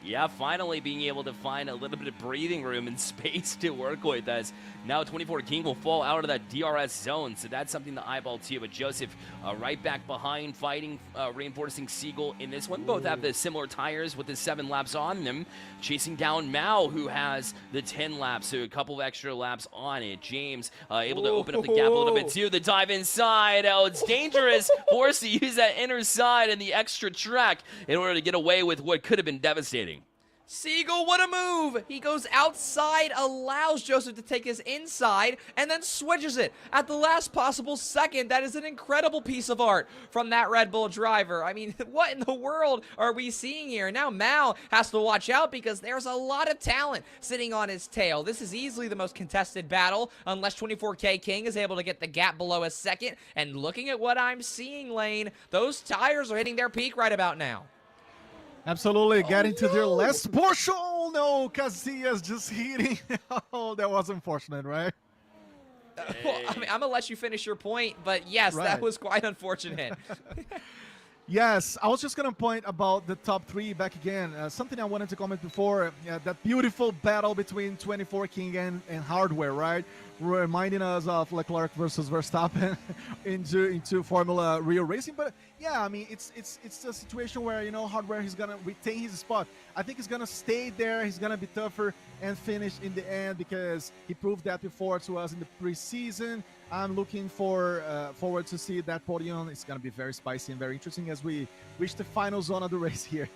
Yeah, finally being able to find a little bit of breathing room and space to work with, as now 24 King will fall out of that DRS zone, so that's something to eyeball too. But Joseph right back behind, fighting, reinforcing Siegel in this one. Both have the similar tires with the 7 laps on them, chasing down Mao, who has the 10 laps, so a couple of extra laps on it. James able to open up the gap a little bit too. The dive inside, oh, it's dangerous. Forced to use that inner side and the extra track in order to get away with what could have been devastating. Siegel, what a move! He goes outside, allows Joseph to take his inside, and then switches it at the last possible second. That is an incredible piece of art from that Red Bull driver. I mean, what in the world are we seeing here? Now Mao has to watch out because there's a lot of talent sitting on his tail. This is easily the most contested battle, unless 24K King is able to get the gap below a second. And looking at what I'm seeing, Lane, those tires are hitting their peak right about now. Absolutely, getting to their last portion. Oh no, Casillas just hitting. Oh, that was unfortunate, right? Well, I mean, I'm gonna let you finish your point, but yes, that was quite unfortunate. Yes, I was just going to point about the top three back again. Something I wanted to comment before, that beautiful battle between 24 King and Hardware, right? Reminding us of Leclerc versus Verstappen into Formula Real Racing. But yeah, I mean, it's a situation where, you know, Hardware, he's going to retain his spot. I think he's going to stay there. He's going to be tougher and finish in the end because he proved that before to us in the preseason. I'm looking forward to see that podium. It's going to be very spicy and very interesting as we reach the final zone of the race here.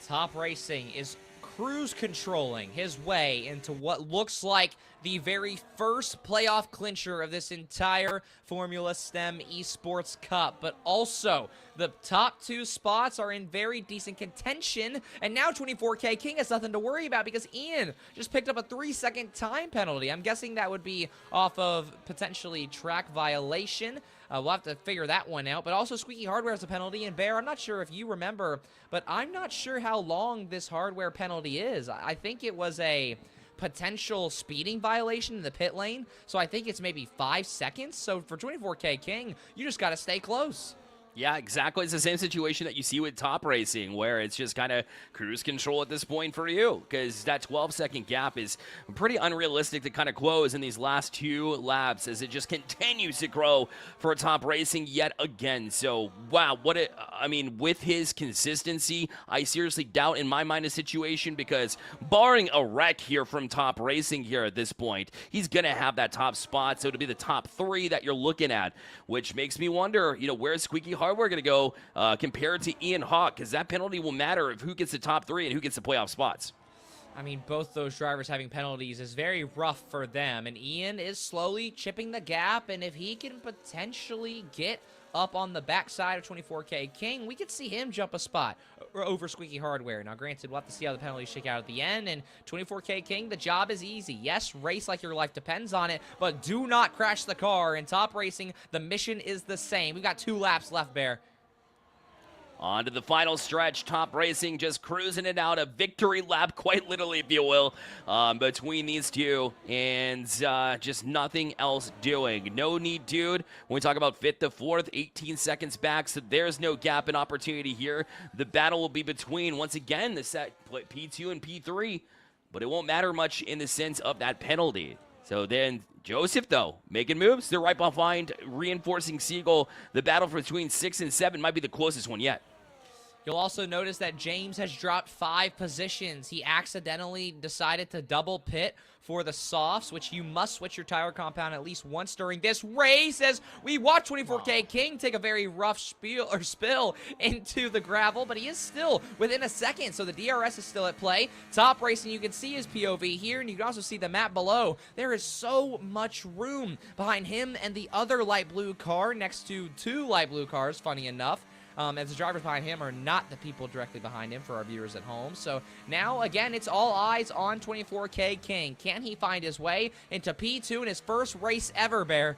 Top Racing is cruise controlling his way into what looks like the very first playoff clincher of this entire Formula STEM Esports Cup, but also the top two spots are in very decent contention, and now 24K King has nothing to worry about because Ian just picked up a 3-second time penalty. I'm guessing that would be off of potentially track violation. We'll have to figure that one out, but also Squeaky Hardware has a penalty, and Bear, I'm not sure if you remember, but I'm not sure how long this Hardware penalty is. I think it was a potential speeding violation in the pit lane, so I think it's maybe 5 seconds. So for 24K King, you just got to stay close. Yeah, exactly. It's the same situation that you see with Top Racing, where it's just kind of cruise control at this point for you, because that 12-second gap is pretty unrealistic to kind of close in these last 2 laps as it just continues to grow for Top Racing yet again. So, wow, I mean, with his consistency, I seriously doubt in my mind a situation, because barring a wreck here from Top Racing here at this point, he's going to have that top spot. So it'll be the top 3 that you're looking at, which makes me wonder, you know, where's Squeaky Hardware going to go compared to Ian Hawk, because that penalty will matter of who gets the top 3 and who gets the playoff spots. I mean, both those drivers having penalties is very rough for them, and Ian is slowly chipping the gap, and if he can potentially get up on the backside of 24K King, we could see him jump a spot over Squeaky Hardware. Now, granted, we'll have to see how the penalties shake out at the end, and 24K King, the job is easy. Yes, race like your life depends on it, but do not crash the car. In Top Racing, the mission is the same. We've got 2 laps left, Bear. On to the final stretch. Top Racing just cruising it out. A victory lap, quite literally, if you will, between these two. And just nothing else doing. No need, dude. When we talk about 5th to 4th, 18 seconds back, so there's no gap in opportunity here. The battle will be between, once again, the set P2 and P3. But it won't matter much in the sense of that penalty. So then Joseph, though, making moves. They're right behind, reinforcing Siegel. The battle between 6 and 7 might be the closest one yet. You'll also notice that James has dropped 5 positions. He accidentally decided to double pit for the softs, which you must switch your tire compound at least once during this race, as we watch 24K King take a very rough spill into the gravel, but he is still within a second, so the DRS is still at play. Top Racing, you can see his POV here, and you can also see the map below. There is so much room behind him and the other light blue car next to 2 light blue cars, funny enough. As the drivers behind him are not the people directly behind him for our viewers at home. So now, again, it's all eyes on 24K King. Can he find his way into P2 in his first race ever, Bear?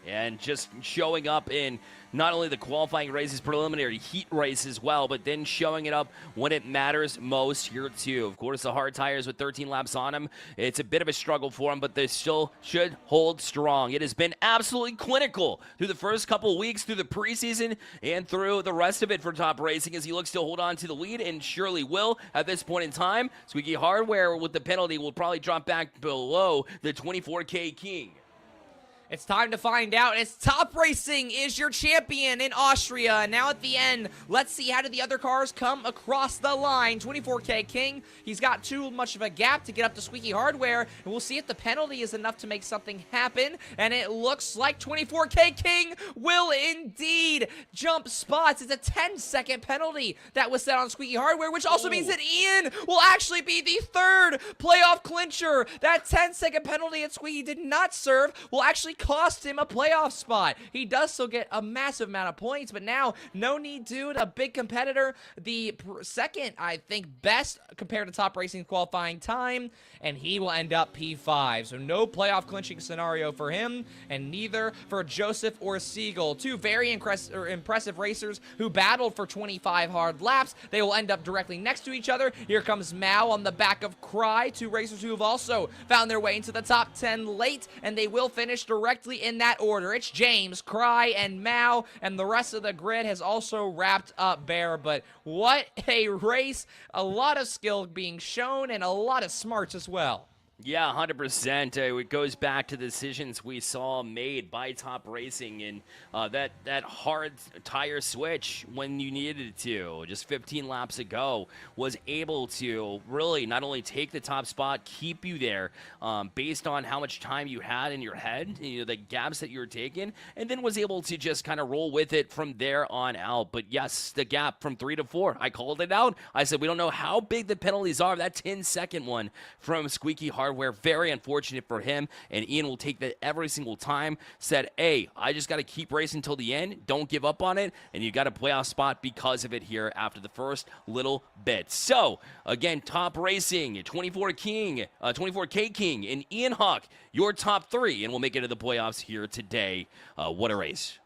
And just showing up in not only the qualifying races, preliminary heat race as well, but then showing it up when it matters most here too. Of course, the hard tires with 13 laps on them, it's a bit of a struggle for them, but they still should hold strong. It has been absolutely clinical through the first couple of weeks, through the preseason, and through the rest of it for Top Racing, as he looks to hold on to the lead, and surely will at this point in time. Squeaky Hardware with the penalty will probably drop back below the 24K King. It's time to find out. It's Top Racing is your champion in Austria. Now at the end, let's see how do the other cars come across the line. 24K King, he's got too much of a gap to get up to Squeaky Hardware, and we'll see if the penalty is enough to make something happen. And it looks like 24K King will indeed jump spots. It's a 10-second penalty that was set on Squeaky Hardware, which also means that Ian will actually be the third playoff clincher. That 10-second penalty that Squeaky did not serve will actually cost him a playoff spot. He does still get a massive amount of points, but now no need to. A big competitor, the second, I think, best compared to Top Racing qualifying time, and he will end up P5. So no playoff clinching scenario for him, and neither for Joseph or Siegel. Two very impressive racers who battled for 25 hard laps. They will end up directly next to each other. Here comes Mao on the back of Cry, two racers who have also found their way into the top 10 late, and they will finish directly in that order. It's James, Cry, and Mao, and the rest of the grid has also wrapped up Bear. But what a race. A lot of skill being shown and a lot of smarts as well. Yeah, 100%. It goes back to the decisions we saw made by Top Racing and that hard tire switch when you needed it to, just 15 laps ago, was able to really not only take the top spot, keep you there based on how much time you had in your head, the gaps that you were taking, and then was able to just kind of roll with it from there on out. But yes, the gap from 3 to 4, I called it out. I said, we don't know how big the penalties are. That 10-second one from Squeaky Hardware, very unfortunate for him, and Ian will take that every single time. Said, hey, I just got to keep racing until the end. Don't give up on it, and you got a playoff spot because of it here after the first little bit. So, again, Top Racing, 24K King, and Ian Huck, your top three, and we'll make it to the playoffs here today. What a race.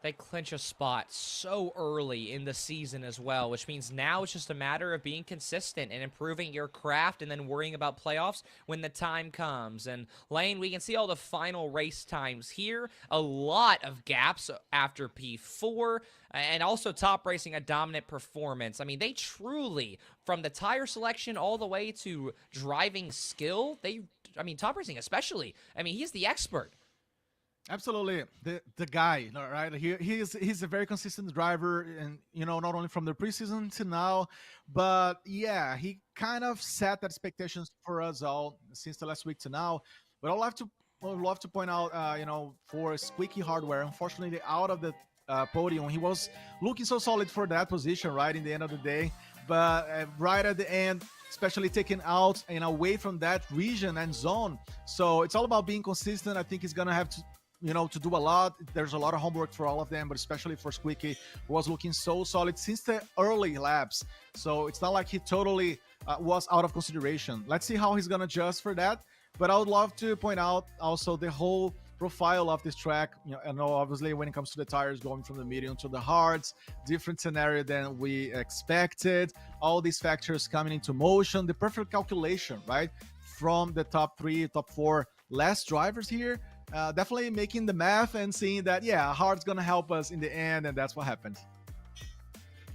They clinch a spot so early in the season as well, which means now it's just a matter of being consistent and improving your craft and then worrying about playoffs when the time comes. And Lane, we can see all the final race times here. A lot of gaps after P4, and also Top Racing a dominant performance. I mean, they truly, from the tire selection all the way to driving skill, Top Racing especially, he's the expert. Absolutely, the guy, right? He's a very consistent driver, and not only from the preseason to now, but yeah, he kind of set expectations for us all since the last week to now. But I'd love to point out, for Squeaky Hardware, unfortunately out of the podium, he was looking so solid for that position, right in the end of the day, but right at the end, especially taken out and away from that region and zone. So it's all about being consistent. I think he's gonna have to to do a lot. There's a lot of homework for all of them, but especially for Squeaky, who was looking so solid since the early laps. So it's not like he totally was out of consideration. Let's see how he's going to adjust for that. But I would love to point out also the whole profile of this track. I know obviously when it comes to the tires going from the medium to the hards, different scenario than we expected. All these factors coming into motion, the perfect calculation, right? From the top 3, top 4 last drivers here. Definitely making the math and seeing that, yeah, hard's going to help us in the end, and that's what happened.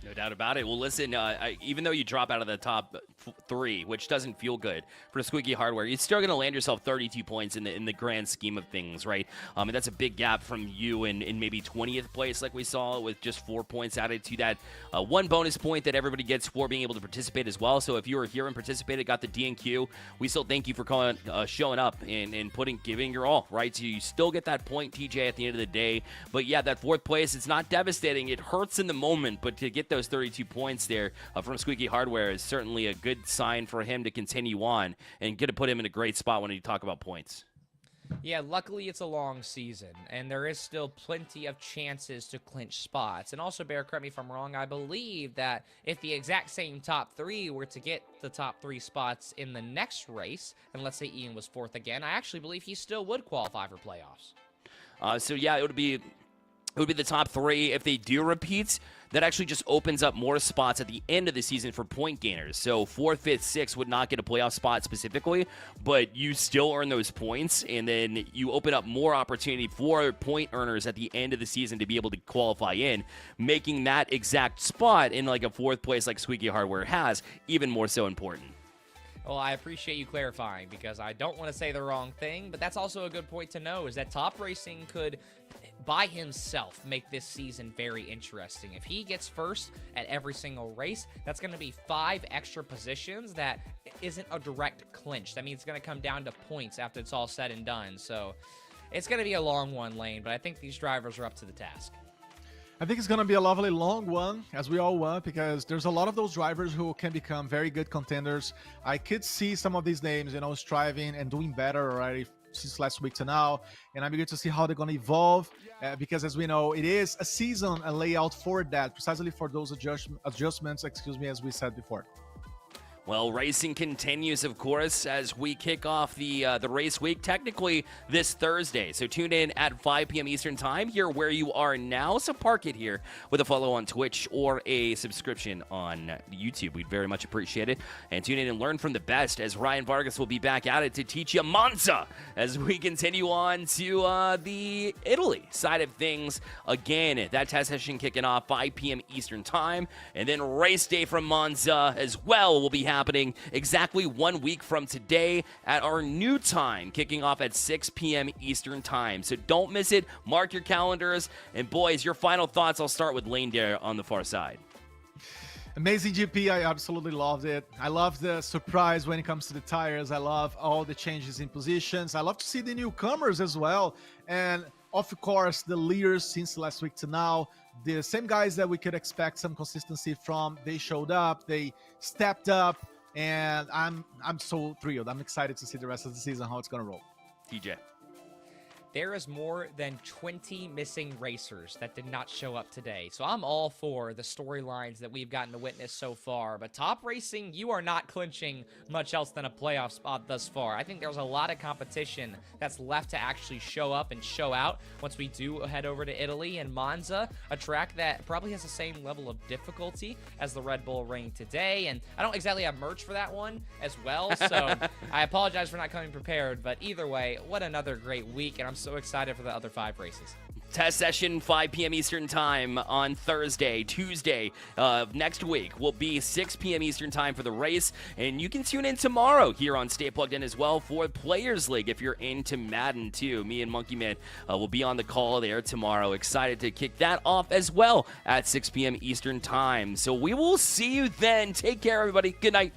No doubt about it. Well, listen, even though you drop out of the top 3, which doesn't feel good for Squeaky Hardware, you're still going to land yourself 32 points in the grand scheme of things, right? And that's a big gap from you in maybe 20th place, like we saw, with just 4 points added to that one bonus point that everybody gets for being able to participate as well. So if you were here and participated, got the DNQ, we still thank you for showing up and giving your all, right? So you still get that point, TJ, at the end of the day. But yeah, that 4th place, it's not devastating. It hurts in the moment, but to get those 32 points there from Squeaky Hardware is certainly a good sign for him to continue on and get to put him in a great spot when you talk about points. Yeah, luckily it's a long season, and there is still plenty of chances to clinch spots. And also, Bear, correct me if I'm wrong, I believe that if the exact same top 3 were to get the top 3 spots in the next race, and let's say Ian was 4th again, I actually believe he still would qualify for playoffs. So yeah, it would be the top 3. If they do repeat, that actually just opens up more spots at the end of the season for point gainers. So 4th, 5th, 6th would not get a playoff spot specifically, but you still earn those points, and then you open up more opportunity for point earners at the end of the season to be able to qualify in, making that exact spot in like a 4th place like Squeaky Hardware has even more so important. Well, I appreciate you clarifying because I don't want to say the wrong thing, but that's also a good point to know is that Top Racing could, by himself, make this season very interesting. If he gets first at every single race, that's going to be 5 extra positions that isn't a direct clinch. That means it's going to come down to points after it's all said and done. So it's going to be a long one, Lane, but I think these drivers are up to the task. I think it's going to be a lovely long one, as we all want, because there's a lot of those drivers who can become very good contenders. I could see some of these names, striving and doing better already since last week to now, and I'm eager to see how they're going to evolve, because as we know, it is a season, a layout for that, precisely for those adjustments, as we said before. Well, racing continues, of course, as we kick off the race week, technically this Thursday. So tune in at 5 p.m. Eastern Time here where you are now. So park it here with a follow on Twitch or a subscription on YouTube. We'd very much appreciate it. And tune in and learn from the best as Ryan Vargas will be back at it to teach you Monza as we continue on to the Italy side of things. Again, that test session kicking off 5 p.m. Eastern Time. And then race day from Monza as well will be happening exactly 1 week from today at our new time, kicking off at 6 p.m. Eastern Time. So don't miss it. Mark your calendars. And boys, your final thoughts. I'll start with Lane there on the far side. Amazing GP. I absolutely loved it. I love the surprise when it comes to the tires. I love all the changes in positions. I love to see the newcomers as well. And of course, the leaders since last week to now, the same guys that we could expect some consistency from, they showed up, they stepped up, and I'm so thrilled. I'm excited to see the rest of the season, how it's going to roll. TJ. There is more than 20 missing racers that did not show up today. So I'm all for the storylines that we've gotten to witness so far. But Top Racing, you are not clinching much else than a playoff spot thus far. I think there's a lot of competition that's left to actually show up and show out once we do head over to Italy and Monza, a track that probably has the same level of difficulty as the Red Bull Ring today. And I don't exactly have merch for that one as well. So I apologize for not coming prepared. But either way, what another great week. And I'm so excited for the other 5 races. Test session 5 p.m. Eastern Time on Thursday. Tuesday next week will be 6 p.m. Eastern Time for the race. And you can tune in tomorrow here on Stay Plugged In as well for Players League if you're into Madden too. Me and Monkey Man will be on the call there tomorrow. Excited to kick that off as well at 6 p.m. Eastern Time. So we will see you then. Take care, everybody. Good night.